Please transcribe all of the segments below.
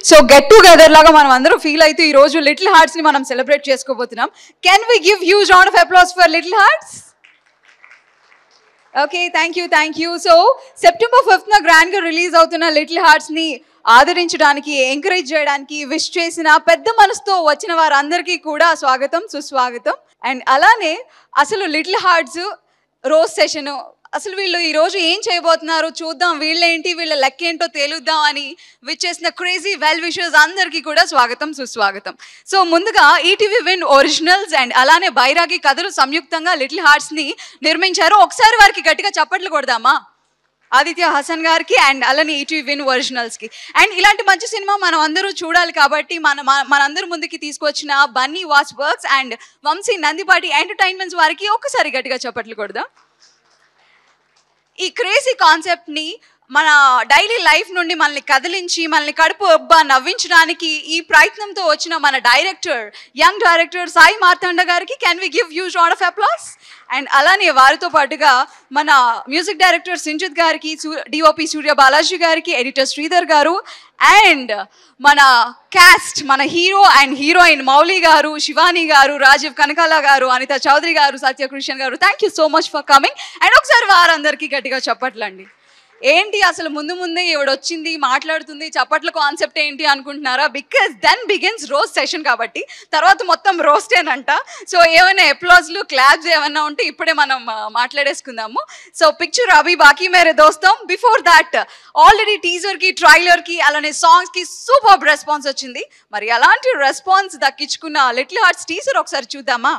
So get together లాగా మనం అందరూ ఫీల్ అయితే ఈ రోజు లిటిల్ హార్ట్స్ ని మనం సెలబ్రేట్ చేసుకోబోతున్నాం. Can we give huge round of applause for little hearts? Okay, thank you. So September 5th grand గా రిలీజ్ అవుతున్న లిటిల్ హార్ట్స్ ని ఆదరించడానికి, ఎంకరేజ్ చేయడానికి, విష్ చేసిన, పెద్ద మనసుతో వచ్చిన వారందరికీ కూడా స్వాగతం, సుస్వాగతం. అండ్ అలానే అసలు లిటిల్ హార్ట్స్ రోజ్ సెషన్, అసలు వీళ్ళు ఈరోజు ఏం చేయబోతున్నారు చూద్దాం, వీళ్ళేంటి, వీళ్ళ లెక్క ఏంటో తేలుద్దాం అని విచ్చేసిన క్రేజీ వెల్ విషర్స్ అందరికీ కూడా స్వాగతం, సుస్వాగతం. సో ముందుగా ఈటీవీ విన్ ఒరిజినల్స్ అండ్ అలానే బైరాగి కథలు సంయుక్తంగా లిటిల్ హార్ట్స్ని నిర్మించారు. ఒకసారి వారికి గట్టిగా చప్పట్లు కొడదామా? ఆదిత్య హసన్ గారికి అండ్ అలానే ఈటీవీ విన్ ఒరిజినల్స్కి. అండ్ ఇలాంటి మంచి సినిమా మనం అందరూ చూడాలి కాబట్టి మనందరూ ముందుకి తీసుకొచ్చిన Bunny Vas Works and Vamsi Nandipati Entertainments వారికి ఒక్కసారి గట్టిగా చప్పట్లు కొడదాం. ఈ క్రేజీ కాన్సెప్ట్ని మన డైలీ లైఫ్ నుండి మనల్ని కదిలించి, మనల్ని కడుపు ఒబ్బా నవ్వించడానికి ఈ ప్రయత్నంతో వచ్చిన మన director, young director Sai Marthanda గారికి can we give huge round of applause? And అలానే వారితో పాటుగా మన మ్యూజిక్ డైరెక్టర్ సింజిత్ గారికి, డిఓపి సూర్య బాలాజీ గారికి, ఎడిటర్ శ్రీధర్ గారు, అండ్ మన క్యాస్ట్, మన హీరో అండ్ హీరోయిన్ మౌలి గారు, శివాని గారు, రాజీవ్ కనకాల గారు, అనిత చౌదరి గారు, సత్యకృష్ణ గారు, thank you so much for coming. And ఒకసారి వారందరికీ గట్టిగా చప్పట్లండి. ఏంటి అసలు ముందే ఎవడొచ్చింది మాట్లాడుతుంది, చప్పట్ల కాన్సెప్ట్ ఏంటి అనుకుంటున్నారా? Because then begins roast session కాబట్టి తర్వాత మొత్తం రోస్టేనంట. సో ఏమైనా అప్లాజ్లు, క్లాప్స్ ఏమైనా ఉంటే ఇప్పుడే మనం మాట్లాడేసుకుందాము. సో పిక్చర్ అభి బాకీ మేరే దోస్తం. బిఫోర్ దాట్ ఆల్రెడీ టీజర్కి, ట్రైలర్కి, అలానే సాంగ్స్కి సూపర్ రెస్పాన్స్ వచ్చింది. మరి అలాంటి రెస్పాన్స్ దక్కించుకున్న లిటిల్ హార్ట్స్ టీజర్ ఒకసారి చూద్దామా?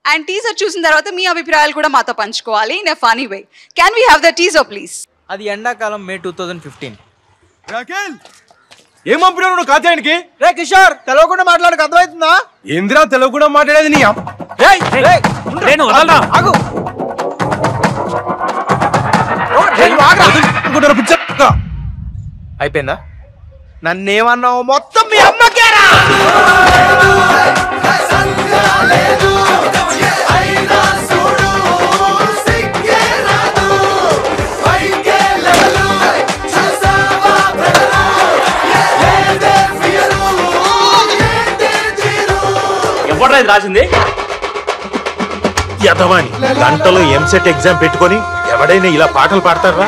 అండ్ టీజర్ చూసిన తర్వాత మీ అభిప్రాయాలు కూడా మాతో పంచుకోవాలి in a funny way. Can we have the teaser please? అది ఎండాకాలం మే 2015. ఏం పంపినావు నువ్వు కాత్యాయనికి? రే కిషోర్, తెలవకుండా మాట్లాడక అర్థమవుతుందా? ఏందిరా తెలవకుండా మాట్లాడేది? నీ అయిపోయిందా? నన్నేమన్నావు మొత్తం మీ అమ్మకేరా? ఎవడ్రా ఇది రాసింది? యదవాని గంటలో ఎంసెట్ ఎగ్జామ్ పెట్టుకొని ఎవడైనా ఇలా పాటలు పాడతారా?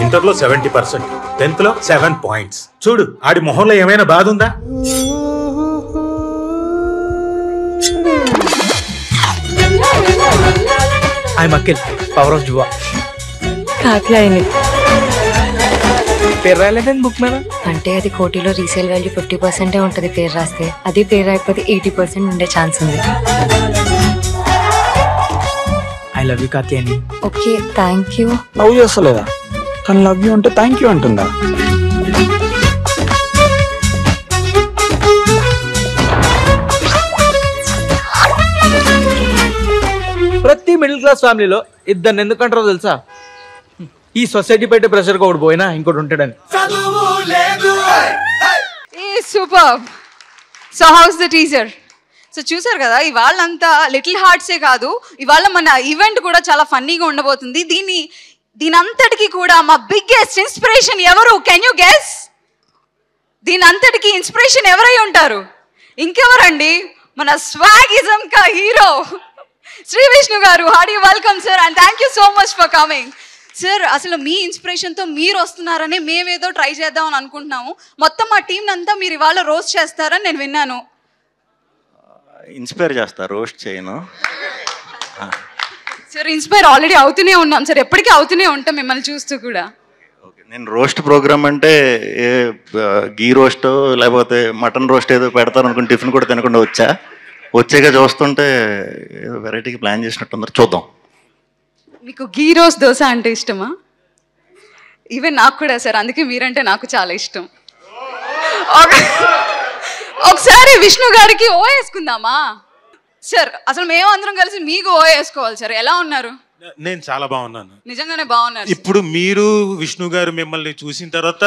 ఇంటర్లో 70%, 10th లో 7 points. చూడు ఆడి మొహంలో ఏమైనా బాధ ఉందా? ఐ మకిల్ పవర్ ఆఫ్ జువా. కాత్యాయని పేరు రాయలేదండి బుక్ మీద. అంటే అది కోటిలో రీసేల్ వాల్యూ 50% ఉంటుంది పేరు రాస్తే. అది పేరు రాయకపోతే 80% ఉండే ఛాన్స్ ఉంది. I love you Katyayani. Okay, thank you. Love చేస్తలేదా? కానీ లవ్ యూ అంటే థ్యాంక్ యూ అంటుందా? ప్రతి మిడిల్ క్లాస్ ఫ్యామిలీలో ఇద్దరిని ఎందుకు అంటారో తెలుసా? ఈ సొసైటీ పెట్టే ప్రెషర్ ఒకటి పోయినా ఇంకోటి ఉంటాడని. Super. So house the teaser? So చూసారు కదా, ఇవాళంతా లిటిల్ హార్ట్సే కాదు, ఇవాళ మన ఈవెంట్ కూడా చాలా ఫన్నీగా ఉండబోతుంది. దీని అంతటికి కూడా మా బిగ్గెస్ట్ ఇన్స్పిరేషన్ ఎవరు? Can you guess? దీని అంతటికి ఇన్స్పిరేషన్ ఎవరై ఉంటారు? ఇంకెవరండి? మన స్వాగిజం కా హీరో శ్రీ విష్ణు గారు. How do you welcome sir and thank you so much for coming. Sir, అసలు మీ ఇన్స్పిరేషన్తో మీరు వస్తున్నారని మేమేదో ట్రై చేద్దామని అనుకుంటున్నాము. మొత్తం మా టీం అంతా మీరు ఇవాళ రోస్ట్ చేస్తారని నేను విన్నాను. ఇన్స్పైర్ చేస్తా, రోస్ట్ చేయను సార్. ఇన్స్పైర్ ఆల్రెడీ అవుతూనే ఉన్నాం సార్, ఎప్పటికీ అవుతూనే ఉంటాం మిమ్మల్ని చూస్తూ కూడా. నేను రోస్ట్ ప్రోగ్రామ్ అంటే ఏ గీ రోస్ట్ లేకపోతే మటన్ రోస్ట్ ఏదో పెడతాను అనుకుని టిఫిన్ కూడా తినకుండా వచ్చాక చూస్తుంటే ఏదో వెరైటీకి ప్లాన్ చేసినట్టు చూద్దాం. మీకు గీ రోస్ దోశ అంటే ఇష్టమా? ఈవెన్ నాకు కూడా సార్, అందుకే మీరంటే నాకు చాలా ఇష్టం. ఒకసారి విష్ణు గారికి ఓ వేసుకుందామా సార్? అసలు మేమందరం కలిసి మీకు ఓ వేసుకోవాలి సార్. ఎలా ఉన్నారు? నేను చాలా బాగున్నాను. నిజంగానే బాగున్నారు. ఇప్పుడు మీరు విష్ణు గారు మిమ్మల్ని చూసిన తర్వాత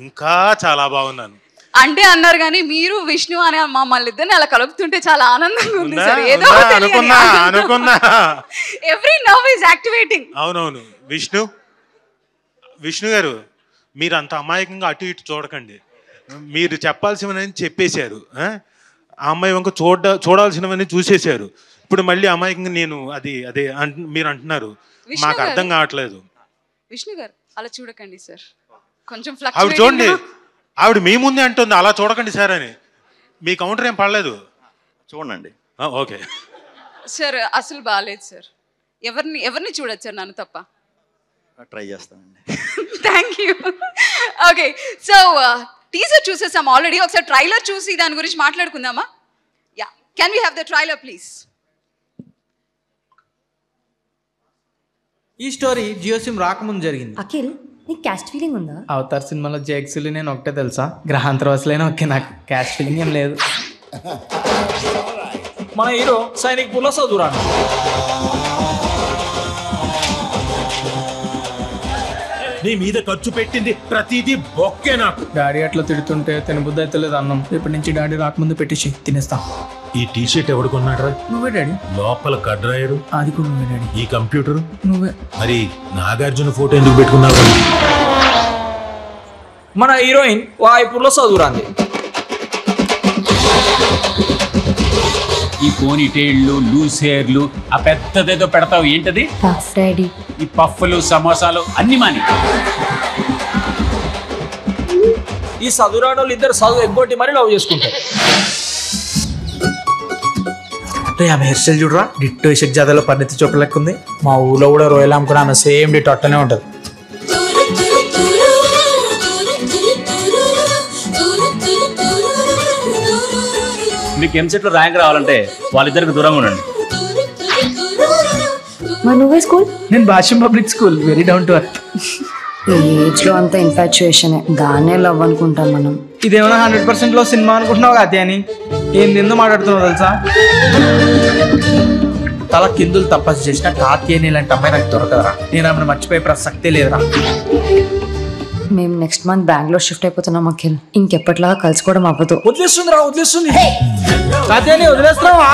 ఇంకా చాలా బాగున్నాను అంటే అన్నారు, కానీ మీరు విష్ణు అనే మమ్మల్ని ఇద్దరిని అలా కలుపుతుంటే చాలా ఆనందంగా ఉంది సార్. ఏదో అనుకున్నా ఎవ్రీ నవ్ ఈజ్ యాక్టివేటింగ్. అవునవును. విష్ణు విష్ణు గారు, మీరు అంత అమాయకంగా అటు ఇటు చూడకండి. మీరు చెప్పాల్సినవని చెప్పేశారు. ఆ అమ్మాయి వంక చూడాల్సినవన్నీ చూసేశారు. ఇప్పుడు మళ్ళీ అమాయకంగా నేను అదే మీరు అంటున్నారు. మాకు అర్థం కావట్లేదు. విష్ణు గారు అలా చూడకండి సార్, కొంచెం ఆవిడ చూడండి, ఆవిడ మీ ముందే అంటుంది అలా చూడకండి సార్ అని. మీ కౌంటర్ ఏం పడలేదు. చూడండి. ఓకే సార్, అసలు బాగాలేదు సార్. ఎవరిని చూడొచ్చు సార్, నన్ను తప్ప? ట్రై చేస్తానండి. Thank you. Okay, so teaser చూసేసాం ఆల్రెడీ. ఒకసారి ట్రైలర్ చూసి దాని గురించి మాట్లాడుకుందామా? Yeah, can we have the trailer please? ఈ స్టోరీ జియో సిమ్ రాకముందు జరిగింది. అఖిల్, నీకు క్యాస్ట్ ఫీలింగ్ ఉందా? అవతార్ సినిమాలో జేక్సులు నేను ఒకటే తెలుసా, గ్రహాంతరవాసులైనా ఓకే, నాకు క్యాస్ట్ ఫీలింగ్ ఏం లేదు. మన హీరో సైనిక్ పూర్లో చదువురాను. నీ మీద ఖర్చు పెట్టింది ప్రతిదీ బొక్కే నాకు. డాడీ అట్లా తిడుతుంటే తినబుద్ధి అయితే లేదు అన్నం. ఇప్పటి నుంచి డాడీ రాకముందు పెట్టేసి తినేస్తా. ఈ టీ షర్ట్ ఎవడు కొన్నాడు? నువ్వే డాడీ. లోపల కడ్రాయరు అది కూడా నువ్వే డాడీ. ఈ కంప్యూటర్ నువ్వే. మరి నాగార్జున ఫోటో ఎందుకు పెట్టుకున్నావు? మన హీరోయిన్ వాయిపూర్లో చదువురాంది. ఈ పోనీ టైళ్ళు, లూస్ హెయిర్లు, ఆ పెద్దదేదో పెడతావు ఏంటది? డాడీ, ఈ పఫ్ఫులు, సమోసాలు అన్ని మాని. ఈ చదువురాని వాళ్ళు ఇద్దరు చదువు ఎగ్గొట్టి మరీ లవ్ చేసుకుంటారు. ఆమె హెయిర్ స్టైల్ చూడరా, డిట్టో ఇషక్ జాదాలో పరిణితి చోట్ల లెక్క ఉంది. మా ఊళ్ళో కూడా రోయల్ అమ్ముకుని ఆమె సేమ్ డిట్ అట్టనే ఉంటుంది. మీకు ఎంసెట్లో ర్యాంక్ రావాలంటే వాళ్ళిద్దరికి దూరంగా ఉండండి. నువ్వే స్కూల్? నేను Bhashyam public school, very down to earth. ఈ ఏజ్ లో అంతా ఇన్ఫాచ్యుయేషన్, దాన్నే లవ్ అనుకుంటాం మనం. ఇదేమన్నా 100% లో సినిమా అనుకుంటున్నావు అదే అని ఏం నిందు మాట్లాడుతున్నావు తెలుసా? తల కిందులు తపస్సు చేసిన కాత్యాయని ఇలాంటి అమ్మాయి నాకు దొరకదరా. నేను ఆమెను మర్చిపోయే ప్రసక్తే లేదురా. మేము నెక్స్ట్ మంత్ బెంగళూరు షిఫ్ట్ అయిపోతున్నాం అఖిల్. ఇంకెప్పటిలాగా కలుసుకోవడం అవ్వదు. వదిలేస్తుందిరా, వదిలేస్తుంది. కాత్యాయని వదిలేస్తున్నావా?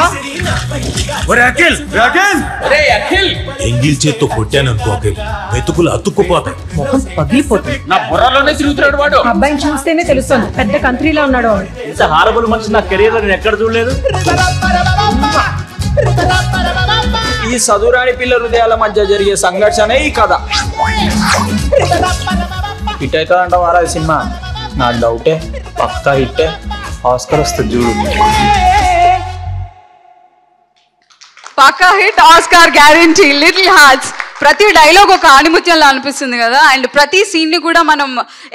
ఎంగిల్ చేత్తో కొట్టాననుకో అఖిల్, మెతుకులు అతుక్కుపోతాయి. మొహం పగిలిపోతుంది. నా బుర్రలోనే తిరుగుతున్నాడు వాడు. అబ్బాయిని చూస్తేనే తెలుస్తుంది పెద్ద కంట్రీలో ఉన్నాడు. ఇంత హారబుల్ మనిషి నా కెరీర్ లో నేను ఎక్కడ చూడలేదు. ఈ చదువురాని పిల్ల హృదయాల మధ్య జరిగే సంఘర్షణే ఈ కథ. హిట్ అవుతుందంట వారా ఈ సినిమా? నా డౌటే, పక్కా హిట్టే. ఆస్కర్ వస్తుంది చూడు. పక్కా hit, Oscar guarantee. Little hearts ప్రతి డైలాగ్ ఒక ఆణిముత్యంలో అనిపిస్తుంది కదా. అండ్ ప్రతి సీన్ని కూడా మనం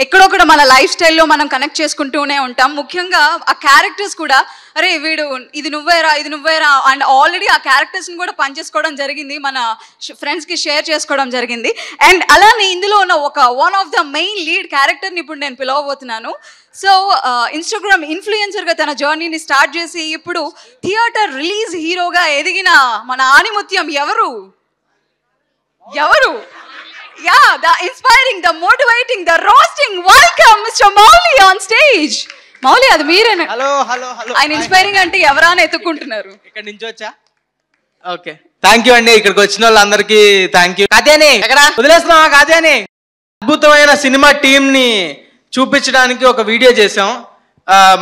ఎక్కడొక్కడ మన లైఫ్ స్టైల్లో మనం కనెక్ట్ చేసుకుంటూనే ఉంటాం. ముఖ్యంగా ఆ క్యారెక్టర్స్ కూడా, అరే వీడు ఇది నువ్వేరా, ఇది నువ్వేరా. అండ్ ఆల్రెడీ ఆ క్యారెక్టర్స్ని కూడా పనిచేసుకోవడం జరిగింది, మన ఫ్రెండ్స్కి షేర్ చేసుకోవడం జరిగింది. అండ్ అలానే ఇందులో ఉన్న one of the main lead క్యారెక్టర్ని ఇప్పుడు నేను పిలవబోతున్నాను. సో ఇన్స్టాగ్రామ్ ఇన్ఫ్లుయెన్సర్గా తన జర్నీని స్టార్ట్ చేసి ఇప్పుడు థియేటర్ రిలీజ్ హీరోగా ఎదిగిన మన ఆణిముత్యం ఎవరు? Yeah, the inspiring, the motivating, the roasting. Welcome mister Mouli on stage. Mouli, అది మీరేనా? Hello hello hello. ఆయన ఇన్స్పైరింగ్ అంటే ఎవరా అని ఎత్తుకుంటున్నారు. ఇక్కడ నుంచి వచ్చా. ఓకే, థ్యాంక్ యూ అండి. ఇక్కడికి వచ్చిన వాళ్ళందరికీ థ్యాంక్ యూ. కాత్యాయని ఎక్కడ వదిలేస్తున్నావా? కాత్యాయని అద్భుతమైన సినిమా టీమ్ ని చూపించడానికి ఒక వీడియో చేసాం.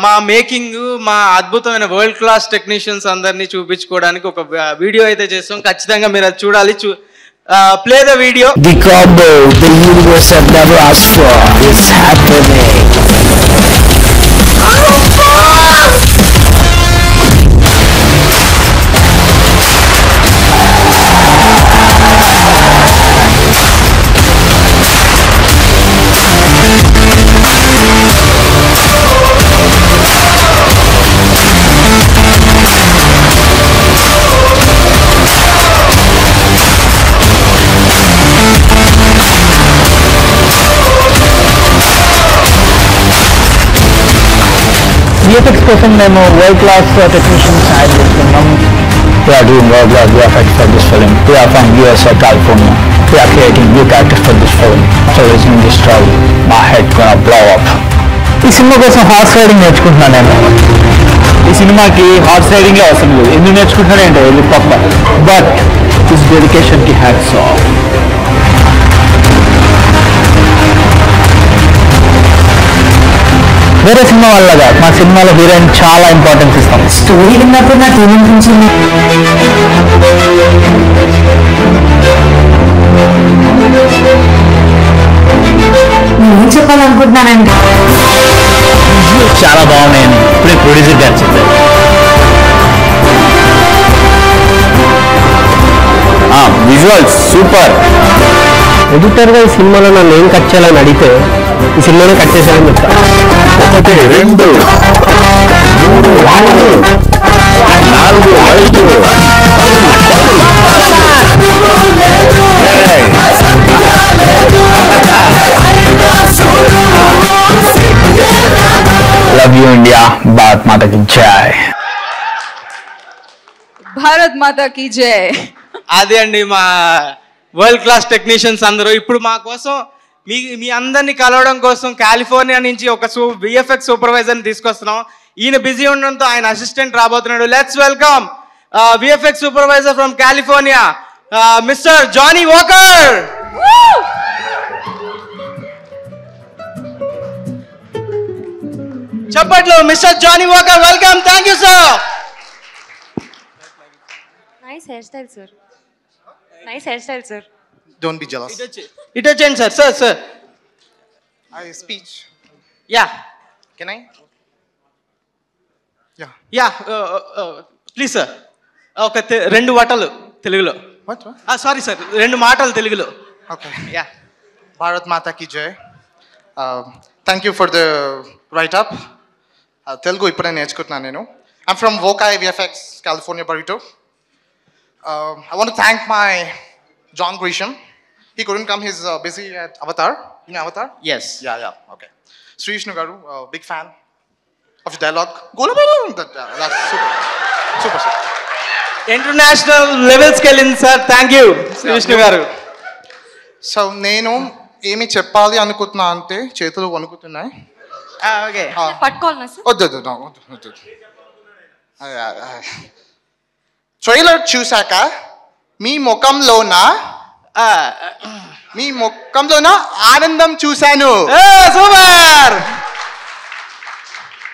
మా మేకింగ్, మా అద్భుతమైన వరల్డ్ క్లాస్ టెక్నీషియన్స్ అందరినీ చూపించుకోవడానికి ఒక వీడియో అయితే చేసాం. ఖచ్చితంగా మీరు అది చూడాలి. Play the video. The combo the universe have never asked for is happening. VFX కోసం మేము వరల్డ్ క్లాస్ టెక్నీషియన్స్ హైర్ చేస్తున్నాం. We are doing world class VFX for this film. We are from USA, California. We are creating new characters for this film. After listening this story, my head gonna blow up. ఈ cinema కోసం horse riding నేర్చుకుంటున్నాను నేను. ఈ సినిమాకి horse riding అవసరం లేదు. ఎందుకు నేర్చుకుంటున్నానంటే helicopter. But this dedication కి హ్యాట్స్ ఆఫ్. వేరే సినిమా వాళ్ళగా మా సినిమాలో హీరోయిన్ చాలా ఇంపార్టెన్స్ ఇస్తాం. స్టోరీ విన్నప్పుడు నాకు ఏమనిపించింది, నేను చెప్పాలనుకుంటున్నానండి. చాలా బాగున్నాయని ఇప్పుడే ప్రొడ్యూసర్ గారు చెప్పారు. Visuals super. ఎడిటర్గా ఈ సినిమాలో నన్ను ఏం కట్ చేయాలని అడిగితే ఈ సినిమాలో కట్ చేశానని చెప్తా. 1 2 3 4 లవ్ యూ ఇండియా. భారత్ మాతా కీ జై. భారత్ మాతా కీ జై. అదే అండి మా వరల్డ్ క్లాస్ టెక్నీషియన్స్ అందరూ ఇప్పుడు మా కోసం మీ అందరినీ కలవడం కోసం కాలిఫోర్నియా నుంచి ఒక విఎఫ్ఎక్స్ సూపర్వైజర్ని తీసుకొస్తున్నాం. ఈయన బిజీ ఉండడంతో ఆయన అసిస్టెంట్ రాబోతున్నాడు. Let's welcome VFX supervisor from California mister Johnny Walker. చెప్పట్లు mister Johnny Walker, welcome. Thank you sir. Nice hair style sir. Nice hair style sir. Don't be jealous. It వచ్చేయండి sir. Sir సార్ I speech. Yeah Can I? Yeah. Yeah please sir. ఒక 2 మాటలు తెలుగులో. What? Sorry sir, 2 మాటలు తెలుగులో. Okay. Yeah. Bharat Mata ki jai. Thank you for the write-up. Telugu ippade నేర్చుకుంటున్నాను నేను. I'm from Vokai VFX, California Burrito. I want to thank my John Grisham. He couldn't come. He's busy at Avatar. You know Avatar? Yes. Yeah. Okay. Sri Vishnu Garu, big fan of your dialogue. That's super. International లెవెల్స్కి వెళ్ళింది sir. Thank you Shri Vishnu garu. So నేను ఏమి చెప్పాలి అనుకుంటున్నా అంటే చేతులు వణుకుతున్నాయి. Okay పట్టుకోవాలన్నా సార్? వద్దు. ట్రైలర్ చూసాక మీ ముఖంలోన ఆనందం చూశాను. సూపర్.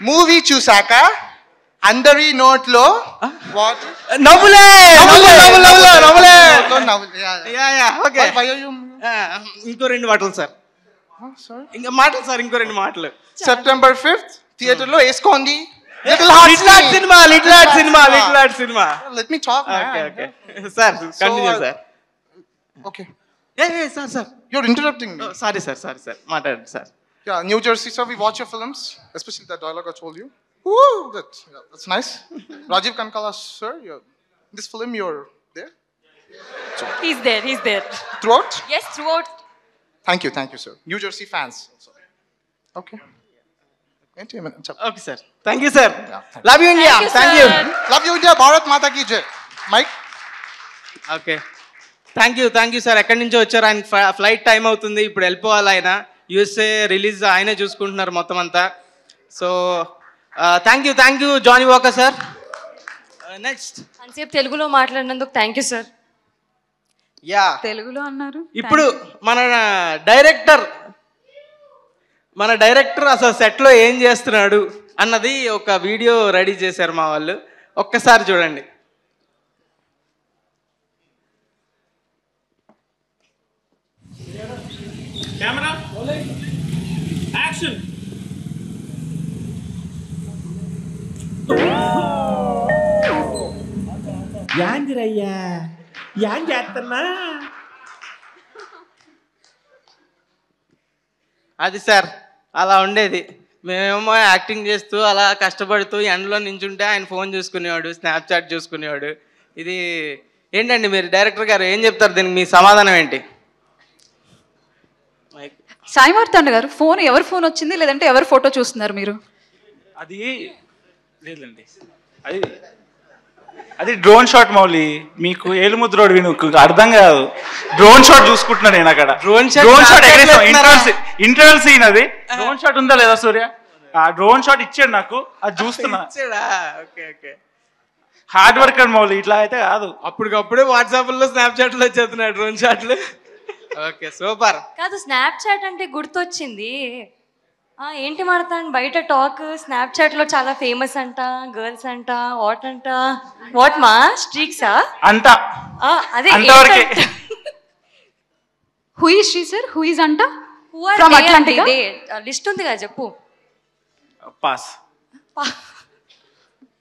మూవీ చూసాక అందరి నోట్లో నవ్వులే. ఇంకో 2 మాటలు సార్. ఇంకో మాటలు సార్, ఇంకో 2 మాటలు. September 5th థియేటర్ లో వేసుకోండి. Little heart cinema. Let me talk. Okay. Sir continue sir. Okay. Sir You're interrupting me. Sorry sir మాట్లాడండి sir. Yeah, New Jersey, sir, we watch your films, especially that dialogue I told you. Ooh, that's nice. Rajiv Kankala, sir, in this film you're there? He's there. Throughout? Yes, throughout. Thank you, sir. New Jersey fans. Okay. Okay, sir. Thank you, sir. Love you, India. Thank you. Love you, India. Bharat Mata ki jai. Mike? Okay. Thank you sir. ఎక్కడి నుంచో వచ్చారు. ఆయన flight time అవుతుంది, ఇప్పుడు వెళ్ళిపోవాలి. ఆయన USA release ఆయనే చూసుకుంటున్నారు మొత్తం అంతా. So thank you Johnnie Walker sir. Next అంతసేపు తెలుగులో మాట్లాడినందుకు థ్యాంక్ యూ సార్. యా తెలుగులో అన్నారు. ఇప్పుడు మన డైరెక్టర్ అసలు సెట్లో ఏం చేస్తున్నాడు అన్నది ఒక వీడియో రెడీ చేశారు మా వాళ్ళు. ఒక్కసారి చూడండి. Camera, action. యాందిరయ్యా యాన్ చేస్తున్నా. అది సార్ అలా ఉండేది. మేమేమో యాక్టింగ్ చేస్తూ అలా కష్టపడుతూ ఎండలో నించుంటే ఆయన ఫోన్ చూసుకునేవాడు, స్నాప్చాట్ చూసుకునేవాడు. ఇది ఏంటండి మీరు డైరెక్టర్ గారు ఏం చెప్తారు దీనికి? మీ సమాధానం ఏంటి? సాయి మార్తాండ గారు, ఎవరి ఫోన్ వచ్చింది లేదంటే ఎవరి ఫోటో చూస్తున్నారు మీరు? అది లేదండి, అది డ్రోన్ షాట్ మౌలి. మీకు ఏలుముద్రోడు మీకు అర్థం కాదు. డ్రోన్ షాట్ చూసుకుంటున్నా నేను అక్కడ. Drone shot interval scene. అది డ్రోన్ షాట్ ఉందా లేదా సూర్య? ఆ డ్రోన్ షాట్ ఇచ్చాడు నాకు, అది చూస్తున్నా. హార్డ్ వర్క్ అండి మౌలి, ఇట్లా అయితే కాదు. అప్పటికప్పుడు వాట్సాప్లో స్నాప్చాట్లో వచ్చేస్తున్నాయి డ్రోన్ షాట్లు. Okay super. కాదు స్నాప్చాట్ అంటే గుర్తొచ్చింది. ఏంటి మాడతాను బయట టాక్ స్నాప్చాట్ లో చాలా ఫేమస్ అంట, గర్ల్స్ అంట, వాట్ అంట, వాట్ మా స్ట్రీక్సా అంట అదే అంతవరకే. Who is she sir? Who is అంట? Who are From they Atlantica? అంటే లిస్ట్ ఉంది కదా చెప్పు. పాస్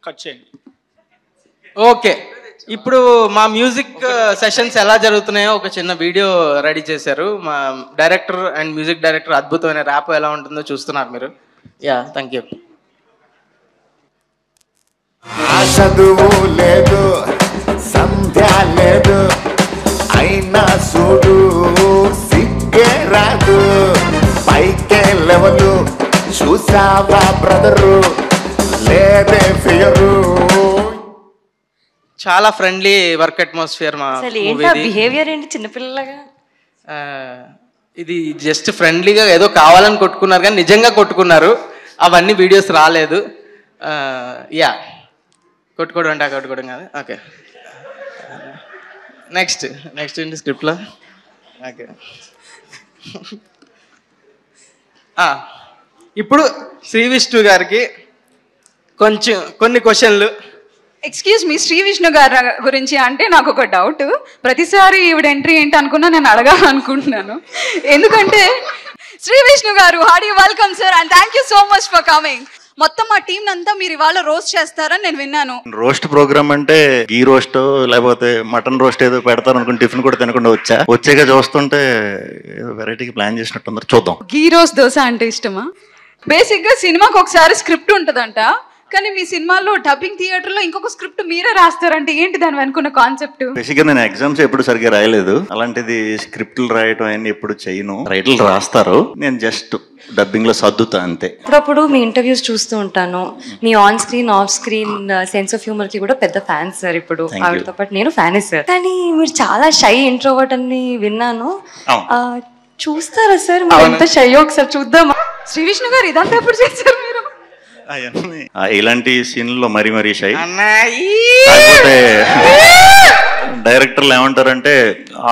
కట్ చేయండి. ఓకే, ఇప్పుడు మా మ్యూజిక్ సెషన్స్ ఎలా జరుగుతున్నాయో ఒక చిన్న వీడియో రెడీ చేశారు మా డైరెక్టర్ అండ్ మ్యూజిక్ డైరెక్టర్. అద్భుతమైన ర్యాప్ ఎలా ఉంటుందో చూస్తున్నారు మీరు. Yeah, thank you. చదువు లేదు, సంధ్య లేదు, అయినా చూడు సిగ్గే రాదు, పైకే లెవెలు చూసావా బ్రదరు, లేదే ఫియరు. చాలా ఫ్రెండ్లీ వర్క్ అట్మాస్ఫియర్ మా అసలు ఏంటి ఆ బిహేవియర్ ఏంటి చిన్నపిల్లలాగా? ఇది జస్ట్ ఫ్రెండ్లీగా ఏదో కావాలని కొట్టుకున్నారు కానీ నిజంగా కొట్టుకున్నారు. అవన్నీ వీడియోస్ రాలేదు. యా, కొట్టుకోవడం అంటే కొట్టుకోవడం కాదు. ఓకే, నెక్స్ట్ ఏంటి స్క్రిప్ట్లో? ఓకే, ఇప్పుడు శ్రీ విష్ణు గారికి కొన్ని క్వశ్చన్లు. ఎక్స్క్యూజ్ మీ, శ్రీ విష్ణు గారి గురించి అంటే నాకు ఒక డౌట్. ప్రతిసారి ఈవిడ ఎంట్రీ ఏంటి అనుకున్నా నేను అడగాలనుకుంటున్నాను. ఎందుకంటే శ్రీ విష్ణు గారు, Hardy welcome sir and thank you so much for coming. మొత్తం మా టీం అంతా మీరు ఇవాళ రోస్ట్ చేస్తారని నేను విన్నాను. రోస్ట్ ప్రోగ్రామ్ అంటే గీ రోస్ట్ లేకపోతే మటన్ రోస్ట్ ఏదో పెడతారు అనుకుని టిఫిన్ కూడా తినకుండా వచ్చాక చూస్తుంటే ఏదో వెరైటీగా ప్లాన్ చేసినట్టు. చూద్దాం. గీ రోస్ట్ దోశ అంటే ఇష్టమా? బేసిక్ గా సినిమాకి ఒకసారి స్క్రిప్ట్ ఉంటదంట, కానీ మీ సినిమాలో డబ్బింగ్ థియేటర్ లో ఇంకొక స్క్రిప్ట్ మీరే రాస్తారంటే ఏంటి దాని వెనుకున్న కాన్సెప్ట్? బేసిక్గా నేను ఎగ్జామ్స్ ఎప్పుడు సరిగ్గా రాయలేదు, అలాంటిది స్క్రిప్ట్లు రాయటం అన్ని ఎప్పుడు చేయను. రైటర్లు రాస్తారు, నేను జస్ట్ డబ్బింగ్ లో సర్దుతా అంతే. అప్పుడప్పుడు మీ ఇంటర్వ్యూస్ చూస్తూ ఉంటాను. Me on screen off screen sense of humour కి కూడా పెద్ద ఫ్యాన్ సార్. ఇప్పుడు ఆవిడతో పాటు నేను ఫ్యానే సార్. కానీ మీరు చాలా షై ఇంట్రోవర్ట్ అని విన్నాను. చూస్తారా సార్ మీరు ఎంత షై? ఒకసారి చూద్దామా? శ్రీ విష్ణు గారు ఇదంతా ఎప్పుడు చేశారు మీరు? ఇలాంటి సీన్లో మరీ షై. కాకపోతే డైరెక్టర్లు ఏమంటారంటే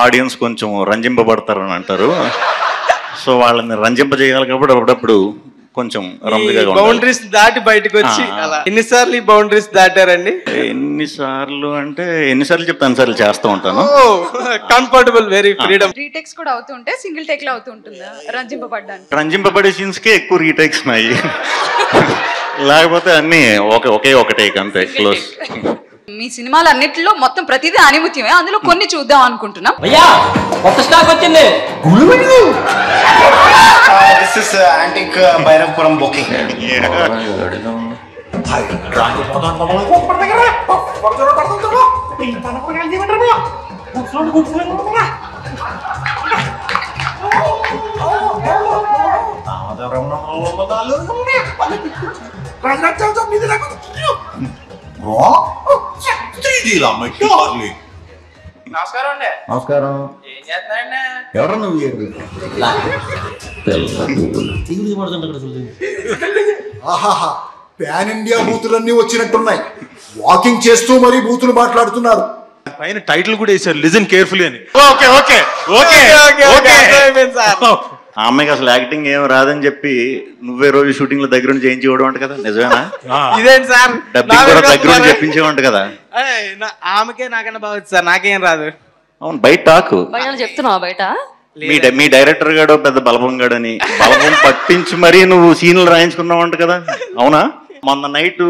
ఆడియన్స్ కొంచెం రంజింపబడతారు అని అంటారు. సో వాళ్ళని రంజింపజేయాలి కాబట్టి అప్పుడప్పుడు కొంచెం బౌండరీస్ దాటి బయటకు వచ్చి. ఎన్నిసార్లు ఈ బౌండరీస్ దాటారండి? ఎన్నిసార్లు చెప్తే అన్నిసార్లు చేస్తూ ఉంటాను. Comfortable, very freedom. రీటేక్స్ కూడా అవుతుంటే సింగిల్ టేక్ లో అవుతుంటుందా రంజింపబడ్డానికి? రంజింపబడే సీన్స్ కే ఎక్కువ రీటేక్స్ ఉన్నాయి, లేకపోతే అన్ని ఒకే ఒక టేక్ అంతే, క్లోజ్. మీ సినిమాలు అన్నిటిలో మొత్తం ప్రతిదీ ఆనిముత్యమే, అందులో కొన్ని చూద్దాం అనుకుంటున్నాం. కొత్త స్టాక్ వచ్చింది. This is antique Bhairavapuram booking. నమస్కారం అండి. నమస్కారం. ఏం చేస్తున్నారండి? ఎవరు నువ్వు? ఆహాహా, పాన్ ఇండియా బూతులన్నీ వచ్చినట్టున్నాయి. వాకింగ్ చేస్తూ మరీ బూతులు మాట్లాడుతున్నారు. పైన టైటిల్ కూడా వేసారు, లిజన్ కేర్ఫుల్లీ అని. ఆ అమ్మాయికి అసలు యాక్టింగ్ ఏం రాదని చెప్పి నువ్వే రోజు షూటింగ్ లో దగ్గర నుంచి చేయించేవాడు అంట కదా, నిజమేనా? ఇదేంటి సార్, డబ్బింగ్ కూడా దగ్గర నుంచి చెప్పించేవాడు కదా. ఆమెకే నాకన్నా బాగా సార్, నాకేం రాదు. అవును, బయట టాకు చెప్తున్నావా బయట? మీ డైరెక్టర్ గాడు పెద్ద బలపం గాడని బలపం పట్టించి మరీ నువ్వు సీన్లు రాయించుకున్నావు అంట కదా, అవునా? మొన్న నైట్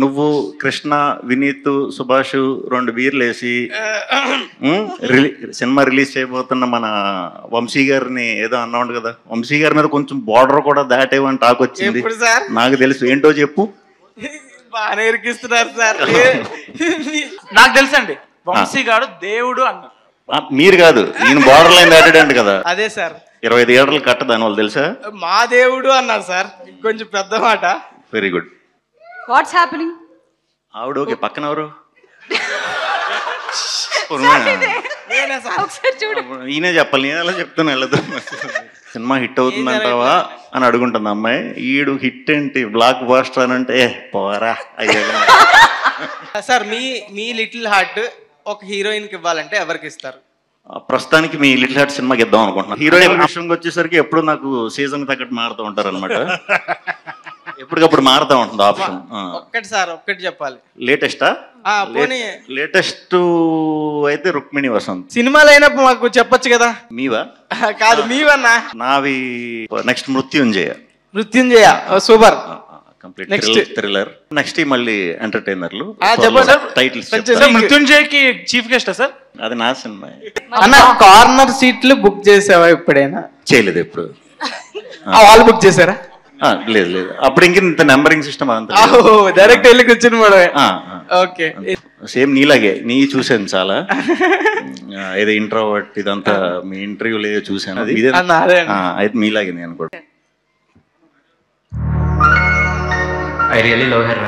నువ్వు, కృష్ణ, వినీత్, సుభాష్ 2 బీర్లు వేసి సినిమా రిలీజ్ చేయబోతున్న మన వంశీ గారిని ఏదో అన్నావు కదా. వంశీ గారి మీద కొంచెం బార్డర్ కూడా దాటేవని టాక్ వచ్చింది. నాకు తెలుసు, ఏంటో చెప్పు. బాగానే ఇరికిస్తున్నారు సార్. నాకు తెలుసండి, వంశీ గారు దేవుడు అన్నారు. మీరు కాదు, ఈయన బార్డర్ లైన్ దాటాడంట కదా. అదే సార్, 25 థియేటర్లు కట్ట దాని వాళ్ళు తెలుసా? మా దేవుడు అన్నారు సార్, కొంచెం పెద్ద మాట. Very good. What's happening? ఆవిడ ఓకే, పక్కన ఎవరు? ఈయనే చెప్పాలి, నేను ఎలా చెప్తాను వెళ్ళదు. సినిమా హిట్ అవుతుందంటావా అని అడుగుంటుంది అమ్మాయి. ఈడు హిట్ ఏంటి, బ్లాక్ బాస్టర్ అని అంటే పోరా అయ్యా. సార్, మీ లిటిల్ హార్ట్ ఒక హీరోయిన్ కి ఇవ్వాలంటే ఎవరికి ఇస్తారు? ప్రస్తుతానికి మీ లిటిల్ హార్ట్ సినిమాకి ఇద్దాం అనుకుంటున్నాను. హీరోయిన్ విషయంకి వచ్చేసరికి ఎప్పుడు నాకు సీజన్ తగ్గట్టు మారుతూ ఉంటారు అనమాట. ఎప్పటికప్పుడు మారుతూ ఉంటుంది ఆప్షన్. ఒక్కటి సార్ ఒక్కటి చెప్పాలి. లేటెస్టా? లేటెస్ట్ అయితే రుక్మిణి వసంత్. సినిమాలు అయినప్పుడు మాకు చెప్పొచ్చు కదా. మీవా? కాదు మీవన్నా. నావి next Mrityunjaya. Super. Next thriller. Next మళ్ళీ ఎంటర్టైనర్లు. టైటిల్స్ మృత్యుంజయకి చీఫ్ గెస్ట్ సార్? అది నా సినిమా. అన్న కార్నర్ సీట్లు బుక్ చేసావా ఎప్పుడైనా? చేయలేదు ఎప్పుడు. వాళ్ళు బుక్ చేశారా? లేదు లేదు, అప్పుడు ఇంత నెంబరింగ్ సిస్టమ్ అంతా డైరెక్ట్ వెళ్ళి కూర్చుని మేడం. ఓకే, సేమ్ నీలాగే నీ చూసాను చాలా. ఏదో ఇంట్రోవర్ట్ ఇదంతా మీ ఇంటర్వ్యూలో ఏదో చూసాను. అది అయితే మీలాగే నేను కూడా. I really love her.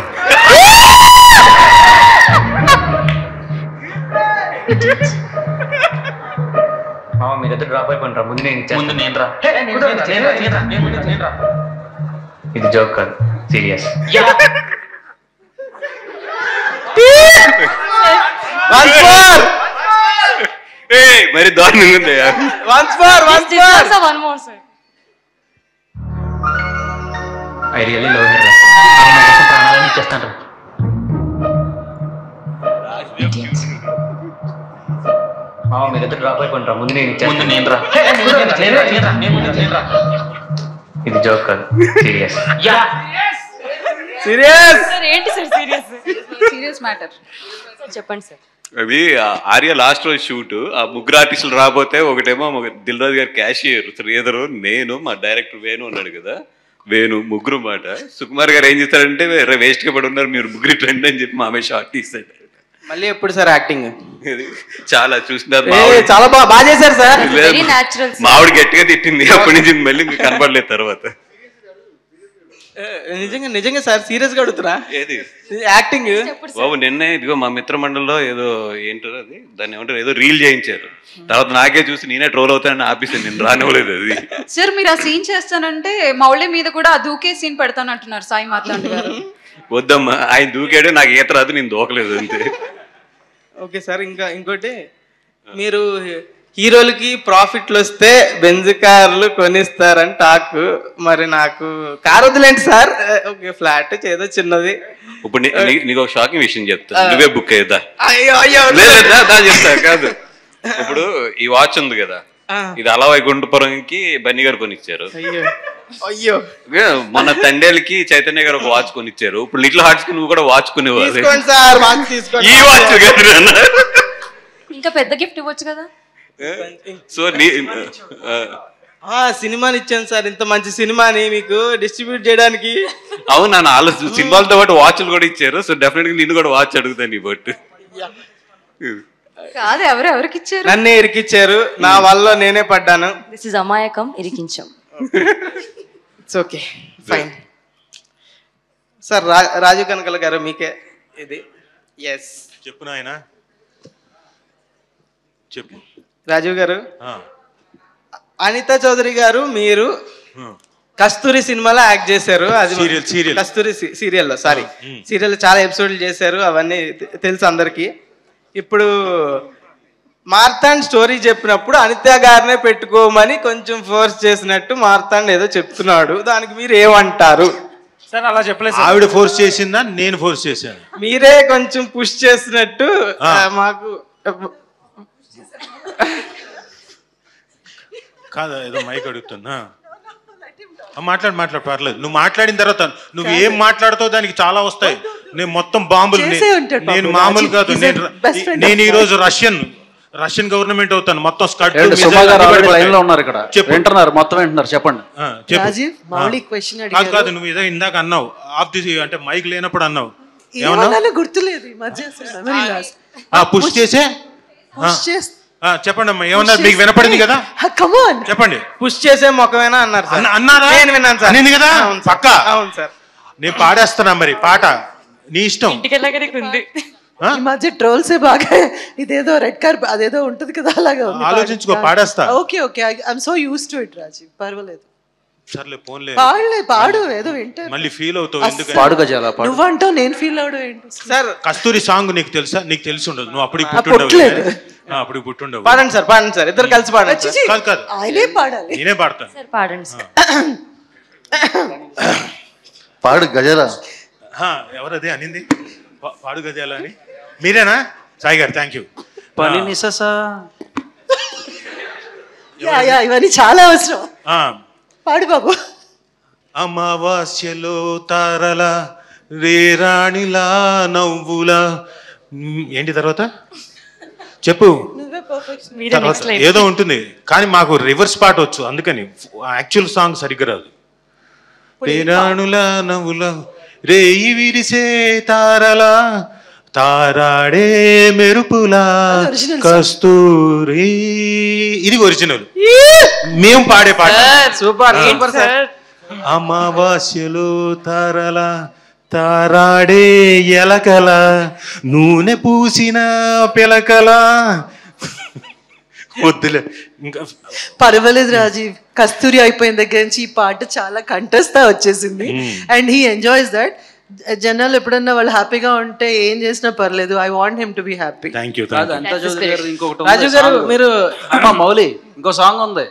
మామ మీరైతే డ్రాప్ అయిపోయినరా. ముందు నేను రా. ఇది జోక్ కాదు, సీరియస్. మరి దారుణంగా ఉంది. I really love her. ప్రాణాలని ఇచ్చేస్తాను. మామ మీరైతే డ్రాప్ అయిపోయినరా. ముందు నేను రా. ఇది జోక్ కాదు, సీరియస్. ఏంటి సార్ సీరియస్ మ్యాటర్ చెప్పండి సార్. అది ఆర్య లాస్ట్ రోజు షూట్. ఆ ముగ్గురు ఆర్టిస్టులు రాబోతే ఒకటేమో దిల్ రాజు గారు క్యాషియర్, శ్రీధరు, నేను, మా డైరెక్టర్ వేణు ఉన్నాడు కదా, వేణు, ముగ్గురు మాట. సుకుమార్ గారు ఏం చేస్తారంటే వేస్ట్ గా పడి ఉన్నారు మీరు ముగ్గురు ట్రెండ్ అని చెప్పి మామే షార్ట్ తీస్తాడు. మళ్ళీ ఎప్పుడు సార్ యాక్టింగ్? చాలా చూసినారు, చాలా బాగా చేశారు సార్. మావిడ గట్టిగా తిట్టింది, అప్పటి నుంచి మళ్ళీ మీకు కనపడలేదు తర్వాత. నిజంగా సార్ సీరియస్ గా అడుగుతున్నా. ఏది యాక్టింగ్ బాబు? నిన్నే ఇదిగో మా మిత్ర మండలిలో ఏదో ఏంటారు అది, దాన్ని ఏమంటారు, ఏదో రీల్ చేయించారు. తర్వాత నాకే చూసి నేనే ట్రోల్ అవుతానని ఆపేసాను, నేను రానివ్వలేదు అది. సార్ మీరు ఆ సీన్ చేస్తానంటే మౌళి మీద కూడా ఆ దూకే సీన్ పెడతానంటున్నారు సాయి మార్తాండ్ గారు. వద్దమ్మా, ఆయన దూకాడు, నాకు ఈత రాదు, నేను దూకలేదు అంతే. ఓకే సార్, ఇంకోటి మీరు హీరోలకి ప్రాఫిట్లు వస్తే బెంజ్ కార్లు కొనిస్తారని టాక్. మరి నాకు కార్ వద్దులేండి సార్, ఓకే ఫ్లాట్ ఏదో చిన్నది. ఇప్పుడు నీకు ఒక షాకింగ్ విషయం చెప్తా, నువ్వే బుక్ అయ్యేదా? అయ్యో చెప్తా కాదు. ఇప్పుడు ఈ వాచ్ ఉంది కదా, ఇది అలా వైకుంఠపురంకి బన్నీ గారు కొనిచ్చారు. అయ్యో మన తండేలకి చైతన్య గారు ఒక వాచ్ కొనిచ్చారు. ఇప్పుడు లిటిల్ హార్ట్స్ కి నువ్వు కూడా వాచ్ కొనివ్వాలి. ఈ వాచ్ ఇంకా పెద్ద గిఫ్ట్ ఇవ్వచ్చు కదా. సో సినిమాని ఇచ్చాను సార్, ఇంత మంచి సినిమాని మీకు డిస్ట్రిబ్యూట్ చేయడానికి. అవును, నన్ను ఆలోచన సినిమాలతో పాటు వాచ్లు కూడా ఇచ్చారు. సో డెఫినెట్ గా నిన్ను కూడా వాచ్ అడుగుతాను. ఈ బట్ కాదు, ఎవరికి ఇచ్చారు? నన్నే ఇరికిచ్చారు, నా వల్ల నేనే పడ్డాను. దిస్ ఇస్ అమాయకం, ఇరికించాం. It's okay, fine. Sir Raju Kanakala garu మీకే ఇది. ఎస్ చెప్పు నాయన, చెప్పు. రాజీవ్ గారు, అనితా చౌదరి గారు మీరు కస్తూరి సినిమాలో యాక్ట్ చేశారు. అది కస్తూరి సీరియల్లో, సారీ సీరియల్లో చాలా ఎపిసోడ్లు చేశారు, అవన్నీ తెలుసు అందరికి. ఇప్పుడు మార్తాండ్ స్టోరీ చెప్పినప్పుడు అనిత గారినే పెట్టుకోమని కొంచెం ఫోర్స్ చేసినట్టు మార్తాండ్ ఏదో చెప్తున్నాడు, దానికి మీరు ఏమంటారు? సార్ అలా చెప్పలేదు. ఆవిడ ఫోర్స్ చేసిందా, నేను ఫోర్స్ చేశాను? మీరే కొంచెం పుష్ చేసినట్టు మాకు. కాదా, ఏదో మైక్ అడుగుతున్నా. మాట్లాడు పర్లేదు. నువ్వు మాట్లాడిన తర్వాత నువ్వు ఏం మాట్లాడుతావు దానికి చాలా వస్తాయి. నేను మొత్తం బాంబులు, నేను మామూలు కాదు. నేను ఈ రోజు రష్యన్ గవర్నమెంట్ అవుతాను. మొత్తం కాదు, నువ్వు ఏదో ఇందాక అన్నావు ఆఫ్ ది అంటే మైక్ లేనప్పుడు అన్నావు. ఏమన్నా గుర్తులేదు. పుష్ చేసే చెప్పండి అమ్మా, ఏమన్నారు? మీకు వినపడింది కదా, చెప్పండి. పుష్ చేసే మొక్కమేనా అన్నారు సార్. అన్నారా? నేను విన్నాను సార్. నేను కదా పక్కా. అవును సార్, నేను పాడేస్తున్నా. మరి పాట నీ ఇష్టం. ఈ మధ్య ట్రోల్స్ బాగా ఇదేదో రెడ్ కార్ అదేదో ఉంటది కదా, అలాగా ఉంది. ఆలోచించుకో, పాడేస్తా. Okay okay, I'm so used to it Rajiv, పర్వాలేదు. సర్లే ఫోన్లే పాడు, ఏదో వింటారు మళ్ళీ ఫీల్ అవుతావు. ఎందుకంటే నువ్వంటావు నేను ఫీల్ అవడం ఏంటి సార్? కస్తూరి సాంగ్ నీకు తెలుసా? నీకు తెలిసి ఉండదు, నువ్వు అప్పుడు పుట్టుండవు. అప్పుడు పుట్టుండవు. పాడండి సార్ ఇద్దరు కలిసి పాడండి సార్. కాదు కాదు ఆయనే పాడాలి. నేనే పాడతాను. సార్ పాడండి సార్. పాడు గజరా. ఎవరదే అనింది పాడు గజాల అని? మీరేనా సాయి గారు? Thank you. పని నిససా ఇవన్నీ చాలా అవసరం. పాడు బాబు. అమావాస్యలో తారల రేరాణిలా నవ్వులా ఏంటి తర్వాత చెప్పు. తర్వాత ఏదో ఉంటుంది కానీ మాకు రివర్స్ పాట వచ్చు, అందుకని యాక్చువల్ సాంగ్ సరిగ్గా రాదు. రేరాణుల నవ్వుల రేయి విరిసే తారలా తారాడే మెరుపులా కస్తూరి. ఇది ఒరిజినల్, మేము పాడే పాట. సూపర్. అమావాస్యలో తారల తారాడే ఎలకల నూనె పూసిన పిలకల. వద్దులే ఇంకా. పర్వాలేదు రాజీవ్, కస్తూరి అయిపోయిన దగ్గర నుంచి ఈ పాట చాలా కంటెస్తా వచ్చేసింది అండ్ హీ ఎంజాయ్స్ దట్. జనాలు ఎప్పుడన్నా వాళ్ళు హ్యాపీగా ఉంటే ఏం చేసినా పర్లేదు. I want him to be happy. Thank you. Raju garu మీరు అమ్మ మౌలి ఇంకో సాంగ్ ఉంది,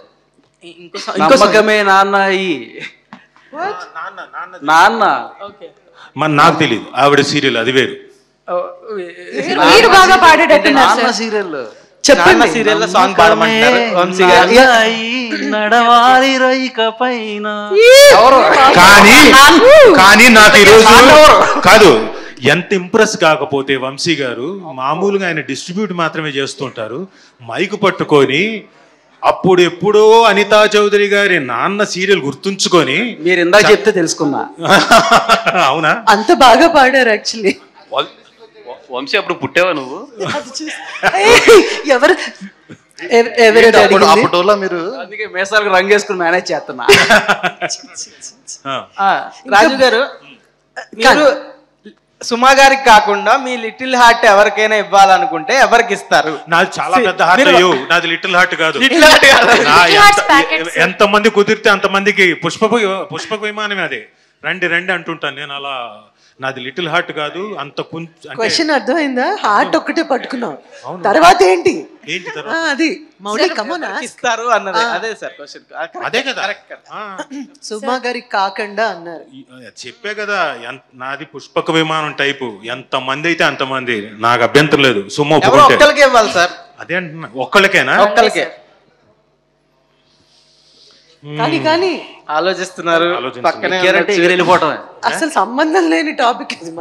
నమ్మకమే నాన్న ఈ నాన్న. మన నాకు తెలియదు, ఆవిడ సీరియల్ అది వేరు. మీరు బాగా పాడేటట్టున్నారు సీరియల్ చెప్పండి. సీరియల్ సాంగ్ పాడమంటారు వంశీ గారు. నడవాలి రైక పైన. కానీ నాకు ఈరోజు కాదు, ఎంత ఇంప్రెస్ కాకపోతే వంశీ గారు మామూలుగా ఆయన డిస్ట్రిబ్యూట్ మాత్రమే చేస్తుంటారు. మైకు పట్టుకొని అప్పుడు ఎప్పుడో అనితా చౌదరి గారి నాన్న సీరియల్ గుర్తుంచుకొని మీరు ఇందాక చెప్తే తెలుసుకున్నా. అవునా? అంత బాగా పాడారు యాక్చువల్లీ. వంశీ అప్పుడు పుట్టావా నువ్వు? ఎవరు అప్పటిలో మీరు అందుకే మేసాలకు రంగు వేసుకుని మేనేజ్ చేస్తున్నా. రాజు గారు మీరు సుమా గారికి కాకుండా మీ లిటిల్ హార్ట్ ఎవరికైనా ఇవ్వాలనుకుంటే ఎవరికి ఇస్తారు? నాది చాలా పెద్ద హార్ట్. అయ్యో నాది లిటిల్ హార్ట్ కాదు. ఎంతమంది కుదిరితే అంతమందికి పుష్పక విమానమే అది. రండి రండి అంటుంటాను నేను. అలా నాది లిటిల్ హార్ట్ కాదు. అంత క్వశ్చన్ అర్థమైందా? హార్ట్ ఒక్కటే పట్టుకున్నావు, తర్వాత ఏంటి? అది మౌలి కమోనా ఇస్తారు అన్నది. అదే సార్ క్వశ్చన్. అదే కదా, సుమా గారికి కాకుండా అన్నారు. చెప్పే కదా, నాది పుష్పక విమానం టైపు. ఎంత మంది అయితే అంతమంది, నాకు అభ్యంతరం లేదు. సుమా ఒక్కరికే ఇవ్వాలి సార్. అదే అంటున్నా, ఒక్కళ్ళకేనా? ఒక్కరికే. కానీ ఆలోచిస్తున్నారు. వెళ్ళిపోవటమే అసలు సంబంధం లేని టాపిక్ ఇది.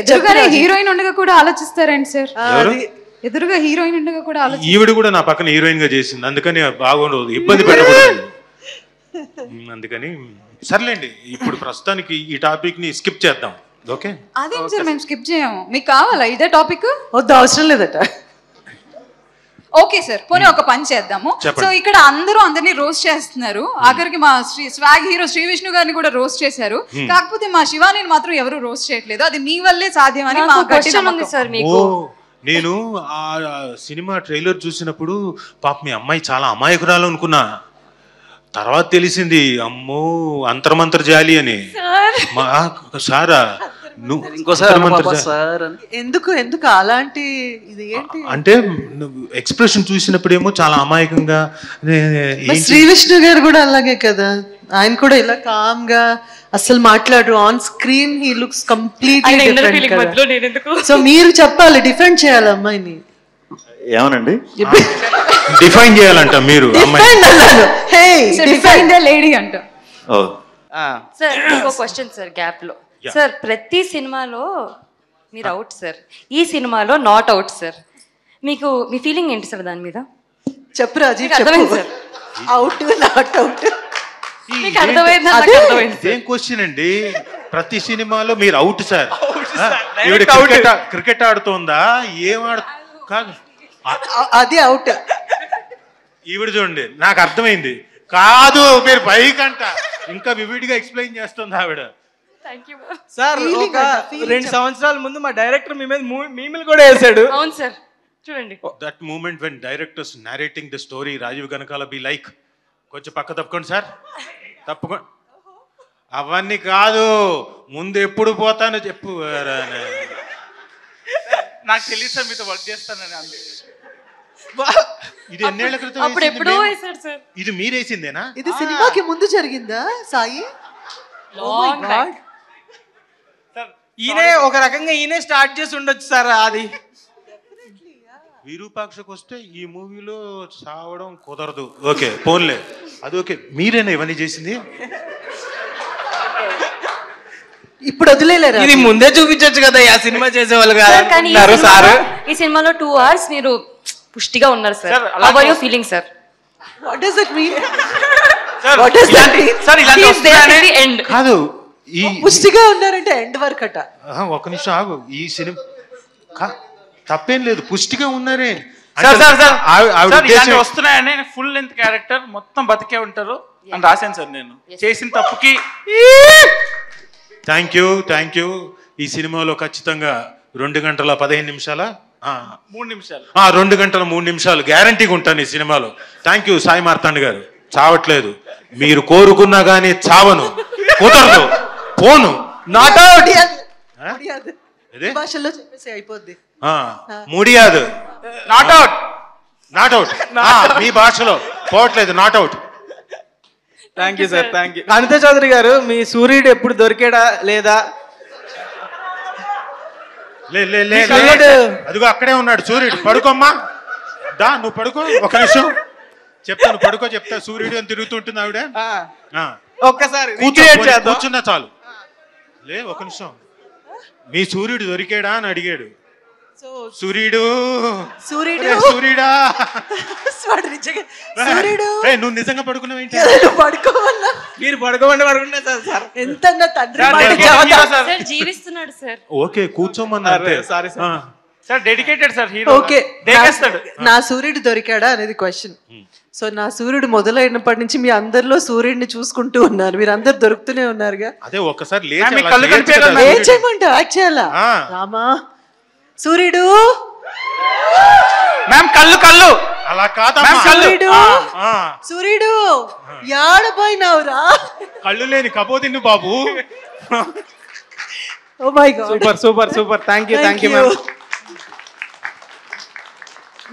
ఎదురుగానే హీరోయిన్ ఉండగా కూడా ఆలోచిస్తారండి సార్. ఎదురుగా హీరోయిన్ ఉండగా కూడా ఈవిడ కూడా నా పక్కన హీరోయిన్ గా చేసింది, అందుకని బాగుండదు, ఇబ్బంది పెట్టకూడదు. అందుకని సర్లేండి, ఇప్పుడు ప్రస్తుతానికి ఈ టాపిక్ ని స్కిప్ చేద్దాం. ఓకే? అదేం సార్, మేము స్కిప్ చేయము. మీకు కావాలా ఇదే టాపిక్? వద్దు, అవసరం లేదట. ఓకే సార్, పోనీ ఒక పని చేద్దాము. సో ఇక్కడ అందరూ అందరినీ రోస్ట్ చేస్తున్నారు. ఆఖరికి మా స్వాగ్ హీరో శ్రీ విష్ణు గారిని కూడా రోస్ట్ చేశారు. కాకపోతే మా శివాని మాత్రం ఎవరు రోస్ట్ చేయట్లేదు. అది మీ వల్లే సాధ్యమని మా గట్టి నమ్మకం. నేను ఆ సినిమా ట్రైలర్ చూసినప్పుడు పాప మీ అమ్మాయి చాలా అమాయకురాలు అనుకున్నా. తర్వాత తెలిసింది అమ్మో అంతర్మంతర్ జాలి అని. సారా ఎందుకు ఎందుకు అలాంటి ఇది ఏంటి అంటే ఎక్స్ప్రెషన్ చూసినప్పుడేమో చాలా అమాయకంగా. శ్రీ విష్ణు గారు కూడా అలాగే కదా, ఆయన కూడా ఇలా కామ్ గా అసలు మాట్లాడు. On screen he looks completely different. So మీరు చెప్పాలి, డిఫెండ్ చేయాలి అమ్మాయిని. ఏమనండి డిఫైన్ చేయాలంట మీరు? డిఫైన్ ద లేడీ అంట. సార్ ఇంకో క్వశ్చన్ సార్ గ్యాప్ లో. సార్ ప్రతి సినిమాలో మీరు అవుట్ సార్, ఈ సినిమాలో నాట్ అవుట్ సార్. మీకు మీ ఫీలింగ్ ఏంటి సార్ దాని మీద? చెప్పు రాజీవ్, అర్థమైంది సార్. అవుట్ నాట్ అవుట్ మీకు అర్థమైందా? ఏం క్వశ్చన్ అండి? ప్రతి సినిమాలో మీరు అవుట్ సార్. క్రికెట్ ఆడుతోందా? ఏం కాదు, అది అవుట్. ఈవిడ చూడండి, నాకు అర్థమైంది. కాదు మీరు పైకంట ఇంకా వివిడిగా ఎక్స్ప్లెయిన్ చేస్తుంది ఆవిడ. సార్ ఒక 2 సంవత్సరాల ముందు మా డైరెక్టర్ మీ మీద మీమిల్ కూడా వేసాడు. అవును సార్, చూడండి. That moment when directors narrating the story, Rajiv Kanakala be like కొంచెం పక్క తప్పుకోండి సార్, తప్పుకోండి. అవన్నీ కాదు, ముందు ఎప్పుడు పోతానో చెప్పు. నాకు తెలియదు సార్, మీతో వర్క్ చేస్తానని. ఇది ఎన్నేళ్ల క్రితం అప్పుడు వేసింది ఎప్పుడో మేము? వేశారు సార్. ఇది మీరేసిందేనా? ఇది సినిమాకి ముందు జరిగిందా సాయి? Long back. ఈయనే ఒక రకంగా ఈయనే స్టార్ట్ చేసి ఉండొచ్చు సార్ అది. విరూపాక్షకు వస్తే ఈ మూవీలో చావడం కుదరదు. ఓకే పోన్లే, అది ఓకే. మీరేనా ఇవన్నీ చేసింది? ఇప్పుడు వదిలేలేరా? ఇది ముందే చూపించొచ్చు కదా ఆ సినిమా చేసేవాళ్ళు సార్, కానీ ఈ కాదు సార్. ఈ సినిమాలో 2 hours మీరు పుష్టిగా ఉన్నారు sir. How are you feeling, sir? What does it mean? What does that mean? Sir ఇలాంటి వస్తున్నాయనే ఎండ్ కాదు. ఈ పుష్టిగా ఉన్నారంటే ఎండ్ వరకు అట. ఒక నిమిషం ఆగు. ఈ సినిమా తప్పేం లేదు, పుష్టిగా ఉన్నారే. వస్తున్నాయని ఫుల్ లెంత్ క్యారెక్టర్ మొత్తం బతికే ఉంటారు అని రాశాను సార్ నేను చేసిన తప్పుకి. Thank you. ఈ సినిమాలో ఖచ్చితంగా 2 గంటల 15 నిమిషాల 3 నిమిషాలు 2 గంటల 3 నిమిషాలు గ్యారంటీగా ఉంటాను ఈ సినిమాలో. థ్యాంక్ యూ సాయి మార్తాండ్ గారు. చావట్లేదు, మీరు కోరుకున్నా గానీ చావను, కుదరదు, పోను. నాట్ అవుట్ భాషల్లో చెప్పేసి అయిపోద్ది. ముడియాదు, నాట్ అవుట్ మీ భాషలో పోవట్లేదు, not out. Thank you sir, thank you. Anitha Chowdary గారు, మీ సూర్యుడు ఎప్పుడు దొరికాడా లేదా? అదిగో అక్కడే ఉన్నాడు సూర్యుడు. పడుకోమ్మా, నువ్వు పడుకో. ఒక నిమిషం చెప్తాను, పడుకో చెప్తా. సూర్యుడు అని తిరుగుతుంటుంది ఆవిడ. ఒక్కసారి కూర్చున్నా చాలు. ఒక నిమిషం. మీ సూర్యుడు దొరికాడా అని అడిగాడు. సూర్యుడా నువ్వు నిజంగా పడుకున్నావేంటి? మీరు పడుకోమంటే సార్. ఎంత తండ్రి జీవిస్తున్నాడు సార్. ఓకే కూర్చోమన్నా. Sorry sir dedicated sir hero. Okay, నా సూర్యుడు దొరికాడా అనేది క్వశ్చన్. సో నా సూర్యుడు మొదలైనప్పటి నుంచి మీ అందరిలో సూర్యుడిని చూసుకుంటూ ఉన్నారు. మీరు అందరు దొరుకుతూనే ఉన్నారుగా. అదే ఒక్కసారి ఏం చేయమంటా యాక్ట్ చేయాలా? రామా సూర్యుడు మ్యామ్ కళ్ళు అలా కాదా? సూర్యుడు యాడపోయినావురా? కళ్ళు లేని కపోతిన్ను బాబు. Oh my god, super. Thank you ma'am.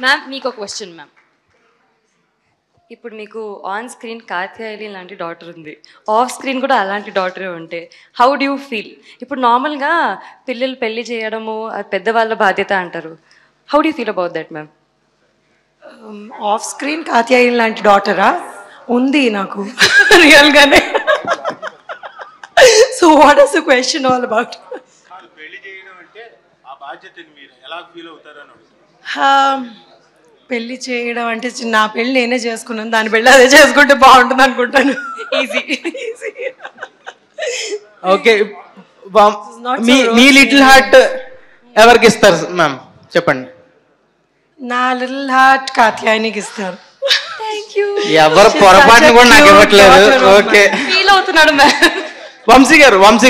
Ma'am మీకు ఒక క్వశ్చన్ మ్యామ్. ఇప్పుడు మీకు ఆన్ స్క్రీన్ కాత్యాయని లాంటి డాటర్ ఉంది, ఆఫ్ స్క్రీన్ కూడా అలాంటి డాటరే ఉంటే హౌ డూ యూ ఫీల్? ఇప్పుడు నార్మల్గా పిల్లలు పెళ్లి చేయడము అది పెద్దవాళ్ళ బాధ్యత అంటారు. How do you feel about that ma'am? Off screen Katyayani లాంటి డాటరా ఉంది నాకు రియల్గానే. So what is the question all about? పెళ్లి చేయడం అంటే ఆ బాధ్యతని మీరు ఎలా ఫీల్ అవుతారని. పెళ్లి చేయడం అంటే నా పెళ్లి నేనే చేసుకున్నాను, దాని పెళ్లి అదే చేసుకుంటే బాగుంటుంది అనుకుంటాను. ఈజీ. ఓకే, మీ లిటిల్ హార్ట్ ఎవరికి ఇస్తారు మ్యామ్ చెప్పండి? నా లిటిల్ హార్ట్ కాత్యాయనికి ఇస్తారు. ఎవరు పొరపాటును కూడా నాకు ఇవ్వట్లేదు. ఓకే, ఫీల్ అవుతున్నాడు మ్యామ్. వంశీ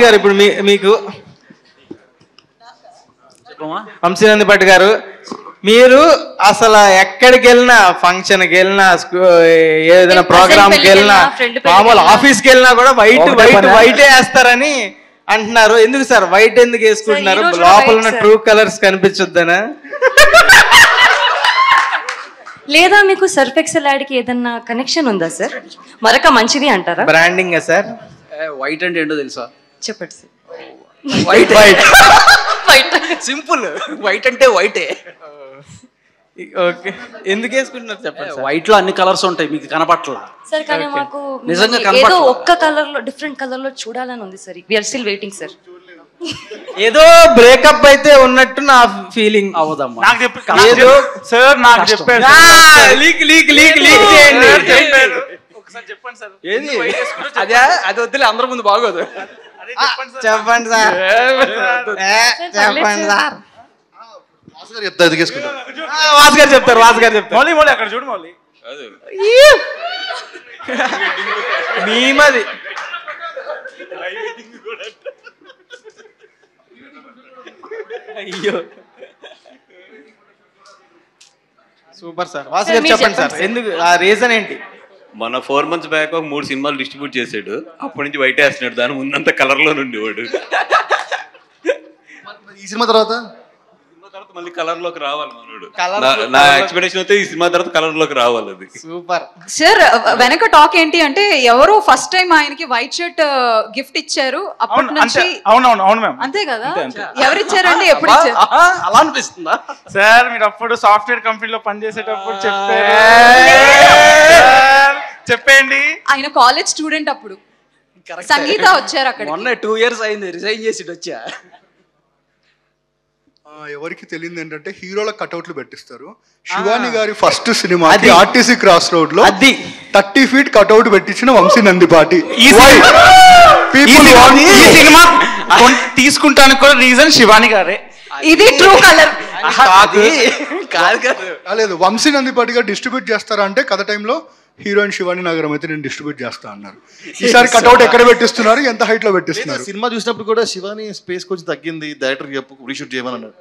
గారు ఇప్పుడు మీకు వంశీనంది భట్ గారు, మీరు అసలు ఎక్కడికి వెళ్ళినా, ఫంక్షన్కి వెళ్ళినా, ఏదైనా ప్రోగ్రామ్కి వెళ్ళినా, మామూలు ఆఫీస్కి వెళ్ళినా కూడా వైటే వేస్తారని అంటున్నారు. ఎందుకు సార్ వైట్ ఎందుకు వేసుకుంటున్నారు? లోపల ఉన్న ట్రూ కలర్స్ కనిపించొద్దనా? లేదా మీకు సర్ఫ్ ఎక్సెల్ యాడ్కి ఏదన్నా కనెక్షన్ ఉందా సార్? మరొక మంచిది అంటారా? Branding sir. వైట్ అంటే ఏంటో తెలుసా? చెప్పండి సార్. White simple. వైట్ అంటే వైటే. ఓకే, ఎందుకు వేసుకుంటున్నారు చెప్పండి? వైట్ లో అన్ని కలర్స్ ఉంటాయి, మీకు కనపట్ల సార్. కానీ మాకు నిజంగా ఏదో ఒక్క కలర్ లో, డిఫరెంట్ కలర్ లో చూడాలని ఉంది sir. We are still waiting sir. ఏదో బ్రేకప్ అయితే ఉన్నట్టు నా ఫీలింగ్. అవదమ్మా ఏదో సార్ నాకు చెప్పారు. చెప్పండి సార్. ఏది అది వద్దులే, అందరి ముందు బాగోదు. చెప్పండి సార్. చెప్పండి సార్. వాస్ గారు చెప్తారు. మౌలి అక్కడ చూడు మౌలి. మీమది. అయ్యో సూపర్ సార్. వాస్ గారు చెప్పండి సార్, ఎందుకు ఆ రీజన్ ఏంటి? మన 4 months బ్యాక్ ఒక 3 సినిమాలు డిస్ట్రిబ్యూట్ చేసాడు. అప్పటి నుంచి వైట్ వేస్తున్నాడు, దాని ముందంతా కలర్ లో నుండి వాడు. ఈ సినిమా తర్వాత తర్వాత మళ్ళీ కలర్ లోకి రావాలి మనోడు. Colour నా ఎక్స్పెక్టేషన్ అయితే ఈ సినిమా తర్వాత కలర్ లోకి రావాలి. అది సూపర్. సార్ వెనక టాక్ ఏంటి అంటే ఎవరో ఫస్ట్ టైం ఆయనకి వైట్ షర్ట్ గిఫ్ట్ ఇచ్చారు అప్పటి నుంచి. అవును మ్యామ్. అంతే కదా, ఎవరిచ్చారండి, ఎప్పుడు ఇచ్చారు? అలా అనిపిస్తుందా సార్? మీరు అప్పుడు సాఫ్ట్వేర్ కంపెనీలో పనిచేసేటప్పుడు చెప్పేయండి. ఆయన కాలేజ్ స్టూడెంట్ అప్పుడు. సంగీత వచ్చారు అక్కడ. మొన్న 2 years అయింది రిజైన్ చేసి వచ్చా. ఎవరికి తెలియదు ఏంటంటే హీరోల కటౌట్లు పెట్టిస్తారు. శివాని గారి first cinema RTC cross road లో 30 feet కటౌట్ పెట్టించిన వంశీ నందిపాటి. ఈ సినిమా తీసుకుంటానికి కూడా రీజన్ శివాని గారే. ఇది ట్రూ కలర్ లేదు. వంశీ నందిపాటి గారు డిస్ట్రిబ్యూట్ చేస్తారా అంటే కథ టైంలో హీరోయిన్ శివాని నగరం అయితే నేను డిస్ట్రిబ్యూట్ చేస్తా అన్నారు. ఈసారి కటౌట్ ఎక్కడ పెట్టిస్తున్నారు, ఎంత హైట్ లో పెట్టిస్తున్నారు? సినిమా చూసినప్పుడు కూడా శివాని స్పేస్ కొంచెం తగ్గింది, డైరెక్టర్ చెప్పు రీషూట్ చేయమని అన్నాడు.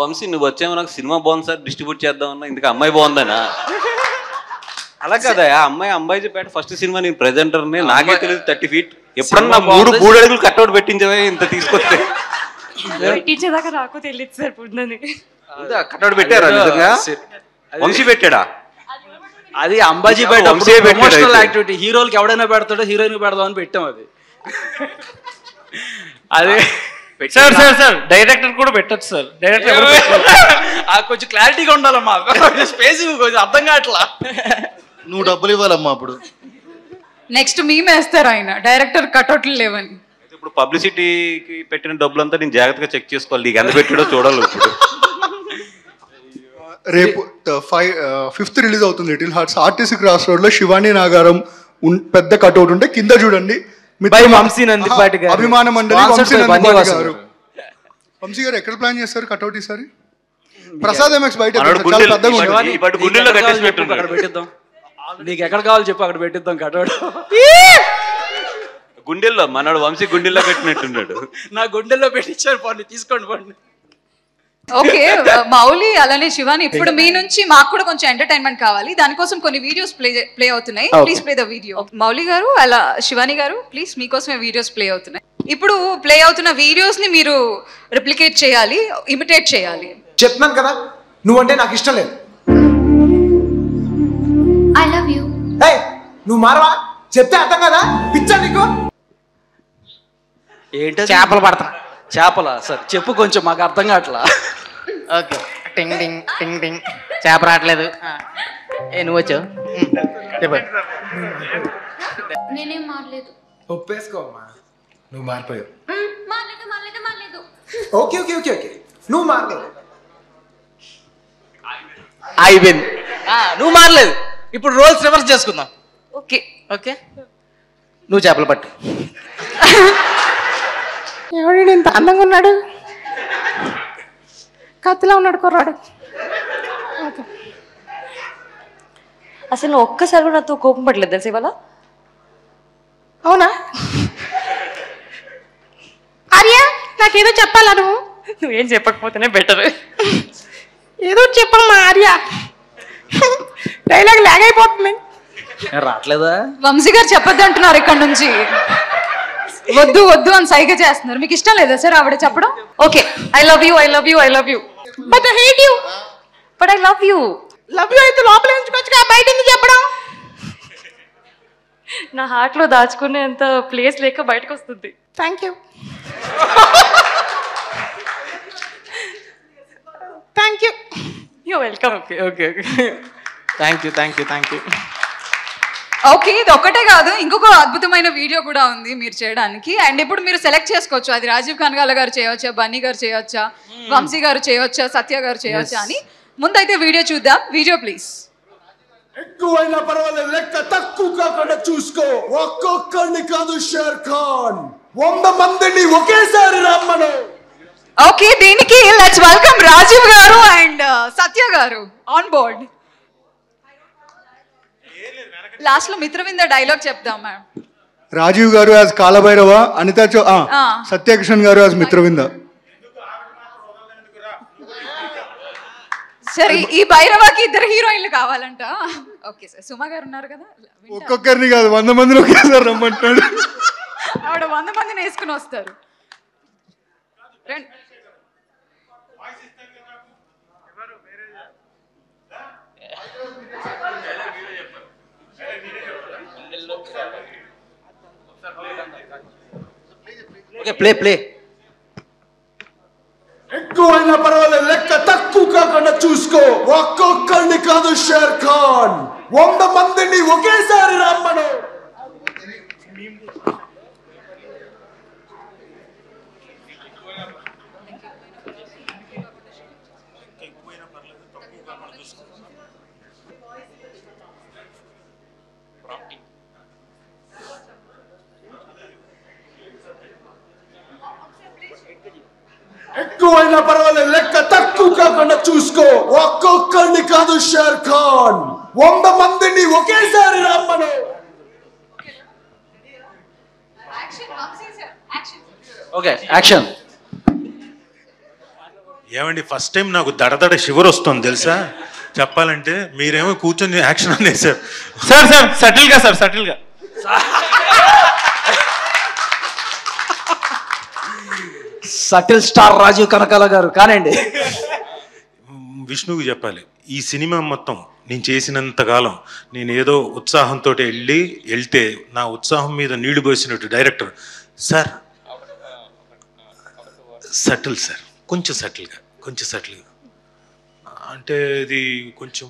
వంశీ నువ్వు వచ్చావు, నాకు సినిమా బాగుంది సార్ డిస్ట్రిబ్యూట్ చేద్దామన్నా, ఇందుకు అమ్మాయి బాగుందనా? అలా కదా, అంబాజీపేట ఫస్ట్ సినిమా నేను ప్రెజెంటర్ని, నాకే తెలియదు 30 feet. ఎప్పుడన్నా 3 అడుగులు కట్అవుట్ పెట్టించవే ఇంత తీసుకొస్తే. పెట్టించేదాకా నాకు తెలియదు సార్. కట్అవుట్ పెట్టారా నిజంగా? వంశీ పెట్టాడా? అది అంబాజీపేట ప్రమోషనల్ యాక్టివిటీ. హీరోలకి ఎవడైనా పెడతాడో హీరోయిన్ పెడదాం అని పెట్టాం. అది సార్ డైరెక్టర్ కూడా పెట్టచ్చు సార్. డైరెక్టర్ కొంచెం క్లారిటీగా ఉండాలమ్మా, స్పేస్ కొంచెం అర్థం కావట్లా. నువ్వు డబ్బులు ఇవ్వాలమ్మా అప్పుడు. నెక్స్ట్ మేమేస్తారు ఆయన డైరెక్టర్ కటౌట్లు లేవని. ఇప్పుడు పబ్లిసిటీకి పెట్టిన డబ్బులంతా నేను జాగ్రత్తగా చెక్ చేసుకోవాలి, నీకు ఎంత పెట్టాడో చూడాలి. ఇప్పుడు రేపు 5th రిలీజ్ అవుతుంది little hearts. RTC cross road లో శివాని నాగారం పెద్ద కటౌట్ ఉంటే కింద చూడండి వంశీ నందిపాటి గారు, అభిమాన మండలి వంశీ నందిపాటి గారు. వంశీ గారు ఎక్కడ ప్లాన్ చేస్తారు కటౌట్ ఈసారి? ప్రసాద్ ఎంఎక్స్ బయట పెట్టిద్దాం. నీకు ఎక్కడ కావాలి చెప్పు, అక్కడ పెట్టిద్దాం కటౌట్. గుండెల్లో మనోడు వంశీ గుండెల్లో పెట్టినట్టున్నాడు. నా గుండెల్లో పెట్టించారు, పండి తీసుకోండి పండి. ఓకే మౌలి అలానే శివాని, ఇప్పుడు మీ నుంచి మాకు కూడా కొంచెం ఎంటర్టైన్మెంట్ కావాలి, దానికోసం కొన్ని వీడియోస్ ప్లే అవుతున్నాయి. Please play the video. Mouli గారు అలా శివాని గారు ప్లీజ్ మీకోసమే వీడియోస్ ప్లే అవుతున్నాయి. ఇప్పుడు ప్లే అవుతున్న వీడియోస్ ని మీరు రిప్లికేట్ చేయాలి, ఇమిటేట్ చేయాలి. చెప్తున్నాను కదా, నువ్వంటే నాకు ఇష్టం లేదు. I love you. నువ్వు మారవా? చెప్తే అర్థం కదా, పిచ్చా నీకు? ఏంటో చేపలు పడతా. చేపలా సార్? చెప్పు కొంచెం, మాకు అర్థం కావట్లా. ఓకే, టింగ్ టింగ్ టింగ్ టింగ్. చేప రావట్లేదు. నువ్వు వచ్చావు, చెప్పు. నేనేం మారలేదు. ఒప్పేసుకోమ్మా, నువ్వు మారిపోయావు. మారలేదు. ఓకే ఓకే ఓకే ఓకే, నువ్వు మారలేదు. అయిపోయింది, నువ్వు మారలేదు. ఇప్పుడు రోల్స్ రివర్స్ చేసుకుందాం. ఓకే ఓకే, నువ్వు చేపలు పట్టు. ఎవడు ఇంత అందంగా ఉన్నాడు, కత్తిలో ఉన్నాడు కుర్రాడు. అసలు ఒక్కసారి కూడా నాతో కోపం పడలేదు తెలుసు ఇవాళ. అవునా ఆర్య? నాకేదో చెప్పాలా నువ్వు? నువ్వేం చెప్పకపోతేనే బెటర్. ఏదో చెప్పమ్మా ఆర్య, డైలాగ్ లాగ్ అయిపోతుంది. రావట్లేదా? వంశీ గారు చెప్పొద్దు అంటున్నారు ఇక్కడ నుంచి. వద్దు వద్దు అని సైగ చేస్తున్నారు. మీకు ఇష్టం లేదా సార్ ఆవిడ చెప్పడం? Okay, I love you, I love you, I love you, but I hate you. But I love you. Love you అయితే లోపల ఉంచుకోవచ్చుగా, బయట ఎందుకు చెప్పడం? నా హార్ట్ లో దాచుకునేంత ప్లేస్ లేక బయటకు వస్తుంది. Thank you. Thank you. You welcome. Okay okay okay, thank you thank you thank you. Okay, ఇది ఒక్కటే కాదు, ఇంకొక అద్భుతమైన వీడియో కూడా ఉంది మీరు చేయడానికి. అండ్ ఇప్పుడు మీరు సెలెక్ట్ చేసుకోవచ్చు, అది రాజీవ్ కనకాల గారు చేయవచ్చా, బన్నీ గారు చేయవచ్చా, వంశీ గారు చేయవచ్చా, సత్య గారు చేయవచ్చా అని. ముందైతే వీడియో చూద్దాం. Video please. ఎక్కువైనా పర్వాలేదు, లెక్క తక్కువ కాకుండా చూసుకో. ఒక్కొక్కడిని కాదు షేర్ ఖాన్, 100 మందిని ఒకేసారి రమ్మను. ఓకే, దీనికి లెట్స్ వెల్కమ్ రాజీవ్ గారు అండ్ సత్య గారు ఆన్ బోర్డ్. లాస్ట్ లో మిత్రవింద డైలాగ్ చెప్దాం మేడం. రాజీవ్ గారు యాజ్ కాలభైరవ, అనితా సత్యకిషన్ గారు యాజ్ మిత్రవింద. సరే, ఈ భైరవకి 2 హీరోయిన్లు కావాలంట. ఓకే సార్, సుమ గారు ఉన్నారు కదా, ఒక్కొక్కరిని కాదు 100 మందిని ఒకేసారి రమ్మంటాడు. ఆవిడ 100 మందిని వేసుకుని వస్తారు. Okay play play. ఎక్కువైనా పర్వాలేదు, లెక్క తక్కువ కాకుండా చూసుకో. ఒక్కొక్కడిని కాదు షేర్ ఖాన్, 100 మందిని ఒకేసారి రమ్మను. ఎక్కువైనా పర్వాలేదు, లెక్క తక్కువ కాకుండా చూసుకో. ఒక్కొక్కడిని కాదు షేర్ ఖాన్, 100 మందిని ఒకేసారి రమ్మను. Okay action. ఏమండి ఫస్ట్ టైం నాకు దడదడ షివర్ వస్తుంది తెలుసా చెప్పాలంటే. మీరేమో కూర్చొని యాక్షన్ అనేసారు. సార్ సార్ సటిల్గా సార్ సటిల్గా. సటిల్ స్టార్ రాజీవ్ కనకాల గారు కానండి. విష్ణువుకి చెప్పాలి, ఈ సినిమా మొత్తం నేను చేసినంతకాలం నేను ఏదో ఉత్సాహంతో వెళ్తే నా ఉత్సాహం మీద నీళ్లు పోసినట్టు డైరెక్టర్ సార్ సటిల్ సార్, కొంచెం సటిల్గా అంటే ఇది కొంచెం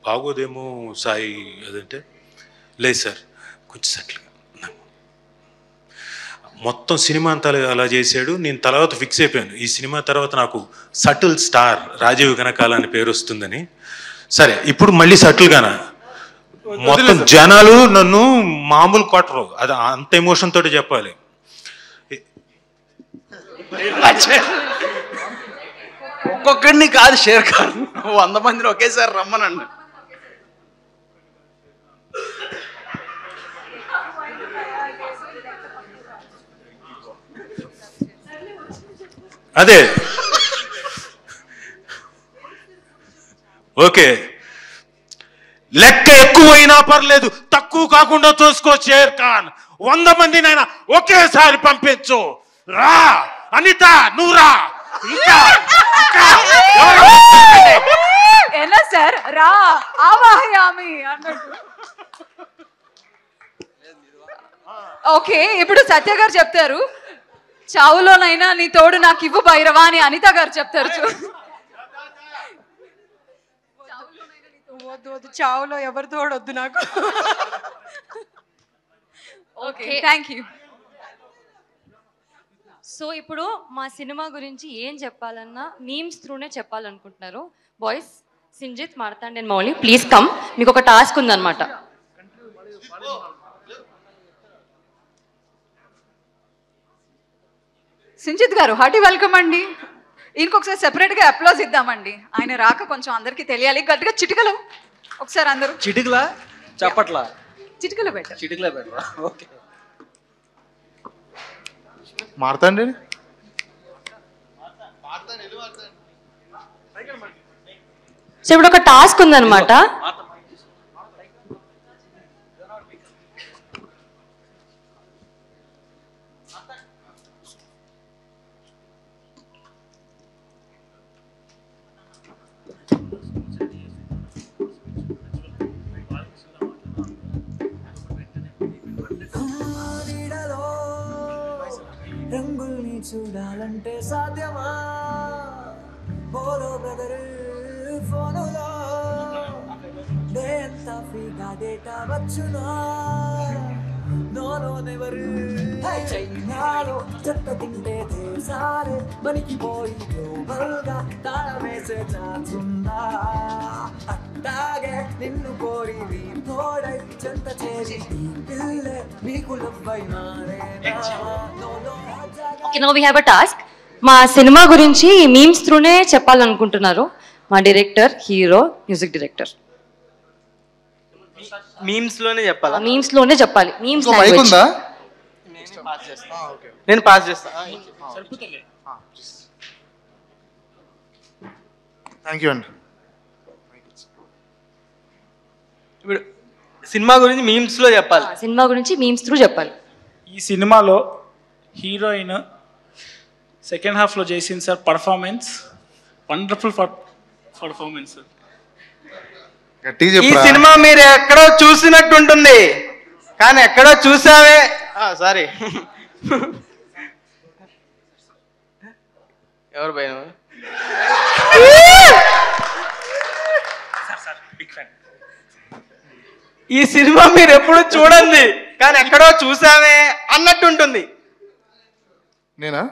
బాగోదేమో సాయి అదంటే లేదు సార్ కొంచెం సటిల్గా. మొత్తం సినిమా అంతా అలా చేశాడు. నేను తర్వాత ఫిక్స్ అయిపోయాను, ఈ సినిమా తర్వాత నాకు సటిల్ స్టార్ రాజీవ్ కనకాల అని పేరు వస్తుందని. సరే ఇప్పుడు మళ్ళీ సటిల్గానా, మొత్తం జనాలు నన్ను మామూలు కొట్టరు, అది అంత ఎమోషన్ తోటి చెప్పాలి. ఒక్కొక్కడిని కాదు షేర్ ఖాన్, 100 మందిని ఒకేసారి రమ్మనండి. అదే ఓకే, లెక్క ఎక్కువైనా పర్లేదు తక్కువ కాకుండా చూసుకో షేర్ ఖాన్, 100 మందినైనా ఒకేసారి పంపించు. రా అనిత, నువ్వు రా. ఎలా సార్ రా ఆవాహయామి అన్నట్టు. ఓకే ఇప్పుడు సత్య గారు చెప్తారు, చావులోనైనా నీ తోడు నాకు ఇవ్వు భైరవా అని అనిత గారు చెప్తారు. వద్దు చావులో ఎవరి తోడొద్దు నాకు. Okay thank you. సో ఇప్పుడు మా సినిమా గురించి ఏం చెప్పాలన్నా మీమ్స్ త్రూనే చెప్పాలనుకుంటున్నారు. Boys Sinjith, Marthand and Mouli please come. మీకు ఒక టాస్క్ ఉందన్నమాట. సింజిత్ గారు హార్టీ వెల్కమ్ అండి. ఇంకొకసారి సెపరేట్గా అప్లాజ్ ఇద్దామండి, ఆయన రాక కొంచెం అందరికీ తెలియాలి. గట్టిగా చిటికలు ఒకసారి అందరూ. చిటికలా చప్పట్లా? చిటికలు బెటర్. చిటికలా బెటర్. ఓకే మార్తాండి. సో ఇప్పుడు ఒక టాస్క్ ఉందన్నమాట. రంగుల్ని చూడాలంటే సాధ్యమా? బోలో బ్రదర్ ఫోనులో ఎంత ఫ్రీగా డేటా వచ్చునా? నోనో నెవరు చైనాలో చెత్త తింటే దేశాలే బనికిపోయి గ్లోబల్ గా తాళమేసే ఛాన్స్ ఉందా? అట్టాగే నిన్ను కోరి తోడై చెంత చేరి పిల్లే మీకు లవ్వైనారేనా? Okay now we have a task. మా సినిమా గురించి మీమ్స్ త్రూనే చెప్పాలనుకుంటున్నారు మా director, hero, music director. Memes లోనే చెప్పాలా? మీమ్స్ లోనే చెప్పాలి. మీమ్స్ మైక్ ఉందా? నేను పాస్ చేస్తా. థ్యాంక్ యూ అండి. ఇప్పుడు సినిమా గురించి మీమ్స్ లో చెప్పాలి. సినిమా గురించి మీమ్స్ త్రూ చెప్పాలి. ఈ సినిమాలో హీరోయిన్ సెకండ్ హాఫ్లో చేసింది sir performance, wonderful performance sir. ఈ సినిమా మీరు ఎక్కడో చూసినట్టు ఉంటుంది కానీ ఎక్కడో చూసావే. సారీ, ఎవరు భయం? ఈ సినిమా మీరు ఎప్పుడు చూడండి కానీ ఎక్కడో చూసావే అన్నట్టు ఉంటుంది. నేనా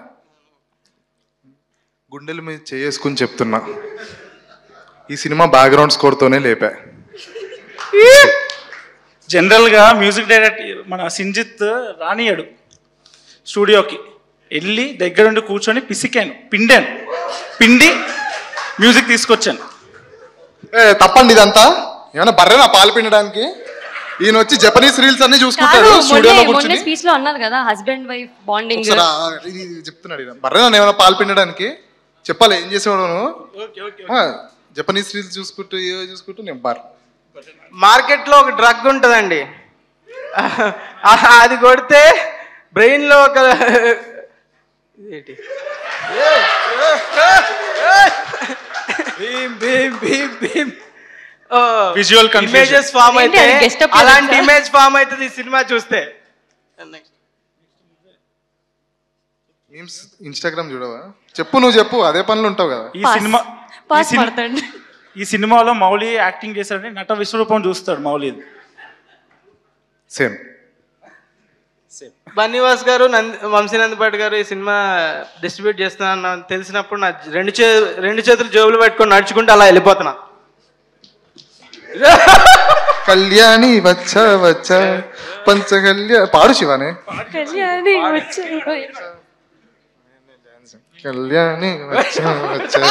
గుండెల మీద చేసుకుని చెప్తున్నా, ఈ సినిమా బ్యాక్గ్రౌండ్ స్కోర్తోనే లేపా. జనరల్గా మ్యూజిక్ డైరెక్టర్ మన సింజిత్ రానియాడు స్టూడియోకి, వెళ్ళి దగ్గరుండి కూర్చొని పిసికాను, పిండి మ్యూజిక్ తీసుకొచ్చాను. తప్పండి ఇదంతా. ఏమైనా బర్రెనా పాలు పిండడానికి? ఈయన వచ్చి జపనీస్ రీల్స్ అన్ని చూసుకుంటాడు స్టూడియోలో కూర్చొని. స్పీచ్ లో అన్నారు కదా హస్బెండ్ వైఫ్ బాండింగ్. ఇది చెప్తున్నాడు ఈయన. బర్రెనా ఏమైనా పాలు పిండడానికి? చెప్పాలి ఏం చేసేవాడు నువ్వు? జపనీస్ రీల్స్ చూసుకుంటూ నేను బర్. మార్కెట్లో ఒక డ్రగ్ ఉంటుందండి, అది కొడితే బ్రెయిన్లో ఒక విజువల్ ఇమేజెస్ ఫామ్ అయితే అలాంటి ఇమేజ్ ఫామ్ అవుతుంది ఈ సినిమా చూస్తే. ఇన్స్టాగ్రామ్ చూడవా? చెప్పు, నువ్వు చెప్పు, అదే పనులు ఉంటావు కదా. ఈ సినిమాలో మౌలి యాక్టింగ్ చేశాడని నట విశ్వరూపం చూస్తాడు మౌలి. సేమ్ బన్నీవాస్ గారు వంశీనందపాటి గారు ఈ సినిమా డిస్ట్రిబ్యూట్ చేస్తున్నా తెలిసినప్పుడు నా రెండు చేతులు జోబులు పెట్టుకొని నడుచుకుంటూ అలా వెళ్ళిపోతున్నా. కళ్యాణి వచ్చా వచ్చా పంచ పాడు శివానే. కళ్యాణి వచ్చా కళ్యాణి వచ్చా వచ్చా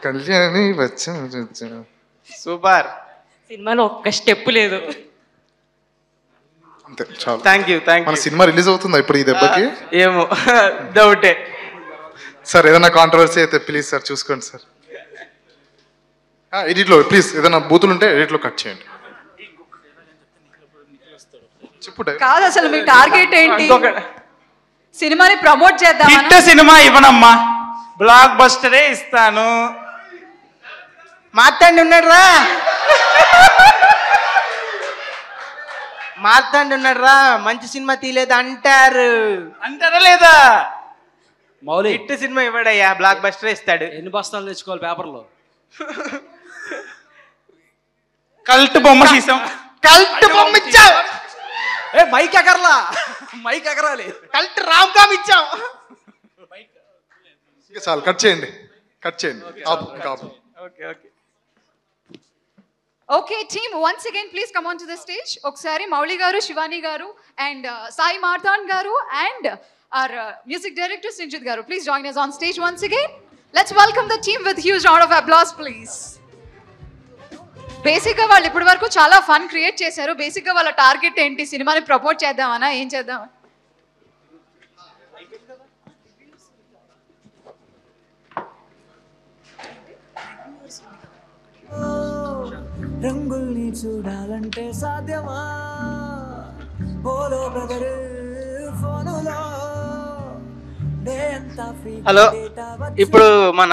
కళ్యాణి వచ్చా వచ్చా. సూపర్. సినిమాలో ఒక్క స్టెప్ లేదు. అంతే చాలు. Thank you. మన సినిమా రిలీజ్ అవుతుందా ఇప్పుడు ఈ దెబ్బకి? ఏమో డౌటే. సార్ ఏదైనా కాంట్రవర్సీ అయితే ప్లీజ్ సార్ చూసుకోండి సార్. ఎడిట్లో ప్లీజ్ ఏదైనా బూతులు ఉంటే ఎడిట్లో కట్ చేయండి. చెప్పు. కాదు అసలు మీ టార్గెట్ ఏంటి? సినిమాని ప్రమోట్ చేద్దాం. హిట్ సినిమా ఇవ్వనమ్మా, బ్లాక్ బస్టరే ఇస్తాను. మార్తాండి ఉన్నాడు రా, మార్తాండి ఉన్నాడు రా, మంచి సినిమా తీయలేదు అంటారా లేదా? మౌలి హిట్ సినిమా ఇవ్వడయ్యా, బ్లాక్ బస్టర్ ఇస్తాడు. ఎన్ని బస్తాలు తెచ్చుకోవాలి పేపర్లో? కల్ట్ బొమ్మ తీసాం. కల్ట్ బొమ్మ ఇచ్చావు. మైక్ ఎగరలా, మైక్ ఎగరాలి. కల్ట్ రామ్ కామ్ ఇచ్చాం. చాలు కట్ చేయండి, కట్ చేయండి. Okay okay. Okay team, once again please come on to the stage. Oksari Mauli garu, Shivani garu and Sai Marthan garu and our music director Sinjit garu, please join us on stage once again. Let's welcome the team with huge round of applause please. Basic గా వాళ్ళు ఇప్పటి వరకు చాలా fun create చేశారు. Basic గా వాళ్ళ target ఏంటి? సినిమాని ప్రమోట్ చేద్దామనా, ఏం చేద్దాం? రంగుల్ని చూడాలంటే సాధ్యమా? బోలో బ్రదర్ ఫోనులో డే అంతా ఫ్రీ. హలో, ఇప్పుడు మన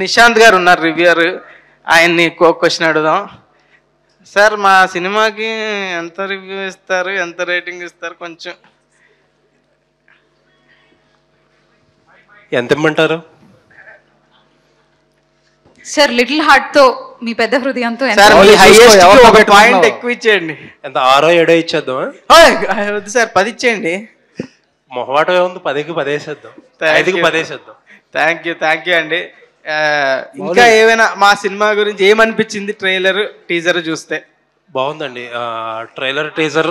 నిశాంత్ గారు ఉన్నారు రివ్యూయర్, ఆయన్ని క్వశ్చన్ అడుగుదాం. సార్ మా సినిమాకి ఎంత రివ్యూ ఇస్తారు, ఎంత రేటింగ్ ఇస్తారు? కొంచెం ఎంత ఇమ్మంటారు సార్? లిటిల్ హార్ట్ తో మీ పెద్ద హృదయంతో పాయింట్ ఎక్కువ ఇచ్చేయండి. ఎంత 6 7 ఇచ్చేద్దాం? వద్దు సార్, 10 ఇచ్చేయండి. మొహమాటం ఏముంది, 10కి 10 వేసేద్దాం, 5కి 10 వేసేద్దాం. థ్యాంక్ యూ అండి. ఇంకా ఏమైనా మా సినిమా గురించి ఏమనిపించింది ట్రైలర్ టీజర్ చూస్తే? బాగుందండి, ట్రైలర్ టీజర్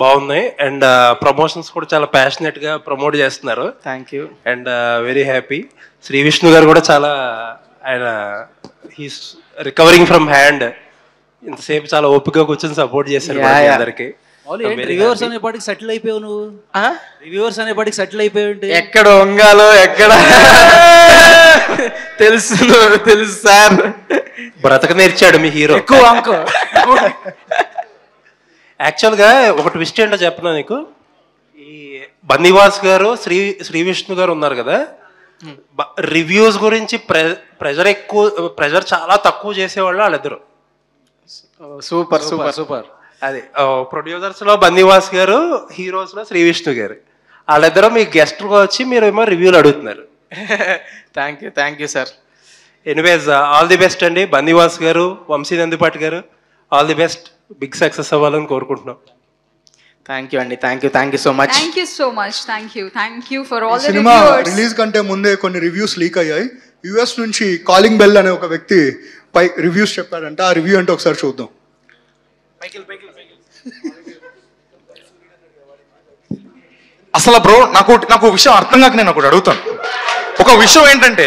బాగున్నాయి అండ్ ప్రమోషన్స్ కూడా చాలా ప్యాషనెట్ గా ప్రమోట్ చేస్తున్నారు. Thank you and very happy. Shri Vishnu గారు కూడా చాలా, ఆయన హీస్ రికవరింగ్ ఫ్రమ్ హ్యాండ్, ఇంతసేపు చాలా ఓపికగా కూర్చొని సపోర్ట్ చేశారు అందరికి. రివ్యూవర్స్ అనేపాటికి సెటిల్ అయిపోయావు నువ్వు. రివ్యూవర్స్ అనేపాటికి సెటిల్ అయిపోయావు. ఎక్కడ వంగాలో ఎక్కడ తెలుసు సార్. బ్రతక నేర్చాడు మీ హీరో. ఎక్కువ అంకు. యాక్చువల్గా ఒక ట్విస్ట్ ఏంటో చెప్పనా నీకు. ఈ బన్నీవాస్ గారు శ్రీ విష్ణు గారు ఉన్నారు కదా, రివ్యూస్ గురించి ప్రెజర్ చాలా తక్కువ చేసేవాళ్ళు వాళ్ళిద్దరు. Super super super. అది ప్రొడ్యూసర్స్ లో బందివాస్ గారు, హీరోస్ లో శ్రీ విష్ణు గారు. వాళ్ళిద్దరూ మీ గెస్ట్ వచ్చి మీరేమో రివ్యూలు అడుగుతున్నారు. Thank you sir. Anyways all the best అండి. బందివాస్ గారు, వంశీ నందిపాటి గారు, all the best. Big success అవ్వాలని కోరుకుంటున్నాం. థ్యాంక్ యూ అండి. Thank you so much. Thank you for all the cinema reviewers. Release కంటే ముందే కొన్ని రివ్యూస్ లీక్ అయ్యాయి. యుఎస్ నుంచి కాలింగ్ బెల్ అనే ఒక వ్యక్తి పై రివ్యూస్ చెప్పాడంట. ఆ రివ్యూ అంటే ఒకసారి చూద్దాం. అసలు బ్రో నాకు విషయం అర్థం కాక నేను ఒకటి అడుగుతాను. ఒక విషయం ఏంటంటే,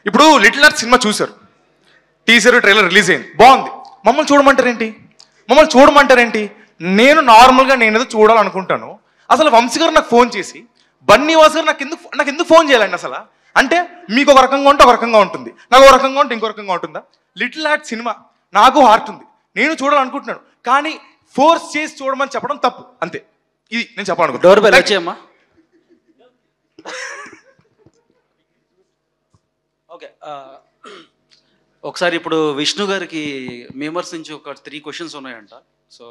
ఇప్పుడు లిటిల్ ఆర్ట్స్ సినిమా చూశారు, టీజర్ ట్రైలర్ రిలీజ్ అయింది, బాగుంది. మమ్మల్ని చూడమంటారేంటి? నేను నార్మల్గా ఏదో చూడాలనుకుంటాను. అసలు వంశీ గారు నాకు ఫోన్ చేసి, బన్నీవాస్ గారు నాకు ఎందుకు ఫోన్ చేయాలండి అసలు? అంటే మీకు ఒక రకంగా ఉంటే ఒక రకంగా ఉంటుంది, నాకు ఒక రకంగా ఉంటే ఇంకో రకంగా ఉంటుందా? లిటిల్ ఆర్ట్స్ సినిమా నాకు హార్ట్ ఉంది, నేను చూడాలనుకుంటున్నాను, కానీ ఫోర్స్ చేసి చూడమని చెప్పడం తప్పు. అంతే, ఇది నేను చెప్పాలనుకుంటున్నాను. Door bell వచ్చేయమ్మా. ఓకే, ఒకసారి ఇప్పుడు విష్ణు గారికి మెంబర్స్ నుంచి ఒక 3 క్వశ్చన్స్ ఉన్నాయంట. సో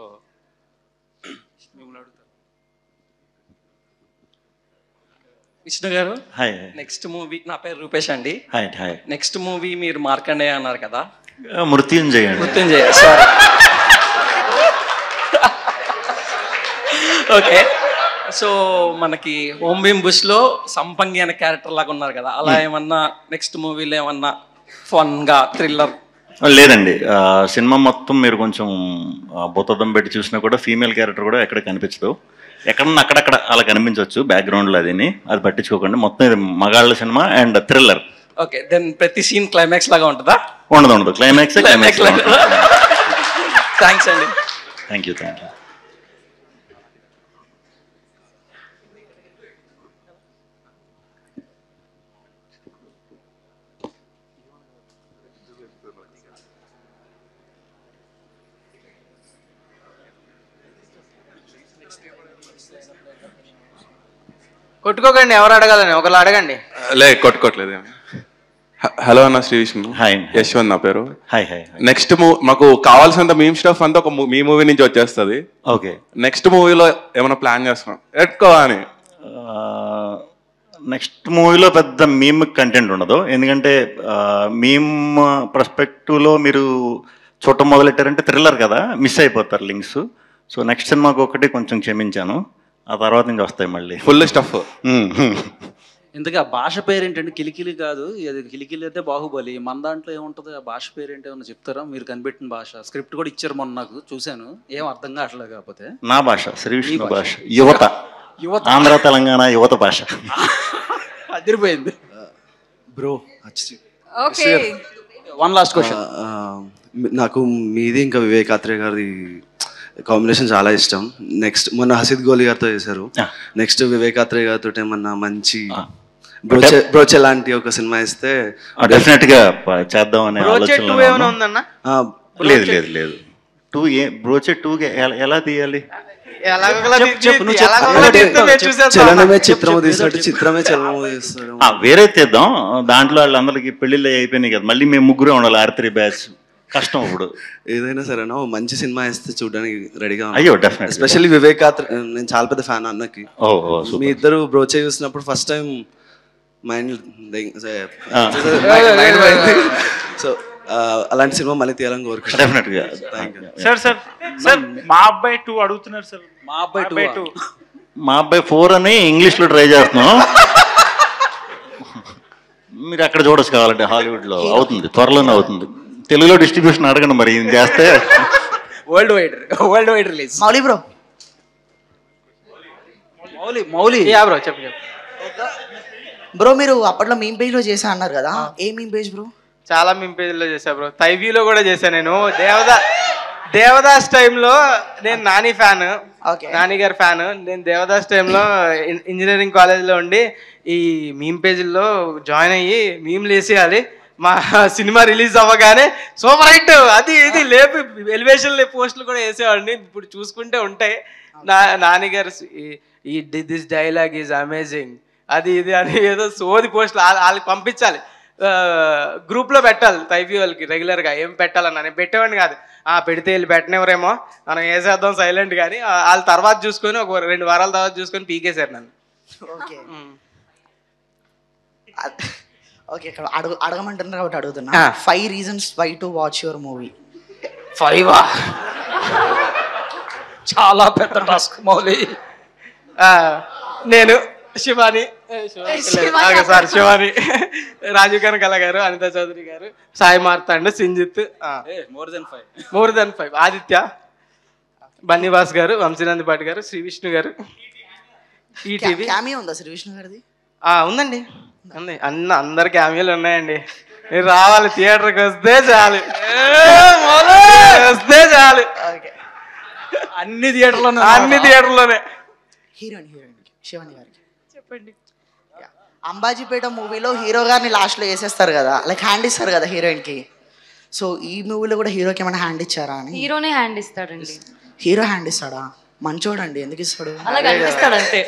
మిమ్మల్ని అడుగుతారు. విష్ణు గారు, హాయ్. నెక్స్ట్ మూవీ, నా పేరు రూపేష్ అండి. Hi hi. నెక్స్ట్ మూవీ మీరు మార్కండేయ అన్నారు కదా? మృత్యుంజయ. సారీ. ఓకే, సో మనకి హోమ్ బీమ్ బుష్ లో సంపంగి అనే క్యారెక్టర్ లాగా ఉన్నారు కదా, అలా ఏమన్నా నెక్స్ట్ మూవీలో ఏమన్నా ఫన్ గా థ్రిల్లర్? లేదండి, సినిమా మొత్తం మీరు కొంచెం బొత్తదం పెట్టి చూసినా కూడా ఫీమేల్ క్యారెక్టర్ కూడా ఎక్కడ కనిపించదు. ఎక్కడన్నా అక్కడక్కడ అలా కనిపించవచ్చు బ్యాక్గ్రౌండ్లో, అది పట్టించుకోకండి. మొత్తం ఇది మగాళ్ళ cinema and thriller. Okay, then ప్రతి సీన్ క్లైమాక్స్ లాగా ఉంటుందా? ఉండదు, క్లైమాక్స్. థ్యాంక్స్ అండి. Thank you. కొట్టుకోకండి, ఎవరు అడగాలని ఒకళ్ళు అడగండి. కొట్టుకోవట్లేదు. హలో అన్న, శ్రీ విష్ణు. హాయ్. యశ్వంత్ నా పేరు. హాయ్. నెక్స్ట్ మాకు కావాల్సినంత మీమ్ స్టఫ్ అంతా మీ మూవీ నుంచి వచ్చేస్తుంది. ఓకే, నెక్స్ట్ మూవీలో ఏమైనా ప్లాన్ చేస్తున్నాం ఎట్టుకోవాలి? నెక్స్ట్ మూవీలో పెద్ద మీమ్ కంటెంట్ ఉండదు, ఎందుకంటే మీమ్ పర్స్పెక్టివ్లో మీరు చూడటం మొదలెట్టారంటే థ్రిల్లర్ కదా, మిస్ అయిపోతారు లింక్స్. సో నెక్స్ట్ సినిమాకి ఒకటి కొంచెం క్షమించాను, ఆ తర్వాత నుంచి వస్తాయి మళ్ళీ ఫుల్ స్టఫ్. ఇంతకీ ఆ భాష పేరేంటండి? కిలికిలి కాదు, అది కిలికిలి అయితే బాహుబలి. మన దాంట్లో ఏముంటుంది? ఆ భాష పేరేంటి ఏమన్నా చెప్తారా? మీరు కనిపెట్టిన భాష. స్క్రిప్ట్ కూడా ఇచ్చారు మొన్న, నాకు చూశాను, ఏం అర్థం కావట్లేదు. కాకపోతే నా భాష, శ్రీ విష్ణు భాష, యువత, ఆంధ్ర తెలంగాణ యువత భాష. అదిరిపోయింది bro. Okay, one last question. నాకు మీది ఇంకా వివేకాత్రేయ గారి కాంబినేషన్ చాలా ఇష్టం. నెక్స్ట్ మొన్న హసిద్ గోలి గారితో చేశారు, నెక్స్ట్ వివేకాత్రేయ గారితో ఏమన్నా మంచి బ్రోచే లాంటి ఒక సినిమా ఇస్తే డెఫినెట్ గా చేద్దాం అనే ఆలోచన. లేదు 2 బ్రోచే 2 ఎలా తీయాలి? చలనమే చిత్రము తీసినట్టు చిత్రమే చలనము తీస్తాడు. వేరే తీద్దాం, దాంట్లో వాళ్ళందరికి పెళ్లిళ్ళు అయిపోయినాయి కదా, మళ్ళీ మేము ముగ్గురే ఉండాలి, R3 బ్యాచ్ కష్టం. ఇప్పుడు ఏదైనా సరేనా మంచి సినిమా ఇస్తే చూడడానికి రెడీగా. అయ్యో డెఫినెట్. ఎస్పెషల్లీ వివేకాత్రేయ, నేను చాలా పెద్ద ఫ్యాన్ అన్నకి. మీ ఇద్దరు బ్రోచే చూసినప్పుడు ఫస్ట్ టైం మైండ్. సో అలాంటి సినిమా మళ్ళీ తీయాలని కోరుకుంటున్నాను. సార్ మా అబ్బాయి 2 అడుగుతున్నారు సార్. మా అబ్బాయి 4 అని ఇంగ్లీష్ లో ట్రై చేస్తున్నాం. మీరు అక్కడ చూడొచ్చు కావాలంటే, హాలీవుడ్ లో అవుతుంది, త్వరలోనే అవుతుంది. తెలుగులో డిస్ట్రిబ్యూషన్ అడగండి మరి, ఇది చేస్తే world wide release. Mouli bro, Mouli bro చెప్పు. బ్రో మీరు అప్పట్లో మీమ్ పేజ్ లో చేసా అన్నారు కదా, ఏ మీమ్ పేజ్ బ్రో? చాలా మీమ్ పేజ్లో చేశా బ్రో, తైవ్యూలో కూడా చేశా నేను. దేవదాస్ టైంలో నేను నాని ఫ్యాన్, నాని గారి ఫ్యాన్. నేను దేవదాస్ టైంలో ఇంజనీరింగ్ కాలేజ్లో ఉండి ఈ మీమ్ పేజీల్లో జాయిన్ అయ్యి మీమ్లు వేసేయాలి. మా సినిమా రిలీజ్ అవ్వగానే సూపర్ హిట్ అది ఇది లేపి ఎలివేషన్ పోస్టులు కూడా వేసేవాడిని. ఇప్పుడు చూసుకుంటే ఉంటాయి. నాని గారు దిస్ డైలాగ్ ఈజ్ అమేజింగ్, అది ఇది అని ఏదో సోది పోస్టులు వాళ్ళకి పంపించాలి. గ్రూప్లో పెట్టాలి తైఫీ వాళ్ళకి రెగ్యులర్గా ఏం పెట్టాలన్నా నేను పెట్టేవాడిని కాదు. పెడితే వీళ్ళు పెట్టనివ్వరేమో మనం వేసేద్దాం సైలెంట్ కానీ వాళ్ళ తర్వాత చూసుకొని ఒక 2 వారాల తర్వాత చూసుకొని పీకేశారు నన్ను. ఓకే ఓకే, ఇక్కడ అడగమంటున్నారు కాబట్టి అడుగుతున్నా. 5 reasons why to watch your movie. 5 చాలా పెద్ద టాస్క్ మౌలి. నేను శివాని రాజీవ్ కనకాల గారు, అనిత చౌదరి గారు, సాయి మార్తాండ, సింజిత్, మోర్ దెన్ 5 ఆదిత్య, బన్నీవాస్ గారు, వంశీనందిపాటి గారు, శ్రీ విష్ణు గారు, ఈటీవీ. క్యామియో ఉందా శ్రీ విష్ణు గారిది? ఉందండి, ఉంది. అందరు క్యామియోలు ఉన్నాయండి. మీరు రావాలి, థియేటర్కి వస్తే చాలు, వస్తే చాలు. అన్ని థియేటర్లోనే, అన్ని థియేటర్లోనే. హీరోయిన్ శివాని గారికి చెప్పండి. అంబాజీపేట మూవీలో హీరో గారిని లాస్ట్లో వేసేస్తారు కదా, లైక్ హ్యాండ్ ఇస్తారు కదా హీరోయిన్ కి. సో ఈ మూవీలో కూడా హీరోకి ఏమైనా హ్యాండ్ ఇచ్చారా అని? హీరోనే హ్యాండ్ ఇస్తాడండి. హీరో హ్యాండ్ ఇస్తాడా? మంచోడండి, ఎందుకు ఇస్తాడు? అలా కనిపిస్తాడు అంతే.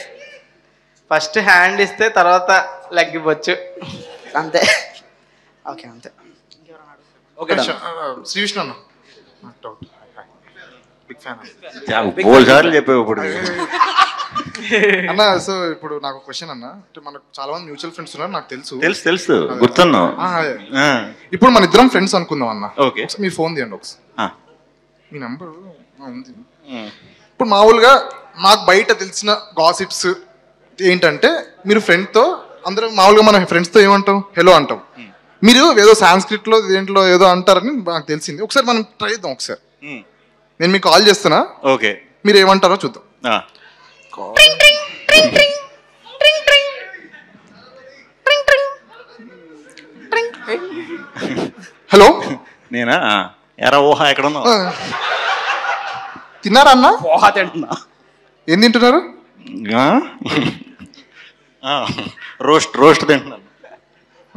ఫస్ట్ హ్యాండ్ ఇస్తే తర్వాత లెగ్ ఇవ్వచ్చు అంతే. ఓకే అంతే. శ్రీ విష్ణు అన్న బిగ్ ఫ్యాన్ సార్లు చెప్పావు ఇప్పుడు అన్న. సో ఇప్పుడు నాకు క్వశ్చన్ అన్న, అంటే మనకు చాలా మంది మ్యూచువల్ ఫ్రెండ్స్ ఉన్నారు, నాకు తెలుసు గుర్తున్నావు. ఇప్పుడు మన ఇద్దరం ఫ్రెండ్స్ అనుకుందాం అన్న. ఓకే, మీ ఫోన్ తీయండి ఒకసారి, మీ నెంబర్ ఉంది. ఇప్పుడు మామూలుగా మాకు బయట తెలిసిన గాసిప్స్ ఏంటంటే, మీరు ఫ్రెండ్తో అందరూ మామూలుగా మన ఫ్రెండ్స్తో ఏమంటాం, హలో అంటాం. మీరు ఏదో సాంస్క్రిట్లో దేంట్లో ఏదో అంటారని నాకు తెలిసింది. ఒకసారి మనం ట్రై చేద్దాం. ఒకసారి నేను మీకు కాల్ చేస్తున్నా, ఓకే, మీరు ఏమంటారో చూద్దాం. హలో, నేనా? ఎరా ఊహ ఎక్కడ ఉన్నావు? తిన్నారా అన్న? ఊహ తింటున్నా. ఏం తింటున్నారు? రోస్ట్ తింటున్నాను.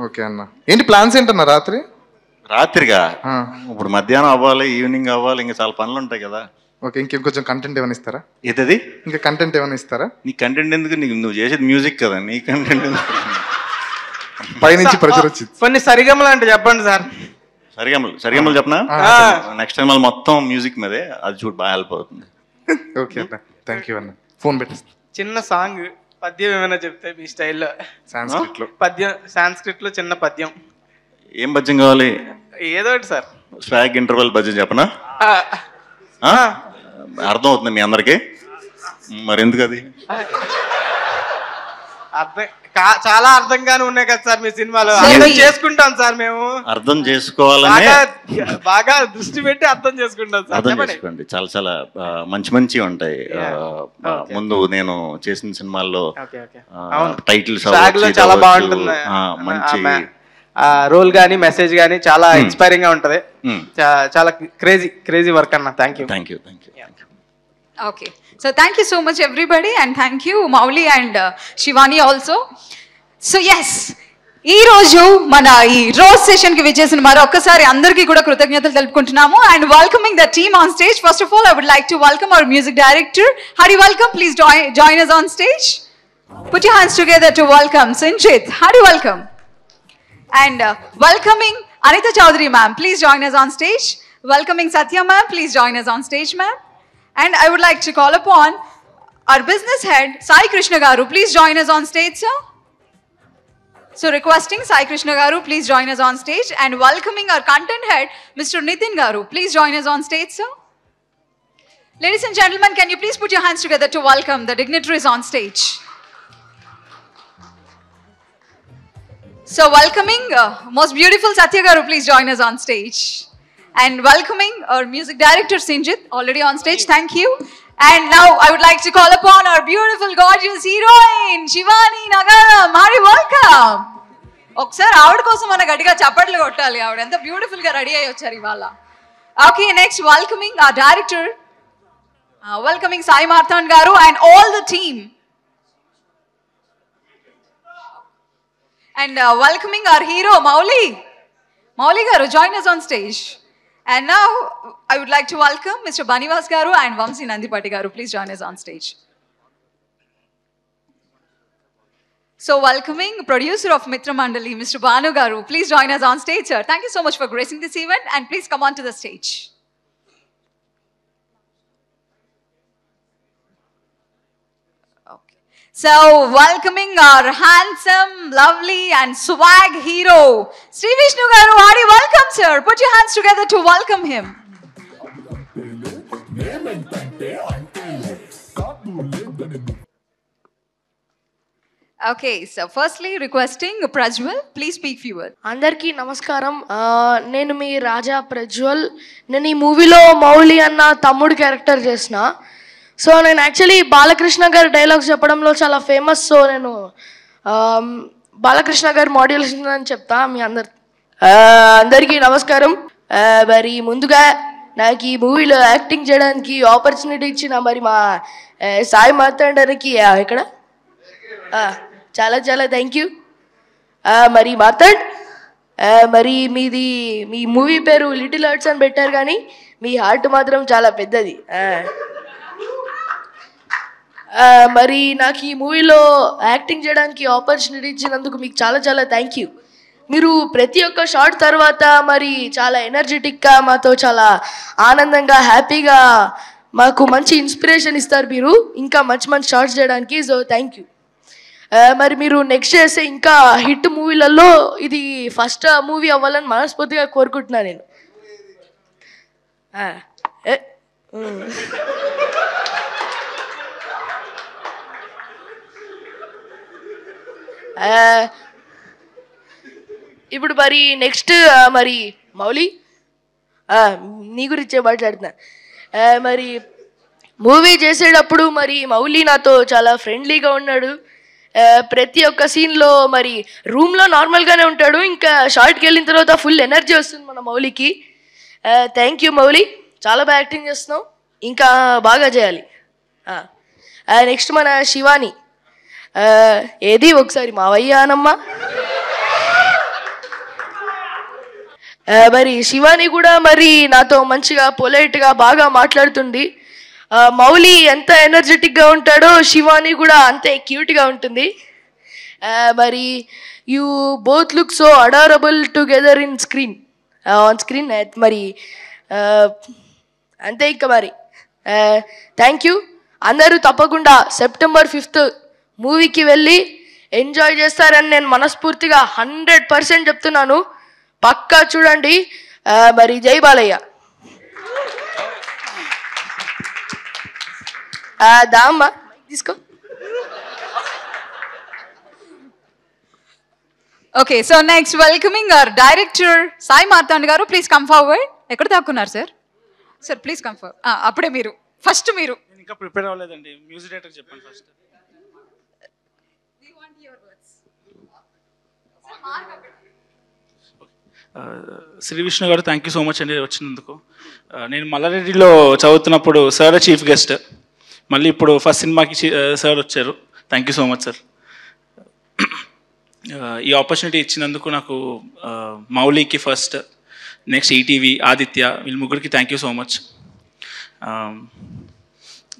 ఓకే అన్న, ఏంటి ప్లాన్స్ ఏంటన్నా రాత్రిగా? ఇప్పుడు మధ్యాహ్నం అవ్వాలి, ఈవినింగ్ అవ్వాలి, ఇంకా చాలా పనులు ఉంటాయి కదా. ఓకే, ఇంకొంచెం కంటెంట్ ఏమైనా ఇస్తారా? ఏదది? ఇంకా కంటెంట్ ఏమైనా ఇస్తారా? నీ కంటెంట్ ఎందుకు? నువ్వు చేసేది మ్యూజిక్ కదా, నీ కంటెంట్ ఎందుకు? పైనుంచి ప్రెషర్ వచ్చింది. కొన్ని సరిగమలు అంటే చెప్పండి సార్. సరిగమలు చెప్పనా? నెక్స్ట్ టైం మళ్ళీ మొత్తం మ్యూజిక్ మీదే, అది చూడు బాగా హెల్ప్ అవుతుంది. ఓకే అన్న, థ్యాంక్ యూ అన్న. ఫోన్ పెట్టేస్తా. చిన్న సాంగ్ పద్యం ఏమైనా చెప్తే మీ స్టైల్లో. సాంస్క్రిట్లో పద్యం, సాంస్క్రిట్లో చిన్న పద్యం. ఏం పద్యం కావాలి? ఏదో ఒకటి సార్. స్వాగ్ ఇంటర్వెల్ పద్యం చెప్పనా? అర్థం అవుతుంది మీ అందరికి, మరి ఎందుకు అది? చాలా అర్థంగానే ఉన్నాయి కదా సార్ మీ సినిమాలో. చేసుకుంటాం సార్ మేము, అర్థం చేసుకోవాలని బాగా దృష్టి పెట్టి అర్థం చేసుకుంటాం సార్. అర్థం చేసుకోండి, చాలా చాలా మంచి ఉంటాయి. ముందు నేను చేసిన సినిమాల్లో టైటిల్స్ చాలా బాగుంటుంది, మంచి రోల్ గానీ మెసేజ్ గానీ చాలా ఇన్స్పైరింగ్ గా ఉంటది. చాలా క్రేజీ వర్క్ అన్న. Thank you. Okay, so thank you so much everybody, and thank you Mauli and Shivani also. So yes, ఈ రోజు మన ఈ రోజ్ సెషన్ కి విచ్చేసిన మరొకసారి అందరికీ కూడా కృతజ్ఞతలు తెలుపుకుంటున్నాము. And welcoming the team on stage, first of all I would like to welcome our music director. Hearty welcome, please join us on stage. Put your hands together to welcome Sinjit. Hearty welcome. And welcoming Anita Chaudhary ma'am, please join us on stage. Welcoming Satya ma'am, please join us on stage ma'am. And I would like to call upon our business head, Sai Krishna Garu. Please join us on stage, sir. So requesting Sai Krishna Garu, please join us on stage. And welcoming our content head, Mr. Nitin Garu. Please join us on stage, sir. Ladies and gentlemen, can you please put your hands together to welcome the dignitaries on stage. So welcoming most beautiful Satya Garu, please join us on stage. And welcoming our music director Sinjit, already on stage, thank you. And now I would like to call upon our beautiful gorgeous heroine Shivani Nagaram. Mari welcome. Okkar avadu kosam mana gadiga chappatlu kottali, avadu enta beautiful ga ready ayi vacharu ivala. Okay, next welcoming our director, welcoming Sai Marthan garu and all the team. And welcoming our hero Mauli garu, join us on stage. And now I would like to welcome Mr. Bannivas garu and Vamsi Nandipati garu. Please join us on stage. So welcoming producer of Mitra Mandali, Mr. Banu Garu. Please join us on stage, sir. Thank you so much for gracing this event, and please come on to the stage. Okay. So welcoming our handsome, lovely and swag hero, Sri Vishnu Garu. Hearty welcome, sir. Put your hands together to welcome him. Okay, so firstly requesting Prajwal, please speak few words. అందరికీ నమస్కారం. నేను మీ రాజా ప్రజ్వల్. నేను ఈ మూవీలో మౌలి అన్న తమ్ముడు character చేసిన. So నేను యాక్చువల్లీ బాలకృష్ణ గారి డైలాగ్స్ చెప్పడంలో చాలా ఫేమస్. సో నేను బాలకృష్ణ గారి మాడ్యులేషన్ అని చెప్తా మీ అందరికీ నమస్కారం. మరి ముందుగా నాకు ఈ మూవీలో యాక్టింగ్ చేయడానికి ఆపర్చునిటీ ఇచ్చిన మరి మా సాయి మార్తాండర్కి ఇక్కడ చాలా చాలా థ్యాంక్ యూ. మరి మార్తాండ్, మరి మీ మూవీ పేరు లిటిల్ హార్ట్స్ అని పెట్టారు, కానీ మీ హార్ట్ మాత్రం చాలా పెద్దది. మరి నాకు ఈ మూవీలో యాక్టింగ్ చేయడానికి ఆపర్చునిటీ ఇచ్చినందుకు మీకు చాలా చాలా థ్యాంక్ యూ. మీరు ప్రతి ఒక్క షాట్ తర్వాత మరి చాలా ఎనర్జెటిక్గా మాతో చాలా ఆనందంగా హ్యాపీగా మాకు మంచి ఇన్స్పిరేషన్ ఇస్తారు మీరు ఇంకా మంచి మంచి షాట్స్ చేయడానికి. So thank you. మరి మీరు నెక్స్ట్ చేసే ఇంకా హిట్ మూవీలలో ఇది ఫస్ట్ మూవీ అవ్వాలని మనస్ఫూర్తిగా కోరుకుంటున్నాను నేను. ఇప్పుడు మరి నెక్స్ట్ మరి మౌలి నీ గురించే మాట్లాడుతున్నా. మరి మూవీ చేసేటప్పుడు మరి మౌలి నాతో చాలా ఫ్రెండ్లీగా ఉన్నాడు. ప్రతి ఒక్క సీన్లో మరి రూమ్లో నార్మల్గానే ఉంటాడు, ఇంకా షార్ట్కి వెళ్ళిన తర్వాత ఫుల్ ఎనర్జీ వస్తుంది మన మౌలికి. థ్యాంక్ యూ మౌలి, చాలా బాగా యాక్టింగ్ చేస్తున్నావు, ఇంకా బాగా చేయాలి. నెక్స్ట్ మన శివాని. ఏది ఒకసారి మావయ్య అనమ్మా. మరి శివాని కూడా మరి నాతో మంచిగా పొలైట్గా బాగా మాట్లాడుతుంది. మౌలి ఎంత ఎనర్జెటిక్గా ఉంటాడో శివాని కూడా అంతే క్యూట్గా ఉంటుంది. మరి you both look so adorable together on screen. మరి అంతే ఇంకా మరి థ్యాంక్ యూ. అందరూ తప్పకుండా September 5th మూవీకి వెళ్ళి ఎంజాయ్ చేస్తారని నేను మనస్ఫూర్తిగా 100% చెప్తున్నాను. పక్కా చూడండి. మరి జై బాలయ్య. దామ్మా తీసుకో. Okay, so next welcoming our director Sai Martand garu, please come forward. ఎక్కడ దాక్కున్నారు sir? Sir please come forward. అప్పుడే మీరు ఫస్ట్ మీరు. నేను ఇంకా ప్రిపేర్ అవ్వలేదండి. మ్యూజిక్ డైరెక్టర్ చెప్పండి ఫస్ట్. శ్రీ విష్ణు గారు థ్యాంక్ యూ సో మచ్ అండి వచ్చినందుకు. నేను మల్లారెడ్డిలో చదువుతున్నప్పుడు సార్ చీఫ్ గెస్ట్, మళ్ళీ ఇప్పుడు ఫస్ట్ సినిమాకి సార్ వచ్చారు. Thank you so much sir. ఈ ఆపర్చునిటీ ఇచ్చినందుకు నాకు మౌలికి ఫస్ట్, నెక్స్ట్ ఈటీవీ, ఆదిత్య, వీళ్ళ ముగ్గురికి థ్యాంక్ యూ సో మచ్.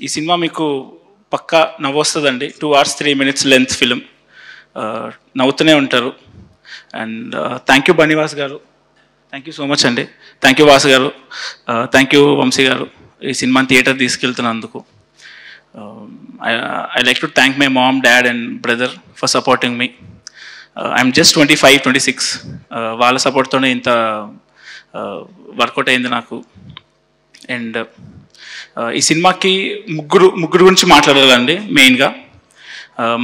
ఈ సినిమా మీకు పక్కా నవ్వొస్తుందండి. 2 hours 3 minutes లెంత్ ఫిలిం. నవ్వుతూనే ఉంటారు. And thank you Banivas garu, thank you so much అండి. Thank you Vasu garu, thank you Vamshi garu ఈ సినిమాని థియేటర్ తీసుకెళ్తున్నందుకు. I like to thank my mom, dad and brother for supporting me. I'm just 25-26. వాళ్ళ సపోర్ట్తోనే ఇంత వర్కౌట్ అయింది నాకు. అండ్ ఈ సినిమాకి ముగ్గురు గురించి మాట్లాడాలండి మెయిన్గా.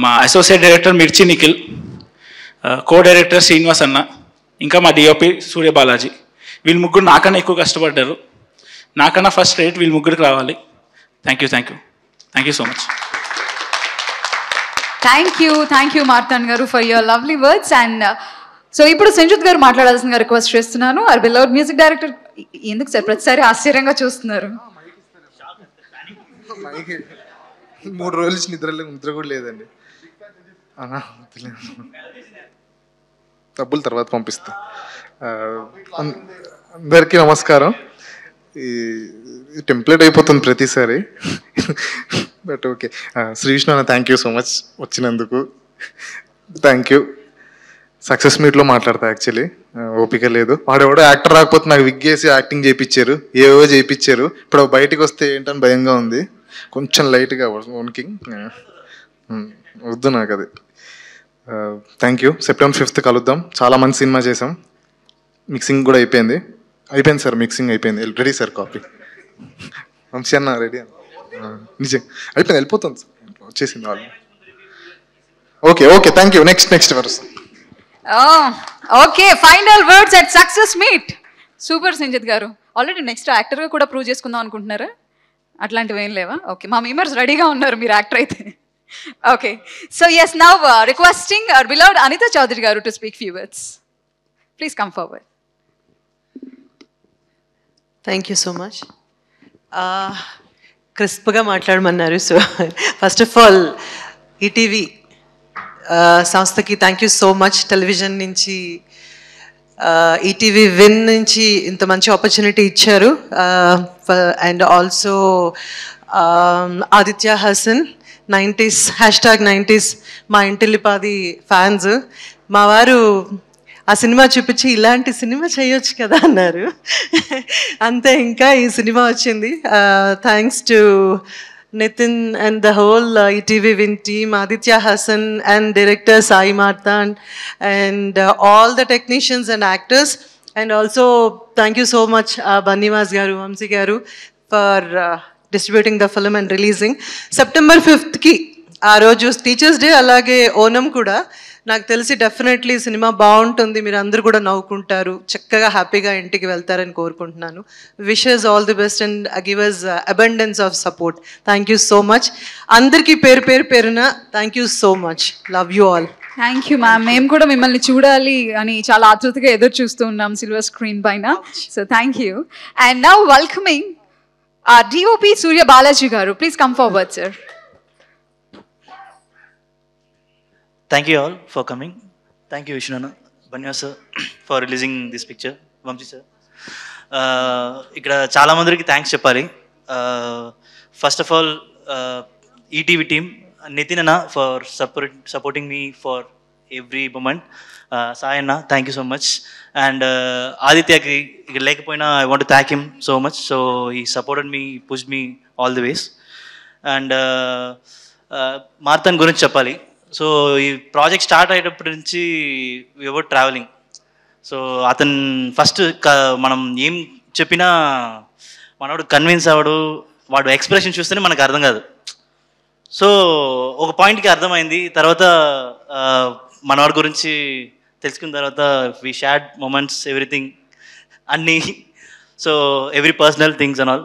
మా అసోసియేట్ డైరెక్టర్ మిర్చి నిఖిల్, కో డైరెక్టర్ శ్రీనివాస్ అన్న, ఇంకా మా డిఓపి సూర్య బాలాజీ. వీళ్ళు ముగ్గురు నాకన్నా ఎక్కువ కష్టపడ్డారు. నాకన్నా ఫస్ట్ రేట్ వీళ్ళు ముగ్గురికి రావాలి. Thank you so much. Thank you Martand garu for your lovely words. And so ఇప్పుడు సంజుత్ గారు మాట్లాడాల్సిందిగా రిక్వెస్ట్ చేస్తున్నాను. Our beloved music director. ఎందుకు సార్ ప్రతిసారి ఆశ్చర్యంగా చూస్తున్నారు? 3 రోజులు నిద్ర కూడా లేదండి. డబ్బులు తర్వాత పంపిస్తా. అందరికీ నమస్కారం. ఈ టెంప్లెట్ అయిపోతుంది ప్రతిసారి, బట్ ఓకే. శ్రీ విష్ణు అన్న థ్యాంక్ యూ సో మచ్ వచ్చినందుకు. Thank you. సక్సెస్ మీట్లో మాట్లాడతా యాక్చువల్లీ, ఓపిక లేదు. వాడెవడో యాక్టర్ రాకపోతే నాకు విగ్గేసి యాక్టింగ్ చేయించారు, ఏవో చేయించారు. ఇప్పుడు బయటికి వస్తే ఏంటని భయంగా ఉంది, కొంచెం లైట్గా వణికింగ్. వద్దు నాకు అది. Thank you. September 5th కలుద్దాం. చాలా మంచి సినిమా చేసాం. మిక్సింగ్ కూడా అయిపోయింది సార్, మిక్సింగ్ అయిపోయింది. Ready sir copy. వంశీ అన్న రెడీ అన్న, నిజం అయిపోయింది, వెళ్ళిపోతుంది సార్, వచ్చేసింది వాళ్ళు. Okay thank you. నెక్స్ట్ వరుస. Okay, final words at success meet. Super Sanjith garu. Already next యాక్టర్గా కూడా ప్రూవ్ చేసుకుందాం అనుకుంటున్నారా? అట్లాంటివి ఏం లేవా? ఓకే, మా మెంబర్స్ రెడీగా ఉన్నారు మీరు యాక్టర్ అయితే. Okay, so yes, now requesting our beloved Anitha Chowdary garu to speak few words. Please come forward. Thank you so much. క్రిస్ప్గా మాట్లాడమన్నారు. So first of all ETV సంస్థకి thank you so much. Television నుంచి ETV win నుంచి ఇంత మంచి opportunity ఇచ్చారు. And also Aditya Hasan, 90s #90s మా ఇంటిల్లిపాది fans. మా వారు ఆ సినిమా చూపించి ఇలాంటి సినిమా చేయొచ్చు కదా అన్నారు. అంతే, ఇంకా ఈ సినిమా వచ్చింది. Thanks to Nithiin and the whole ETV Win team, Aditya Hasan and director Sai Marthand and all the technicians and actors. And also thank you so much Bunny Vas గారు, వంశీ గారు for distributing the film and releasing. September 5th ఆ రోజు teachers day, అలాగే ఓనం కూడా. నాకు తెలిసి definitely cinema బాగుంటుంది, మీరు అందరూ కూడా నవ్వుకుంటారు, చక్కగా హ్యాపీగా ఇంటికి వెళ్తారని కోరుకుంటున్నాను. Wishes all the best and give us abundance of support. Thank you so much. అందరికీ పేరున thank you so much. Love you all. Thank you ma'am. మేము కూడా మిమ్మల్ని చూడాలి అని చాలా ఆతృతగా ఎదురు చూస్తూ ఉన్నాం సిల్వర్ స్క్రీన్ పైన. So thank you. And now welcoming DOP Surya Balaji garu. Please come forward, sir. Thank you all for coming. Thank you Vishnu Banya sir for releasing this picture. Vamsi sir. ఇక్కడ చాలా మందికి thanks చెప్పాలి. First of all ETV team, Nitin అన్న for supporting me for every moment. Sai అన్న, thank you so much. And ఆదిత్యకి ఇక్కడ లేకపోయినా I want to thank him so much. So he supported me, pushed me all the ways. And Marthan గురించి చెప్పాలి. So ఈ project start అయ్యేటప్పటి నుంచి ever travelling. So అతను ఫస్ట్ మనం ఏం చెప్పినా మనవాడు కన్విన్స్ అవ్వడు, వాడు ఎక్స్ప్రెషన్ చూస్తేనే మనకు అర్థం కాదు. సో ఒక పాయింట్కి అర్థమైంది. తర్వాత మనవాడి గురించి తెలుసుకున్న తర్వాత వి షేర్డ్ మొమెంట్స్, ఎవ్రీథింగ్, అన్నీ. So every personal things and all.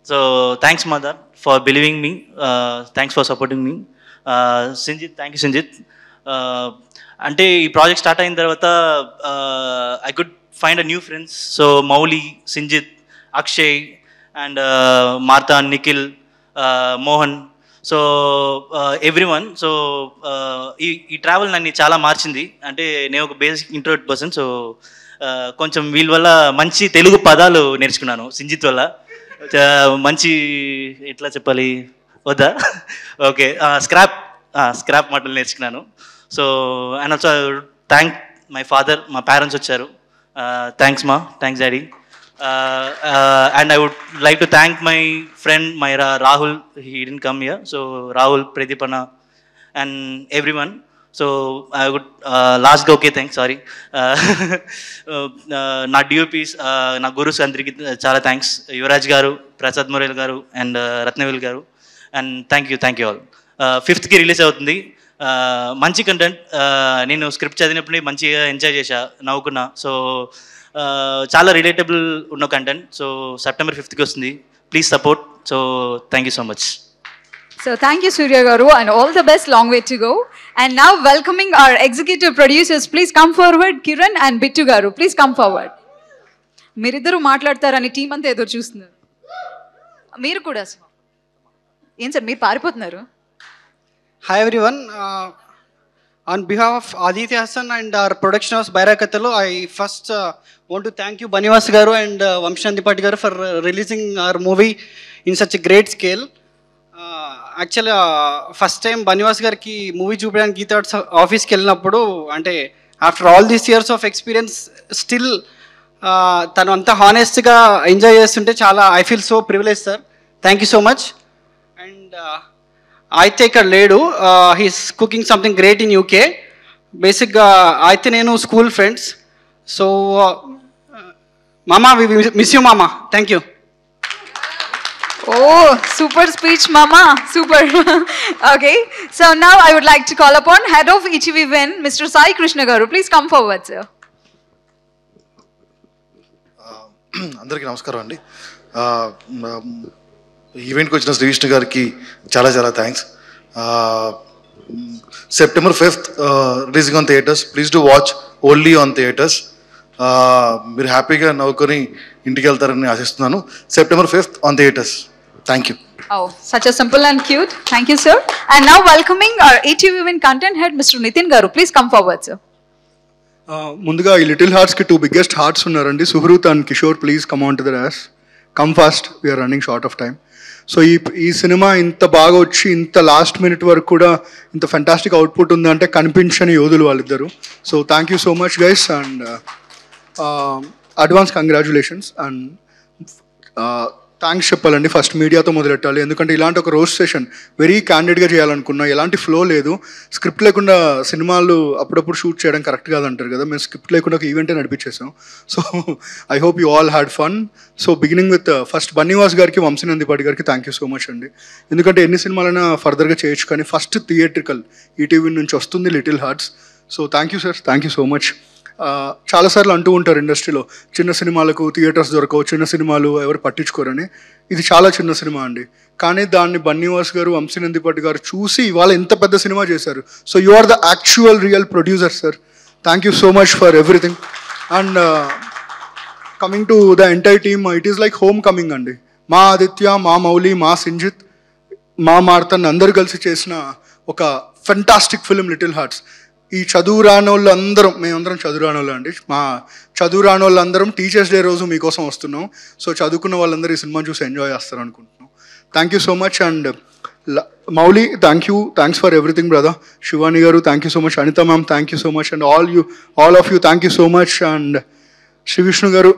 So thanks mother for believing me, thanks for supporting me. Sinjith, thank you Sinjith. అంటే ఈ ప్రాజెక్ట్ స్టార్ట్ అయిన తర్వాత I could find a new friends. So Mouli, Sinjith, Akshay and Martha, Nikhil, Mohan, so everyone. So ఈ travel నన్ను చాలా మార్చింది. అంటే నేను ఒక బేసిక్ ఇంట్రోవర్ట్ పర్సన్. సో కొంచెం వీళ్ళ వల్ల మంచి తెలుగు పదాలు నేర్చుకున్నాను. సింజిత్ వల్ల మంచి, ఎట్లా చెప్పాలి, వద్దా, ఓకే, స్క్రాప్ మాటలు నేర్చుకున్నాను. So and also thank my father, మా పేరెంట్స్ వచ్చారు. థ్యాంక్స్ మా, thanks daddy. And I would like to thank my friend, my Rahul. He didn't come here. So Rahul, Pradipana and everyone. So I would last go, okay, thanks, sorry. Na DOPs, na Gurus andriki chala thanks. Yuvraj garu, Prasad Morel garu and Ratnavil garu. And thank you all. 5th ki release avutundi. మంచి content. నేను script చదివినప్పుడు మంచిగా enjoy చేశా, నవ్వుకున్నా. So చాలా relatable ఉన్న content. So September 5th వస్తుంది. Please support. So thank you so much. So thank you Surya garu and all the best, long way to go. And now welcoming our executive producers, please come forward. Kiran and Bittu garu, please come forward. మీరిద్దరూ మాట్లాడతారని team అంతా ఎదురు చూస్తున్నారు. మీరు కూడా ఏం sir మీరు పారిపోతున్నారు? Hi everyone. On behalf of Aditya Hassan and our production house Bairakathalu, I first want to thank you Bannivas garu and Vamshi Nandipati garu for releasing our movie in such a great scale. యాక్చువల్గా first time Bunny Vas గారికి movie చూపించడానికి Gita arts ఆఫీస్కి వెళ్ళినప్పుడు అంటే after all these years of experience still తను అంతా హానెస్ట్గా enjoy చేస్తుంటే చాలా I feel so privilege sir. Thank you so much. And అయితే ఇక్కడ లేడు, he's cooking something great in UK. బేసిక్గా అయితే నేను స్కూల్ ఫ్రెండ్స్. సో మామా వి మిస్ యూ మామా. Thank you. Oh, super speech, Mama. Super. Okay. So now I would like to call upon Head of ETV Win, Mr. Sai Krishna Garu. Please come forward, sir. అందరికీ నమస్కారం అండి. ఈవెంట్కి వచ్చిన శ్రీ విష్ణు గారికి చాలా చాలా thanks. September 5th releasing on theatres. Please do watch only on theatres. మీరు హ్యాపీగా నవ్వుకొని ఇంటికి వెళ్తారని ఆశిస్తున్నాను. September 5th on theatres. Thank you. Oh, such a simple and cute. Thank you, sir. And now welcoming our ETV Win content head, Mr. Nitin Garu. Please come forward, sir. ముందుగా ఈ little హార్ట్స్కి 2 biggest hearts ఉన్నారండి, Suhruth and Kishore. Please come on to the dais. Come fast, we're running short of time. So ఈ cinema ఇంత బాగా వచ్చి ఇంత last minute వరకు కూడా ఇంత ఫెంటాస్టిక్ అవుట్పుట్ ఉందంటే కనిపించని యోధులు వాళ్ళిద్దరు. So thank you so much guys and advance congratulations. And thanks చెప్పాలండి ఫస్ట్ మీడియాతో మొదలెట్టాలి, ఎందుకంటే ఇలాంటి ఒక రోస్ట్ సెషన్ వెరీ క్యాండిడ్గా చేయాలనుకున్నా. ఎలాంటి ఫ్లో లేదు, స్క్రిప్ట్ లేకుండా సినిమాలు అప్పుడప్పుడు షూట్ చేయడం కరెక్ట్ కాదంటారు కదా, మేము స్క్రిప్ట్ లేకుండా ఒక ఈవెంటే నడిపించేసాం. So I hope you all had fun. So beginning with first Bunnyvas గారికి, వంశీ నందిపాటి గారికి థ్యాంక్ యూ సో మచ్ అండి. ఎందుకంటే ఎన్ని సినిమాలైనా ఫర్దర్గా చేయొచ్చు, కానీ ఫస్ట్ థియేట్రికల్ ఈటీవీ నుంచి వస్తుంది little hearts. So thank you sir, thank you so much. చాలాసార్లు అంటూ ఉంటారు ఇండస్ట్రీలో చిన్న సినిమాలకు థియేటర్స్ దొరకవు, చిన్న సినిమాలు ఎవరు పట్టించుకోరని. ఇది చాలా చిన్న సినిమా అండి, కానీ దాన్ని బన్నీవాస్ గారు, వంశీ నందిపాటి గారు చూసి ఇవాళ ఎంత పెద్ద సినిమా చేశారు. So you are the actual real producer sir. Thank you so much for everything. And coming to the entire team, it is like home coming అండి. మా ఆదిత్య, మా మౌలి, మా సింజిత్, మా మార్తన్ అందరూ కలిసి చేసిన ఒక ఫెంటాస్టిక్ ఫిలిం లిటిల్ హార్ట్స్. ఈ చదువు రానోళ్ళు అందరం, మేమందరం చదువు రానోళ్ళు అండి. మా చదువు రానోళ్ళు అందరం టీచర్స్ డే రోజు మీకోసం వస్తున్నాం. సో చదువుకున్న వాళ్ళందరూ ఈ సినిమా చూసి ఎంజాయ్ చేస్తారు అనుకుంటున్నాం. Thank you so much. And Mouli thanks for everything brother. Shivani garu thank you so much. Anitha ma'am thank you so much. And all of you thank you so much. And Shri Vishnu garu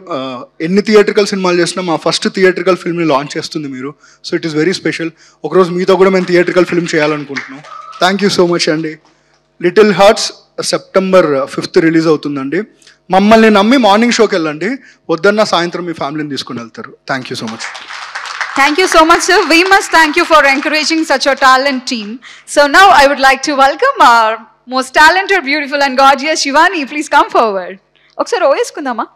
ఎన్ని థియేట్రికల్ సినిమాలు చేసినా మా ఫస్ట్ థియేట్రికల్ ఫిల్మ్ని లాంచ్ చేస్తుంది మీరు. So it is very special. ఒకరోజు మీతో కూడా మేము థియేట్రికల్ ఫిల్మ్ చేయాలనుకుంటున్నాం. థ్యాంక్ యూ సో మచ్ అండి. Little hearts September 5th release అవుతుందండి. మమ్మల్ని నమ్మి మార్నింగ్ షోకి వెళ్ళండి, వద్దన్న సాయంత్రం మీ ఫ్యామిలీని తీసుకుని వెళ్తారు. Thank you so much. Thank you so much, sir. We must thank you for encouraging such a talent team. So now I would like to welcome our most talented, beautiful and gorgeous Shivani. Please come forward. Okkar oyesukundama.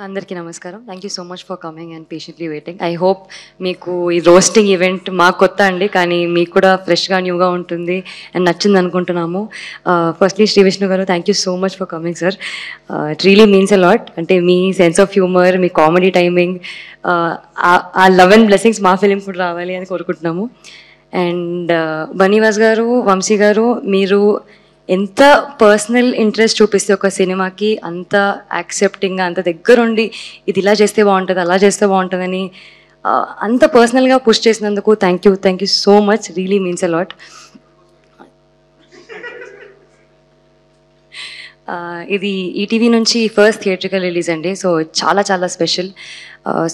అందరికీ నమస్కారం. Thank you so much for coming and patiently waiting. I hope మీకు ఈ roasting event మాకు కొత్త అండి, కానీ మీకు కూడా ఫ్రెష్గా న్యూగా ఉంటుంది అండ్ నచ్చింది అనుకుంటున్నాము. ఫస్ట్లీ శ్రీ విష్ణు గారు thank you so much for coming sir. It really means a lot. అంటే మీ సెన్స్ ఆఫ్ హ్యూమర్, మీ కామెడీ టైమింగ్, ఆ లవ్ అండ్ బ్లెస్సింగ్స్ మా ఫిలిం కూడా రావాలి అని కోరుకుంటున్నాము. అండ్ బన్నీవాస్ గారు, వంశీ గారు, మీరు ఎంత పర్సనల్ ఇంట్రెస్ట్ చూపిస్తే ఒక సినిమాకి అంత యాక్సెప్టింగ్గా, అంత దగ్గరుండి ఇది ఇలా చేస్తే బాగుంటుంది, అలా చేస్తే బాగుంటుందని అంత పర్సనల్గా పుష్ చేసినందుకు thank you so much. Really means a lot. ఇది ఈటీవీ నుంచి ఫస్ట్ థియేట్రికల్ రిలీజ్ అండి. సో చాలా చాలా స్పెషల్.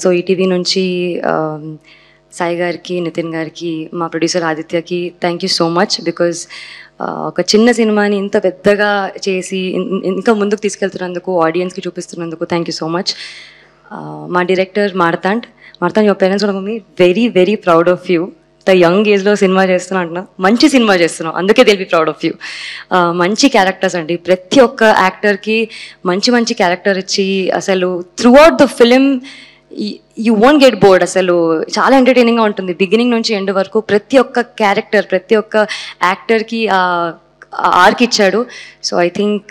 సో ఈటీవీ నుంచి సాయి గారికి, నితిన్ గారికి, మా ప్రొడ్యూసర్ ఆదిత్యకి thank you so much. Because ఒక చిన్న సినిమాని ఇంత పెద్దగా చేసి ఇంకా ముందుకు తీసుకెళ్తున్నందుకు, ఆడియన్స్కి చూపిస్తున్నందుకు థ్యాంక్ యూ సో మచ్. మా డైరెక్టర్ మార్తాండ్, యువర్ పేరెంట్స్ కూడా mummy very very proud of you. ఇంత యంగ్ ఏజ్లో సినిమా చేస్తున్నా అంటున్నా, మంచి సినిమా చేస్తున్నావు, అందుకే they'll be proud of you. మంచి క్యారెక్టర్స్ అండి, ప్రతి ఒక్క యాక్టర్కి మంచి మంచి క్యారెక్టర్ ఇచ్చి అసలు throughout the film you won't get bored. అసలు చాలా ఎంటర్టైనింగ్గా ఉంటుంది బిగినింగ్ నుంచి ఎండ్ వరకు. ప్రతి ఒక్క క్యారెక్టర్, ప్రతి ఒక్క యాక్టర్కి ఆర్క్ ఇచ్చాడు. So I think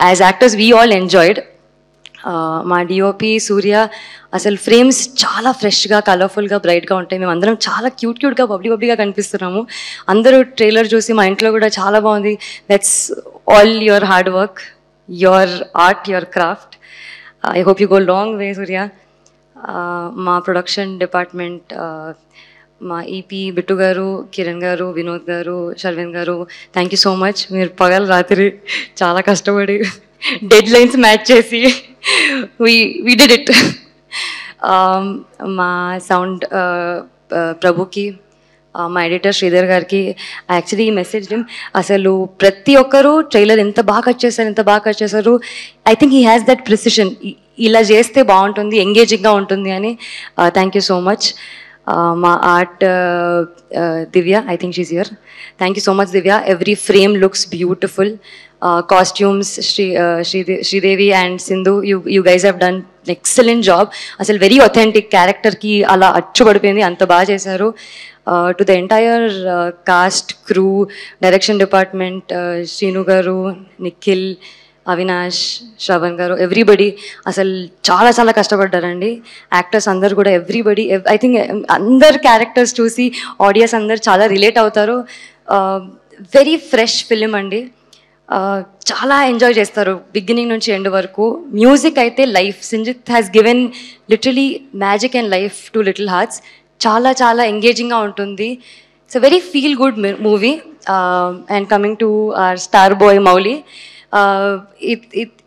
as actors we all enjoyed. మా డిఓపి సూర్య అసలు ఫ్రేమ్స్ చాలా ఫ్రెష్గా, కలర్ఫుల్గా, బ్రైట్గా ఉంటాయి. మేము అందరం చాలా క్యూట్గా బబ్లీగా కనిపిస్తున్నాము. అందరూ ట్రైలర్ చూసి మా ఇంట్లో కూడా చాలా బాగుంది. That's all your hard work, your art, your craft. I hope you go long way Surya. మా ప్రొడక్షన్ డిపార్ట్మెంట్, మా ఈపీ బిట్టు గారు, కిరణ్ గారు, వినోద్ గారు, షర్విన్ గారు, థ్యాంక్ యూ సో మచ్. మీరు పగలు రాత్రి చాలా కష్టపడి డెడ్ లైన్స్ మ్యాచ్ చేసి వి డిడ్ ఇట్. మా సౌండ్ ప్రభుకి, మా ఎడిటర్ శ్రీధర్ గారికి, యాక్చువల్లీ ఈ మెసేజ్ అసలు ప్రతి ఒక్కరూ ట్రైలర్ ఎంత బాగా కట్ చేశారు, ఎంత బాగా కట్ చేశారు. I think he has that precision, ఇలా చేస్తే బాగుంటుంది, ఎంగేజింగ్గా ఉంటుంది అని. Thank you so much. మా art Divya, I think she's here. Thank you so much Divya. Every frame looks beautiful. Costumes Sridevi and Sindhu, you guys have done excellent job. అసలు very authentic క్యారెక్టర్కి అలా అచ్చుపడిపోయింది, అంత బాగా చేశారు. To the entire cast, crew, direction department, Srinu garu, Nikhil, Avinash, Shravan గారు, everybody అసలు చాలా చాలా కష్టపడ్డారండి. యాక్టర్స్ అందరు కూడా ఎవ్రీబడి, ఐ థింక్ అందరు క్యారెక్టర్స్ చూసి ఆడియన్స్ అందరు చాలా రిలేట్ అవుతారు. వెరీ ఫ్రెష్ ఫిలిం అండి. చాలా ఎంజాయ్ చేస్తారు బిగినింగ్ నుంచి ఎండ్ వరకు. మ్యూజిక్ అయితే life, Sinjith has given literally magic and life to little hearts. చాలా చాలా ఎంగేజింగ్గా ఉంటుంది. It's a very feel good movie. And coming to our star boy Mouli,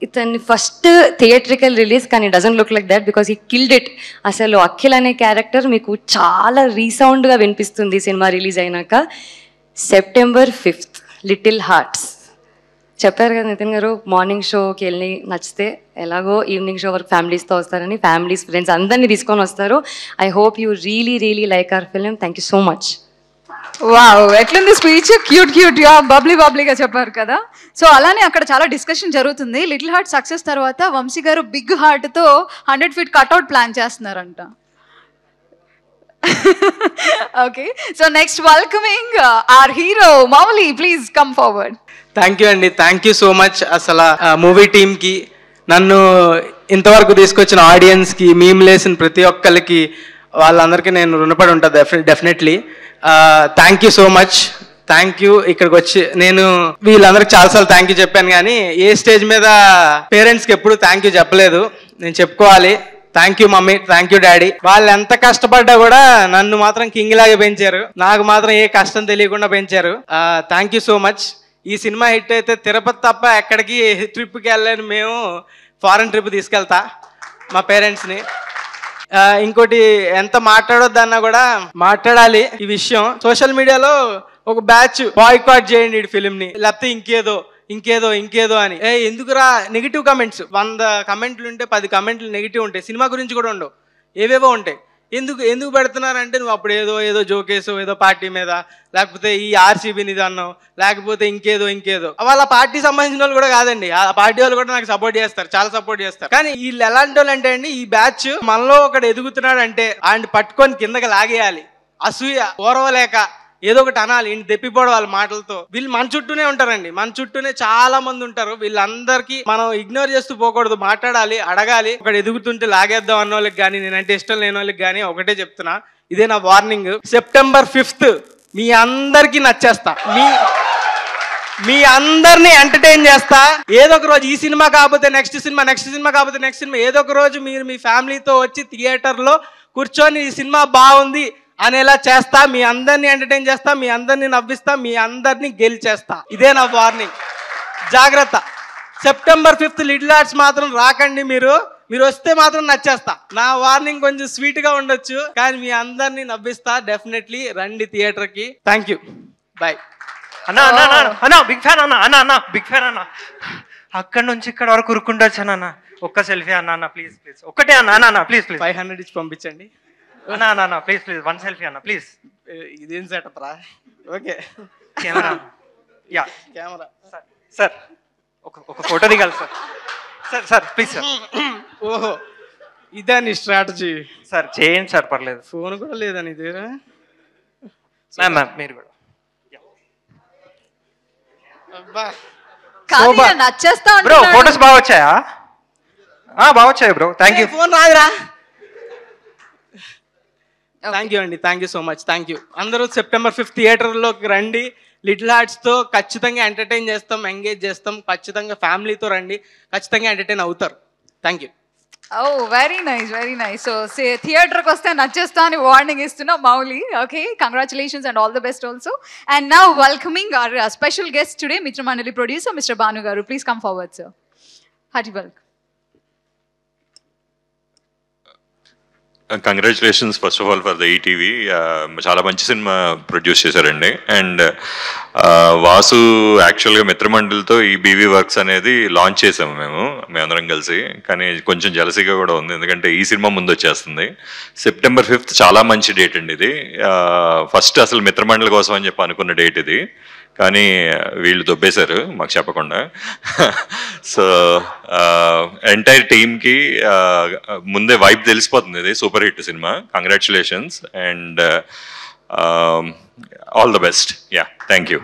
ఇతని ఫస్ట్ థియేట్రికల్ రిలీజ్, కానీ doesn't look like that because he killed it. అసలు అఖిల్ అనే character మీకు చాలా రీసౌండ్గా వినిపిస్తుంది సినిమా రిలీజ్ అయినాక. September 5th, little hearts. చెప్పారు కదా నితిన్ గారు, మార్నింగ్ షోకి వెళ్ళి నచ్చితే ఎలాగో ఈవినింగ్ షో వరకు ఫ్యామిలీస్తో వస్తారని. ఫ్యామిలీస్, ఫ్రెండ్స్ అందరినీ తీసుకొని వస్తారు. I hope you really like our film. Thank you so much. Wow, ఎట్లుంది స్పీచ్? క్యూట్ గా బబ్లీగా చెప్పారు కదా. సో అలానే అక్కడ చాలా డిస్కషన్ జరుగుతుంది. లిటిల్ హార్ట్ సక్సెస్ తర్వాత వంశీ గారు బిగ్ హార్ట్ తో 100 feet కట్అవుట్ ప్లాన్ చేస్తున్నారంట. Okay, so next welcoming our hero Mouli, please come forward. Thank you అండి, థ్యాంక్ యూ సో మచ్. అసలు మూవీ టీమ్కి, నన్ను ఇంతవరకు తీసుకొచ్చిన ఆడియన్స్కి, మీమ్ లేసిన ప్రతి ఒక్కరికి, వాళ్ళందరికీ నేను రుణపడి ఉంటాను definitely. Thank you so much. Thank you. ఇక్కడికి వచ్చి నేను వీళ్ళందరికి చాలాసార్లు థ్యాంక్ యూ చెప్పాను, కానీ ఏ స్టేజ్ మీద పేరెంట్స్కి ఎప్పుడు థ్యాంక్ యూ చెప్పలేదు. నేను చెప్పుకోవాలి. Thank you mummy, thank you daddy. వాళ్ళు ఎంత కష్టపడ్డా కూడా నన్ను మాత్రం కింగ్ లాగా పెంచారు. నాకు మాత్రం ఏ కష్టం తెలియకుండా పెంచారు. Thank you so much. ఈ సినిమా హిట్ అయితే తిరుపతి తప్ప ఎక్కడికి ట్రిప్కి వెళ్ళలేని మేము ఫారెన్ ట్రిప్ తీసుకెళ్తా మా పేరెంట్స్ని. ఇంకోటి, ఎంత మాట్లాడొద్దన్నా కూడా మాట్లాడాలి ఈ విషయం. సోషల్ మీడియాలో ఒక బ్యాచ్ బాయ్కాట్ చేయండి ఈ ఫిలింని, లేకపోతే ఇంకేదో అని. ఎందుకురా నెగిటివ్ కమెంట్స్? 100 కమెంట్లు ఉంటే 10 కమెంట్లు నెగిటివ్ ఉంటాయి. సినిమా గురించి కూడా ఉండవు, ఏవేవో ఉంటాయి. ఎందుకు పెడుతున్నారంటే, నువ్వు అప్పుడు ఏదో జోకేసో, ఏదో పార్టీ మీద, లేకపోతే ఈ ఆర్సీబీని ఇది అన్నావు, లేకపోతే ఇంకేదో. వాళ్ళ పార్టీ సంబంధించిన వాళ్ళు కూడా కాదండి, ఆ పార్టీ వాళ్ళు కూడా నాకు సపోర్ట్ చేస్తారు, చాలా సపోర్ట్ చేస్తారు. కానీ వీళ్ళు ఎలాంటి వాళ్ళు అంటే అండి, ఈ బ్యాచ్ మనలో ఒకడు ఎదుగుతున్నాడు అంటే ఆయన పట్టుకొని కిందకి లాగేయాలి. అసూయ ఓరవలేక ఏదో ఒకటి అనాలి, ఇంటి తెప్పిపోవడం వాళ్ళ మాటలతో. వీళ్ళు మన చుట్టూనే ఉంటారండి, మన చుట్టూనే చాలా మంది ఉంటారు. వీళ్ళందరికీ మనం ఇగ్నోర్ చేస్తూ పోకూడదు, మాట్లాడాలి, అడగాలి. ఒకటి ఎదుగుతుంటే లాగేద్దాం అన్న వాళ్ళకి కానీ, నేనంటే ఇష్టం లేని వాళ్ళకి కానీ ఒకటే చెప్తున్నా, ఇదే నా వార్నింగ్. September 5th మీ అందరికీ నచ్చేస్తా, మీ అందరినీ ఎంటర్టైన్ చేస్తా. ఏదో ఒక రోజు, ఈ సినిమా కాకపోతే నెక్స్ట్ సినిమా కాకపోతే నెక్స్ట్ సినిమా, ఏదో ఒక రోజు మీరు మీ ఫ్యామిలీతో వచ్చి థియేటర్లో కూర్చొని ఈ సినిమా బాగుంది అనేలా చేస్తా. మీ అందరినీ ఎంటర్టైన్ చేస్తా, మీ అందరినీ నవ్విస్తా, మీ అందరినీ గెలిచేస్తా. ఇదే నా వార్నింగ్, జాగ్రత్త. September 5th లిటిల్ హార్ట్స్ మాత్రం రాకండి. మీరు వస్తే మాత్రం నచ్చేస్తా. నా వార్నింగ్ కొంచెం స్వీట్ గా ఉండొచ్చు, కానీ మీ అందరినీ నవ్విస్తా. డెఫినెట్లీ రండి థియేటర్కి. Thank you, bye. అన్నా బిగ్ ఫ్యాన్ అన్న బిగ్ ఫ్యాన్ అన్న. అక్కడ నుంచి ఇక్కడ వరకు ఉరుక్కుంటూ వచ్చాను అన్న. ఒక్క సెల్ఫీ అన్న ప్లీజ్ ఒక్కటే అన్న ప్లీజ్ 500 ఇచ్చి పంపించండి అన్న ప్లీజ్ 1 సెల్ఫీ అన్న ప్లీజ్. ఇదేం సెటప్ రా? ఓకే, కెమెరా సార్ ఒక ఫోటో దిగాలి సార్ ప్లీజ్ సార్. ఓహో, ఇదే నీ స్ట్రాటజీ సార్? చేయండి సార్, పర్లేదు. ఫోన్ కూడా లేదని ఇదేరా మ్యామ్, మీరు కూడా నచ్చేస్తా బ్రో. ఫోటోస్ బాగా వచ్చాయా? బాగా వచ్చాయి బ్రో, థ్యాంక్ యూ. ఫోన్ రాదురా. థ్యాంక్ యూ అండి, thank you so much, thank you. అందరూ September 5th థియేటర్లోకి రండి. లిటిల్ హార్ట్స్తో ఖచ్చితంగా ఎంటర్టైన్ చేస్తాం, ఎంగేజ్ చేస్తాం. ఖచ్చితంగా ఫ్యామిలీతో రండి, ఖచ్చితంగా ఎంటర్టైన్ అవుతారు. Thank you. Oh very nice so థియేటర్కి వస్తే నచ్చేస్తా అని వార్నింగ్ ఇస్తున్నా Mouli. Okay, congratulations and all the best also. And now welcoming our special guest today, Mitramandali producer mister Bhanu garu. Please come forward sir. Hearty welcome. Congratulations first of all for the ETV. చాలా మంచి cinema produce చేశారండి. And Vasu యాక్చువల్గా మిత్రమండలితో ఈ BV works అనేది launch చేసాము మేమందరం కలిసి. కానీ కొంచెం జలసీగా కూడా ఉంది, ఎందుకంటే ఈ సినిమా ముందు వచ్చేస్తుంది. సెప్టెంబర్ 5th చాలా మంచి డేట్ అండి ఇది. ఫస్ట్ అసలు మిత్రమండలి కోసం అని చెప్పి అనుకున్న డేట్ ఇది, కానీ వీళ్ళు దొబ్బేశారు మాకు చెప్పకుండా. సో ఎంటైర్ టీమ్కి ముందే వైబ్ తెలిసిపోతుంది, ఇది super hit cinema. Congratulations and all the best. Yeah, thank you.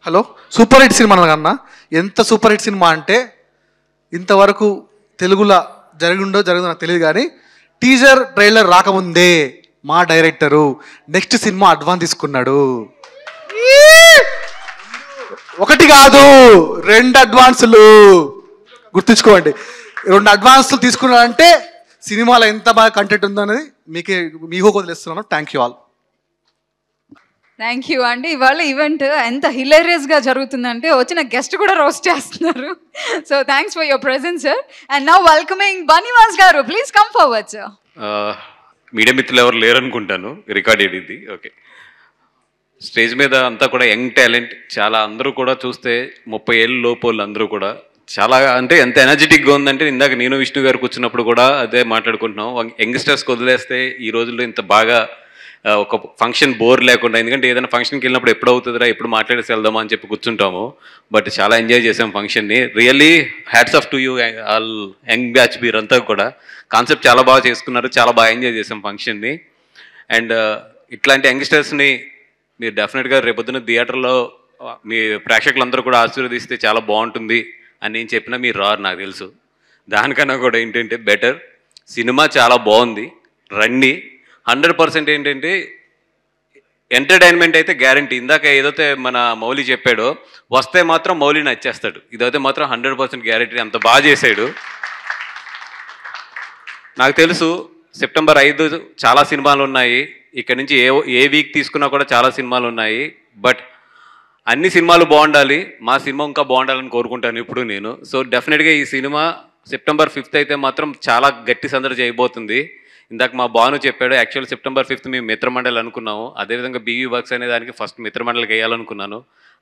Hello, super hit cinema కన్నా ఎంత సూపర్ హిట్ సినిమా అంటే ఇంతవరకు తెలుగులో జరుగుతుందో నాకు తెలియదు, కానీ టీజర్ ట్రైలర్ రాకముందే మా డైరెక్టరు నెక్స్ట్ సినిమా అడ్వాన్స్ తీసుకున్నాడు. 1 కాదు 2 అడ్వాన్సులు, గుర్తుంచుకోండి. 2 అడ్వాన్సులు తీసుకున్నాడంటే సినిమాలో ఎంత బాగా కంటెంట్ ఉందో అనేది మీకు వదిలేస్తున్నాను. Thank you all. Thank you అండి. ఇవాళ ఈవెంట్ ఎంత హిలేరియస్గా జరుగుతుందంటే వచ్చిన గెస్ట్ కూడా రోస్ట్ చేస్తున్నారు. So thanks for your presence sir. And now welcoming Banivas garu. Please come forward sir. Media మిత్రులు ఎవరు లేరనుకుంటాను, రికార్డెడ్ ఇది. ఓకే, స్టేజ్ మీద అంతా కూడా యంగ్ టాలెంట్ చాలా. అందరూ కూడా చూస్తే 30 ఏళ్ళ లోపోళ్ళు అందరూ కూడా చాలా, అంటే ఎంత ఎనర్జెటిక్గా ఉందంటే ఇందాక నేను విష్ణు గారు కూర్చున్నప్పుడు కూడా అదే మాట్లాడుకుంటున్నాం. యంగ్స్టర్స్కి వదిలేస్తే ఈ రోజుల్లో ఇంత బాగా ఒక ఫంక్షన్ బోర్ లేకుండా, ఎందుకంటే ఏదైనా ఫంక్షన్కి వెళ్ళినప్పుడు ఎప్పుడు అవుతుందిరా ఎప్పుడు మాట్లాడేసి వెళ్దామా అని చెప్పి కూర్చుంటాము. బట్ చాలా ఎంజాయ్ చేసాం ఫంక్షన్ని. Really hats off to you all young batch మీరంతా కూడా. కాన్సెప్ట్ చాలా బాగా చేసుకున్నారు, చాలా బాగా ఎంజాయ్ చేసాం ఫంక్షన్ని. అండ్ ఇట్లాంటి యంగ్స్టర్స్ని మీరు డెఫినెట్గా రేపొద్దున థియేటర్లో మీ ప్రేక్షకులందరూ కూడా ఆశీర్వదిస్తే చాలా బాగుంటుంది అని నేను చెప్పినా మీరు రారు నాకు తెలుసు. దానికన్నా కూడా ఏంటంటే బెటర్ సినిమా చాలా బాగుంది, రండి. 100% ఏంటంటే ఎంటర్టైన్మెంట్ అయితే గ్యారంటీ. ఇందాక ఏదైతే మన మౌలి చెప్పాడో వస్తే మాత్రం మౌలి నచ్చేస్తాడు. ఇదైతే మాత్రం 100% గ్యారంటీ. అంత బాగా చేశాడు. నాకు తెలుసు సెప్టెంబర్ 5 చాలా సినిమాలు ఉన్నాయి. ఇక్కడ నుంచి ఏ వీక్ తీసుకున్నా కూడా చాలా సినిమాలు ఉన్నాయి. బట్ అన్ని సినిమాలు బాగుండాలి, మా సినిమా ఇంకా బాగుండాలని కోరుకుంటాను ఇప్పుడు నేను. సో డెఫినెట్గా ఈ సినిమా సెప్టెంబర్ 5th అయితే మాత్రం చాలా గట్టి సందడి చేయబోతుంది. ఇందాక మా భాను చెప్పాడు, యాక్చువల్ సెప్టెంబర్ 5th మేము మిత్రమండలి అనుకున్నాము. అదేవిధంగా బీవీ వర్క్స్ అనే దానికి ఫస్ట్ మిత్రమండలికి వేయాలనుకున్నాను.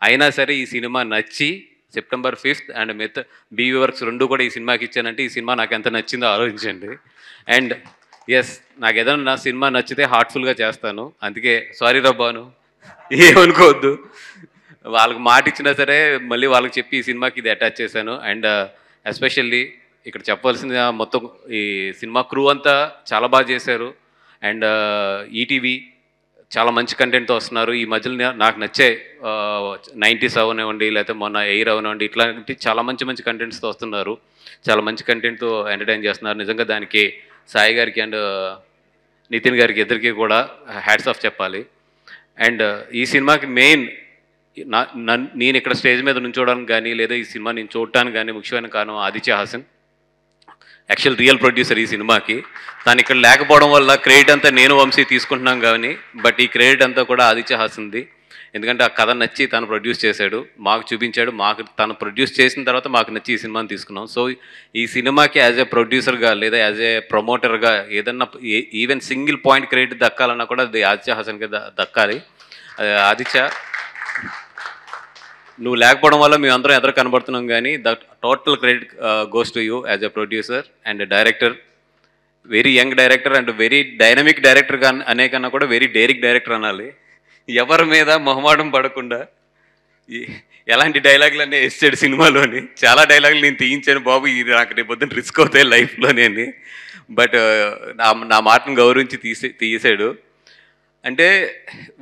అయినా సరే ఈ సినిమా నచ్చి September 5th and BV works 2 కూడా ఈ సినిమాకి ఇచ్చానంటే ఈ సినిమా నాకు ఎంత నచ్చిందో ఆలోచించండి. అండ్ ఎస్, నాకు ఏదైనా నా సినిమా నచ్చితే హార్ట్ఫుల్గా చేస్తాను. అందుకే సారీ రా భాను, ఏమనుకోవద్దు. వాళ్ళకి మాట ఇచ్చినా సరే మళ్ళీ వాళ్ళకి చెప్పి ఈ సినిమాకి ఇది అటాచ్ చేశాను. అండ్ ఎస్పెషల్లీ ఇక్కడ చెప్పవలసింది మొత్తం ఈ సినిమా క్రూ అంతా చాలా బాగా చేశారు. అండ్ ఈటీవీ చాలా మంచి కంటెంట్తో వస్తున్నారు. ఈ మధ్యలో నాకు నచ్చే 90s అవనివ్వండి, లేకపోతే మొన్న ఎయిర్ అవనివ్వండి, ఇట్లాంటి చాలా మంచి కంటెంట్స్తో వస్తున్నారు. చాలా మంచి కంటెంట్తో ఎంటర్టైన్ చేస్తున్నారు. నిజంగా దానికి సాయి గారికి అండ్ నితిన్ గారికి ఇద్దరికి కూడా హ్యాట్స్ ఆఫ్ చెప్పాలి. అండ్ ఈ సినిమాకి మెయిన్ నేను ఇక్కడ స్టేజ్ మీద నుంచోవడానికి కానీ లేదా ఈ సినిమా నేను చూడటానికి కానీ ముఖ్యమైన కారణం Aditya Haasan. Actual real producer ఈ సినిమాకి. తను ఇక్కడ లేకపోవడం వల్ల క్రెడిట్ అంతా నేను వంశీ తీసుకుంటున్నాం కానీ బట్ ఈ క్రెడిట్ అంతా కూడా ఆదిత్య హాసన్ది. ఎందుకంటే ఆ కథ నచ్చి తను ప్రొడ్యూస్ చేశాడు, మాకు చూపించాడు, మాకు తను ప్రొడ్యూస్ చేసిన తర్వాత మాకు నచ్చి ఈ సినిమాని తీసుకున్నాం. సో ఈ సినిమాకి యాజ్ ఏ ప్రొడ్యూసర్గా లేదా యాజ్ ఏ ప్రమోటర్గా ఏదన్నా ఈవెన్ సింగిల్ పాయింట్ క్రెడిట్ దక్కాలన్నా కూడా అది ఆదిత్య హాసన్కి దక్కాలి. ఆదిత్య, నువ్వు లేకపోవడం వల్ల మేము అందరం ఎదురు కనబడుతున్నాం కానీ total credit goes to you as a producer and director. Very young director and very dynamic director అనే కన్నా కూడా వెరీ డైరెక్ట్ డైరెక్టర్ అనాలి. ఎవరి మీద మొహమాటం పడకుండా ఎలాంటి డైలాగులన్నీ వేసాడు సినిమాలోని. చాలా డైలాగులు నేను తీయించాను బాబు, ఇది నాకు రేపు పొద్దున్న రిస్క్ అవుతాయి లైఫ్లోని అని. బట్ నా మాటను గౌరవించి తీసాడు. అంటే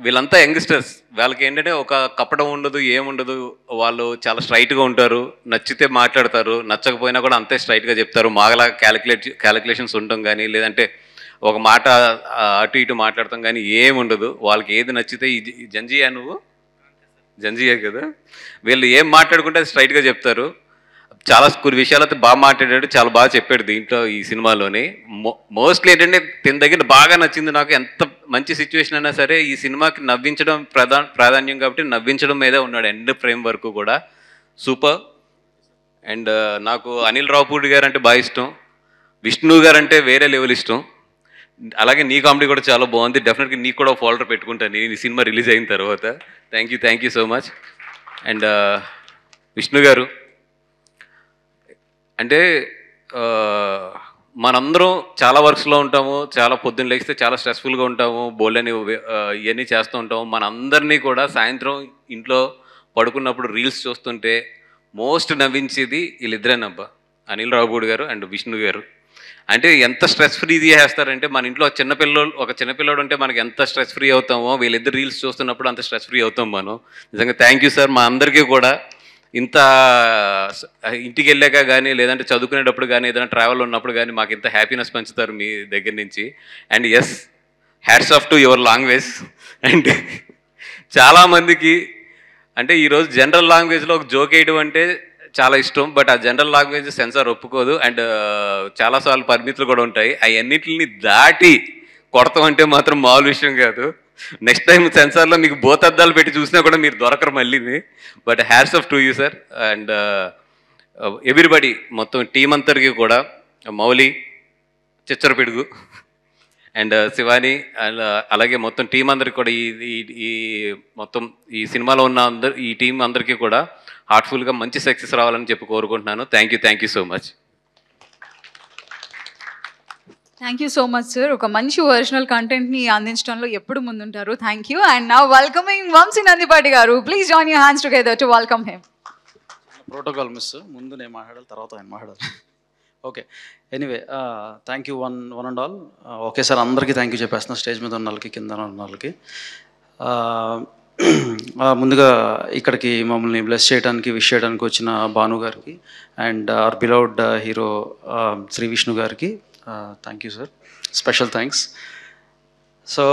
వీళ్ళంతా యంగ్స్టర్స్, వాళ్ళకి ఏంటంటే ఒక కప్పడం ఉండదు, ఏముండదు. వాళ్ళు చాలా స్ట్రైట్గా ఉంటారు, నచ్చితే మాట్లాడతారు, నచ్చకపోయినా కూడా అంతే స్ట్రైట్గా చెప్తారు. మాగలా క్యాలిక్యులేషన్స్ ఉండటం కానీ లేదంటే ఒక మాట అటు ఇటు మాట్లాడతాం కానీ ఏముండదు. వాళ్ళకి ఏది నచ్చితే ఈ జంజియా, నువ్వు జంజియా కదా, వీళ్ళు ఏం మాట్లాడుకుంటే అది స్ట్రైట్గా చెప్తారు. చాలా కొన్ని విషయాలు అయితే బాగా మాట్లాడాడు, చాలా బాగా చెప్పాడు దీంట్లో ఈ సినిమాలోని. మోస్ట్లీ ఏంటంటే తిన దగ్గర బాగా నచ్చింది నాకు. ఎంత మంచి సిచ్యువేషన్ అయినా సరే ఈ సినిమాకి నవ్వించడం ప్రాధాన్యం కాబట్టి నవ్వించడం మీదే ఉన్నాడు ఎండ్ ఫ్రేమ్ వరకు కూడా. సూపర్. అండ్ నాకు అనిల్ రావుపూడి గారు అంటే బాగా ఇష్టం, విష్ణు గారు అంటే వేరే లెవెల్ ఇష్టం. అలాగే నీ కామెడీ కూడా చాలా బాగుంది. డెఫినెట్గా నీకు కూడా ఫాలోవర్ పెట్టుకుంటాను ఈ సినిమా రిలీజ్ అయిన తర్వాత. Thank you so much. And Vishnu గారు అంటే మనందరం చాలా వర్క్స్లో ఉంటాము, చాలా పొద్దున్న లేస్తే చాలా స్ట్రెస్ఫుల్గా ఉంటాము, బోల్డని ఇవన్నీ చేస్తూ ఉంటాము. మనందరినీ కూడా సాయంత్రం ఇంట్లో పడుకున్నప్పుడు రీల్స్ చూస్తుంటే మోస్ట్ నవ్వించేది వీళ్ళిద్దరేనబ్బా, అనిల్ రావుపూడి గారు అండ్ విష్ణు గారు. అంటే ఎంత స్ట్రెస్ ఫ్రీ చేస్తారంటే మన ఇంట్లో ఒక చిన్నపిల్లోడు ఉంటే మనకి ఎంత స్ట్రెస్ ఫ్రీ అవుతామో వీళ్ళిద్దరు రీల్స్ చూస్తున్నప్పుడు అంత స్ట్రెస్ ఫ్రీ అవుతాం మనం. నిజంగా థ్యాంక్ యూ సార్. మా అందరికీ కూడా ఇంత ఇంటికి వెళ్ళాక కానీ లేదంటే చదువుకునేటప్పుడు కానీ ఏదైనా ట్రావెల్ ఉన్నప్పుడు కానీ మాకు ఇంత హ్యాపీనెస్ పంచుతారు మీ దగ్గర నుంచి. And yes, hats off to your language. And చాలామందికి అంటే ఈరోజు జనరల్ లాంగ్వేజ్లో ఒక జోక్ వేయడం అంటే చాలా ఇష్టం, బట్ ఆ జనరల్ లాంగ్వేజ్ సెన్సార్ ఒప్పుకోదు. అండ్ చాలాసార్లు పరిమితులు కూడా ఉంటాయి. అవన్నిటిని దాటి కొడతాం అంటే మాత్రం మామూలు విషయం కాదు. నెక్స్ట్ టైం సెన్సార్లో మీకు బోతద్దాలు పెట్టి చూసినా కూడా మీరు దొరకరు మళ్ళీని. But hats off to you sir. And everybody మొత్తం టీం అందరికీ కూడా, మౌలి, చిచ్చరపిడుగు అండ్ శివాని అండ్ అలాగే మొత్తం టీం అందరికి కూడా ఈ మొత్తం ఈ సినిమాలో ఉన్న ఈ టీం అందరికీ కూడా హార్ట్ఫుల్గా మంచి సక్సెస్ రావాలని చెప్పి కోరుకుంటున్నాను. Thank you so much. Thank you so much sir. ఒక మంచి ఒరిజినల్ కంటెంట్ని అందించడంలో ఎప్పుడు ముందుంటారు. Thank you. And now welcoming Vamshi Nandipati garu. Please join your hands together to welcome him. Protocol miss, ముందు నేను మాట్లాడాలి, తర్వాత ఆయన మాట్లాడాలి. Okay, anyway thank you one and all. Okay sir, అందరికీ థ్యాంక్ యూ చెప్పేస్తున్నా, స్టేజ్ మీద ఉన్న వాళ్ళకి, కింద ఉన్న వాళ్ళకి. ముందుగా ఇక్కడికి మమ్మల్ని బ్లెస్ చేయడానికి, విష్ చేయడానికి వచ్చిన భాను గారికి and our beloved hero Shri Vishnu గారికి thank you sir, special thanks. So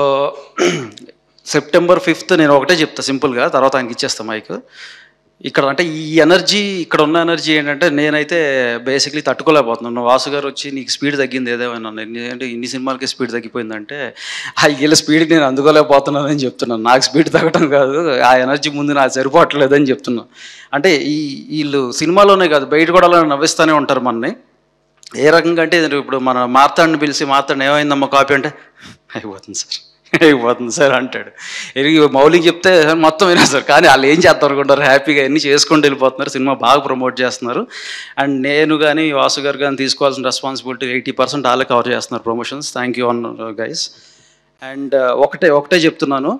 September 5th నేను ఒకటే చెప్తా సింపుల్గా, తర్వాత ఆయనకి ఇచ్చేస్తాను మైక్. ఇక్కడ అంటే ఈ ఎనర్జీ, ఇక్కడ ఉన్న ఎనర్జీ ఏంటంటే నేనైతే బేసిక్లీ తట్టుకోలేకపోతున్నాను. వాసు గారు వచ్చి నీకు స్పీడ్ తగ్గింది ఏదేమైనా అంటే ఇన్ని సినిమాలకి స్పీడ్ తగ్గిపోయిందంటే వీళ్ళ స్పీడ్కి నేను అందుకోలేకపోతున్నానని చెప్తున్నాను. నాకు స్పీడ్ తగ్గడం కాదు, ఆ ఎనర్జీ ముందు నాకు సరిపోవట్లేదని చెప్తున్నాను. అంటే వీళ్ళు సినిమాలోనే కాదు బయట కూడా అలా నవ్విస్తూనే ఉంటారు మనని. ఏ రకంగా అంటే ఇప్పుడు మన మార్తాడిని పిలిచి, మార్తాడిని ఏమైందమ్మా కాపీ అంటే అయిపోతుంది సార్ అంటాడు. మౌలికి చెప్తే మొత్తం వినా సార్, కానీ వాళ్ళు ఏం చేస్తారు అనుకుంటారు, హ్యాపీగా అన్నీ చేసుకుంటూ వెళ్ళిపోతున్నారు, సినిమా బాగా ప్రమోట్ చేస్తున్నారు. అండ్ నేను కానీ వాసు గారు కానీ తీసుకోవాల్సిన రెస్పాన్సిబిలిటీ 80% వాళ్ళే కవర్ చేస్తున్నారు promotions. Thank you on guys. And ఒకటే చెప్తున్నాను,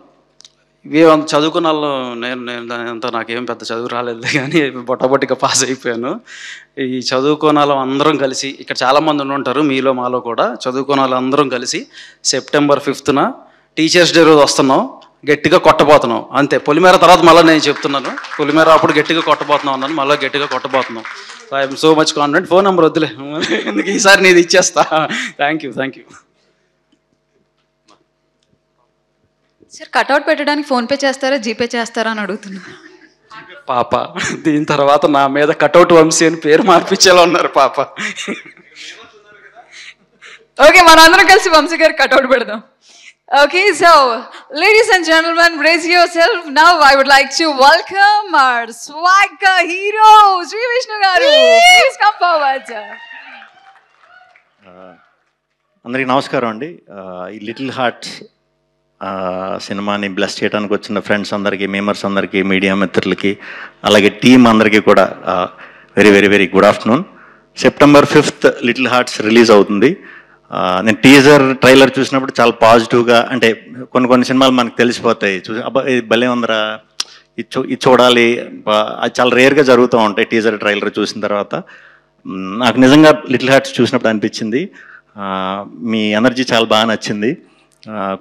చదువుకున్న వాళ్ళు నేను అంతా నాకేం పెద్ద చదువు రాలేదు కానీ బొట్టబొట్టిగా పాస్ అయిపోయాను. ఈ చదువుకున్న వాళ్ళు అందరం కలిసి, ఇక్కడ చాలామంది ఉంటారు మీలో మాలో కూడా, చదువుకున్న వాళ్ళు అందరం కలిసి సెప్టెంబర్ 5th టీచర్స్ డే రోజు వస్తున్నాం, గట్టిగా కొట్టబోతున్నాం అంతే. పొలిమేర తర్వాత మళ్ళీ నేను చెప్తున్నాను, పొలిమేర అప్పుడు గట్టిగా కొట్టబోతున్నాం అన్నాను, మళ్ళీ గట్టిగా కొట్టబోతున్నాం. I'm so much confident. Phone number వద్దులే, ఎందుకు ఈసారి నీది ఇచ్చేస్తా. Thank you. సార్ కట్అవుట్ పెట్టడానికి ఫోన్పే చేస్తారా, జీపే చేస్తారా అని అడుగుతున్నా. పాప దీని తర్వాత నా మీద కట్అవుట్ వంశీ అని పేరు మార్పించేలా ఉన్నారు పాప. ఓకే, మనందరం కలిసి వంశీ గారు కట్అవుట్ పెడదాం. Okay, so ladies and gentlemen, brace yourself. Now I would like to welcome our swagger hero, Sri Vishnu garu. Please come forward, sir. అందరికీ నమస్కారం అండి. ఈ లిటిల్ హార్ట్స్ సినిమాని బ్లెస్ చేయడానికి వచ్చిన ఫ్రెండ్స్ అందరికీ, మెంబర్స్ అందరికీ, మీడియా మిత్రులకి, అలాగే టీం అందరికీ కూడా very very very good afternoon. September 5th little hearts release అవుతుంది. నేను టీజర్ ట్రైలర్ చూసినప్పుడు చాలా పాజిటివ్గా, అంటే కొన్ని సినిమాలు మనకు తెలిసిపోతాయి, చూసి అబ్బా ఇది భలే ఉందరా, ఇది చూడాలి, అది చాలా రేర్గా జరుగుతూ ఉంటాయి. టీజర్ ట్రైలర్ చూసిన తర్వాత నాకు నిజంగా లిటిల్ హార్ట్స్ చూసినప్పుడు అనిపించింది మీ ఎనర్జీ చాలా బాగా నచ్చింది.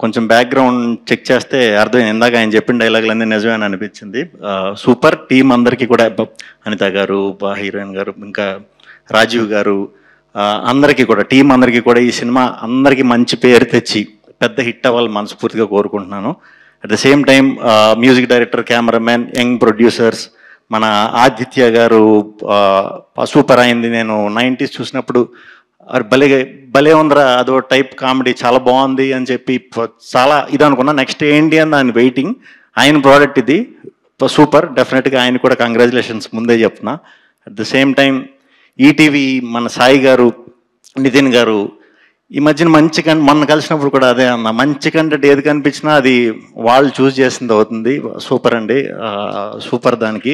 కొంచెం బ్యాక్గ్రౌండ్ చెక్ చేస్తే అర్థమైంది, ఇందాక ఆయన చెప్పిన డైలాగులన్నీ నిజమే అని అనిపించింది. సూపర్. టీం అందరికీ కూడా, అనిత గారు, హీరోయిన్ గారు, ఇంకా రాజీవ్ గారు, అందరికీ కూడా, టీం అందరికీ కూడా ఈ సినిమా అందరికీ మంచి పేరు తెచ్చి పెద్ద హిట్ అవ్వాలని మనస్ఫూర్తిగా కోరుకుంటున్నాను. At the same time music director, cameraman, young producers, మన ఆదిత్య గారు సూపర్ అయింది. నేను 90s చూసినప్పుడు భలే భలే ఉందరా, అదో టైప్ కామెడీ చాలా బాగుంది అని చెప్పి చాలా ఇది అనుకున్నా. నెక్స్ట్ ఏంటి అని దాని వెయిటింగ్. ఆయన ప్రోడక్ట్ ఇది సూపర్, డెఫినెట్గా ఆయన కూడా కంగ్రాచులేషన్స్ ముందే చెప్తున్నా. At the same time ETV మన సాయి గారు, నితిన్ గారు ఈ మధ్యన మంచి మొన్న కలిసినప్పుడు కూడా అదే అన్న, మంచి కంటెంట్ ఏది కనిపించినా అది వాళ్ళు చూస్ చేసింది అవుతుంది. సూపర్ అండి, సూపర్. దానికి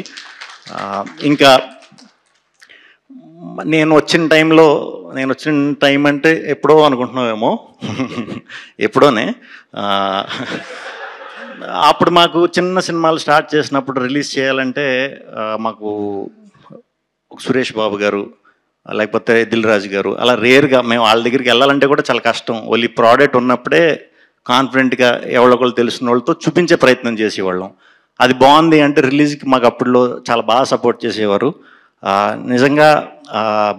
ఇంకా నేను వచ్చిన టైం అంటే ఎప్పుడో అనుకుంటున్నామేమో, ఎప్పుడోనే. అప్పుడు మాకు చిన్న సినిమాలు స్టార్ట్ చేసినప్పుడు రిలీజ్ చేయాలంటే మాకు సురేష్ బాబు గారు లేకపోతే దిల్ రాజు గారు అలా రేర్గా మేము వాళ్ళ దగ్గరికి వెళ్ళాలంటే కూడా చాలా కష్టం. ఓన్లీ ప్రోడక్ట్ ఉన్నప్పుడే కాన్ఫిడెంట్గా ఎవరొకరు తెలిసిన వాళ్ళతో చూపించే ప్రయత్నం చేసేవాళ్ళం. అది బాగుంది అంటే రిలీజ్కి మాకు అప్పుడులో చాలా బాగా సపోర్ట్ చేసేవారు. నిజంగా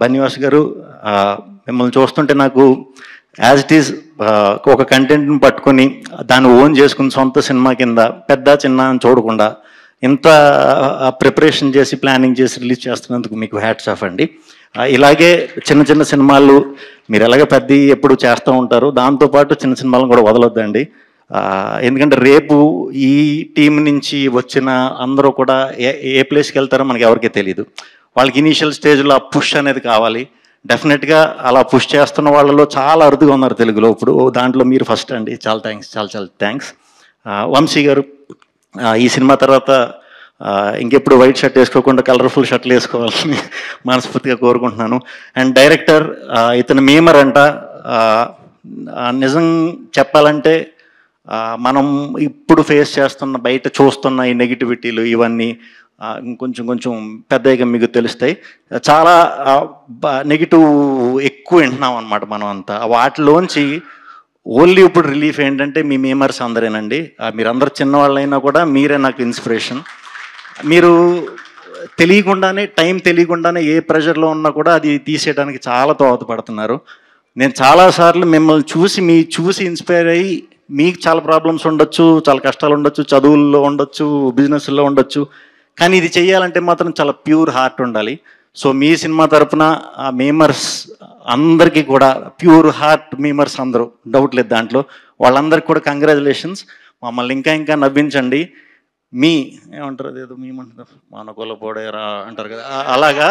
బన్నివాస్ గారు మిమ్మల్ని చూస్తుంటే నాకు యాజ్ ఇట్ ఈజ్ ఒక కంటెంట్ని పట్టుకొని దాన్ని ఓన్ చేసుకుని సొంత సినిమా కింద పెద్ద చిన్న అని చూడకుండా ఇంత ప్రిపరేషన్ చేసి ప్లానింగ్ చేసి రిలీజ్ చేస్తున్నందుకు మీకు హ్యాట్స్ ఆఫ్ అండి. ఇలాగే చిన్న చిన్న సినిమాలు మీరు ఎలాగ పెద్ద ఎప్పుడు చేస్తూ ఉంటారు, దాంతోపాటు చిన్న సినిమాలను కూడా వదలొద్దండి. ఎందుకంటే రేపు ఈ టీం నుంచి వచ్చిన అందరూ కూడా ఏ ప్లేస్కి వెళ్తారో మనకి ఎవరికీ తెలియదు. వాళ్ళకి ఇనీషియల్ స్టేజ్లో ఆ పుష్ అనేది కావాలి. డెఫినెట్గా అలా పుష్ చేస్తున్న వాళ్ళలో చాలా అరుదుగా ఉన్నారు తెలుగులో ఇప్పుడు. దాంట్లో మీరు ఫస్ట్ అండి. చాలా థ్యాంక్స్, చాలా చాలా థ్యాంక్స్. వంశీ గారు ఈ సినిమా తర్వాత ఇంకెప్పుడు వైట్ షర్ట్ వేసుకోకుండా కలర్ఫుల్ షర్ట్లు వేసుకోవాలని మనస్ఫూర్తిగా కోరుకుంటున్నాను. అండ్ డైరెక్టర్ ఇతను మేమర్ అంట. నిజం చెప్పాలంటే మనం ఇప్పుడు ఫేస్ చేస్తున్న బయట చూస్తున్న ఈ నెగిటివిటీలు ఇవన్నీ కొంచెం పెద్దగా మీకు తెలుస్తాయి. చాలా నెగిటివ్ ఎక్కువ వింటున్నాం అనమాట మనం అంతా. వాటిలోంచి ఓన్లీ ఇప్పుడు రిలీఫ్ ఏంటంటే మీ మేమర్స్ అందరేనండి. మీరందరూ చిన్నవాళ్ళైనా కూడా మీరే నాకు ఇన్స్పిరేషన్. మీరు టైం తెలియకుండానే ఏ ప్రెషర్లో ఉన్నా కూడా అది తీసేయడానికి చాలా దోహదపడుతున్నారు. నేను చాలాసార్లు మిమ్మల్ని చూసి ఇన్స్పైర్ అయ్యి మీకు చాలా ప్రాబ్లమ్స్ ఉండొచ్చు, చాలా కష్టాలు ఉండొచ్చు, చదువుల్లో ఉండొచ్చు, బిజినెస్లో ఉండొచ్చు, కానీ ఇది చేయాలంటే మాత్రం చాలా ప్యూర్ హార్ట్ ఉండాలి. సో మీ సినిమా తరపున ఆ మేమర్స్ అందరికీ కూడా, ప్యూర్ హార్ట్ మేమర్స్ అందరూ, డౌట్ లేదు దాంట్లో, వాళ్ళందరికీ కూడా కంగ్రాచులేషన్స్. మమ్మల్ని ఇంకా నవ్వించండి. ఏమంటారు అదేదో మేమంటారు, మానకొల పోడేరా అంటారు కదా, అలాగా.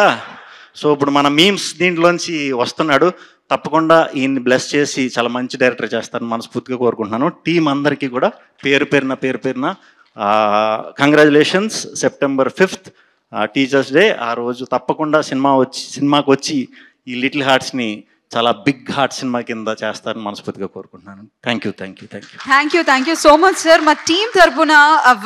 సో ఇప్పుడు మన మీమ్స్ దీంట్లోంచి వస్తున్నాడు. తప్పకుండా ఈయన్ని బ్లెస్ చేసి చాలా మంచి డైరెక్టర్ చేస్తారని మనస్ఫూర్తిగా కోరుకుంటున్నాను. టీం అందరికీ కూడా పేరు పేరున congratulations. September 5th teachers day. ఆ రోజు తప్పకుండా సినిమాకి వచ్చి ఈ లిటిల్ హార్ట్స్ని చాలా బిగ్ హార్ట్ సినిమా కింద చేస్తారని మనస్ఫూర్తిగా కోరుకుంటున్నాను. Thank you so much sir. మా టీం తరపున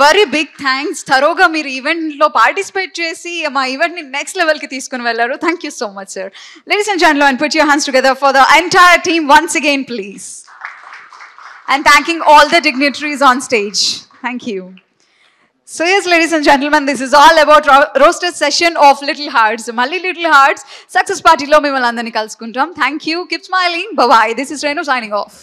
వెరీ బిగ్ థ్యాంక్స్. థరోగా మీరు ఈవెంట్లో పార్టిసిపేట్ చేసి మా ఈవెంట్ని నెక్స్ట్ లెవెల్కి తీసుకుని వెళ్ళారు. Thank you so much sir. Ladies and gentlemen, put your hands together for the entire team once again, please. And thanking all the dignitaries on stage. Thank you. So yes, ladies and gentlemen, this is all about roasted session of Little Hearts. Malli Little Hearts success party lo mimmalni andarni kalusukuntam. Thank you. Keep smiling. Bye bye. This is Renu signing off.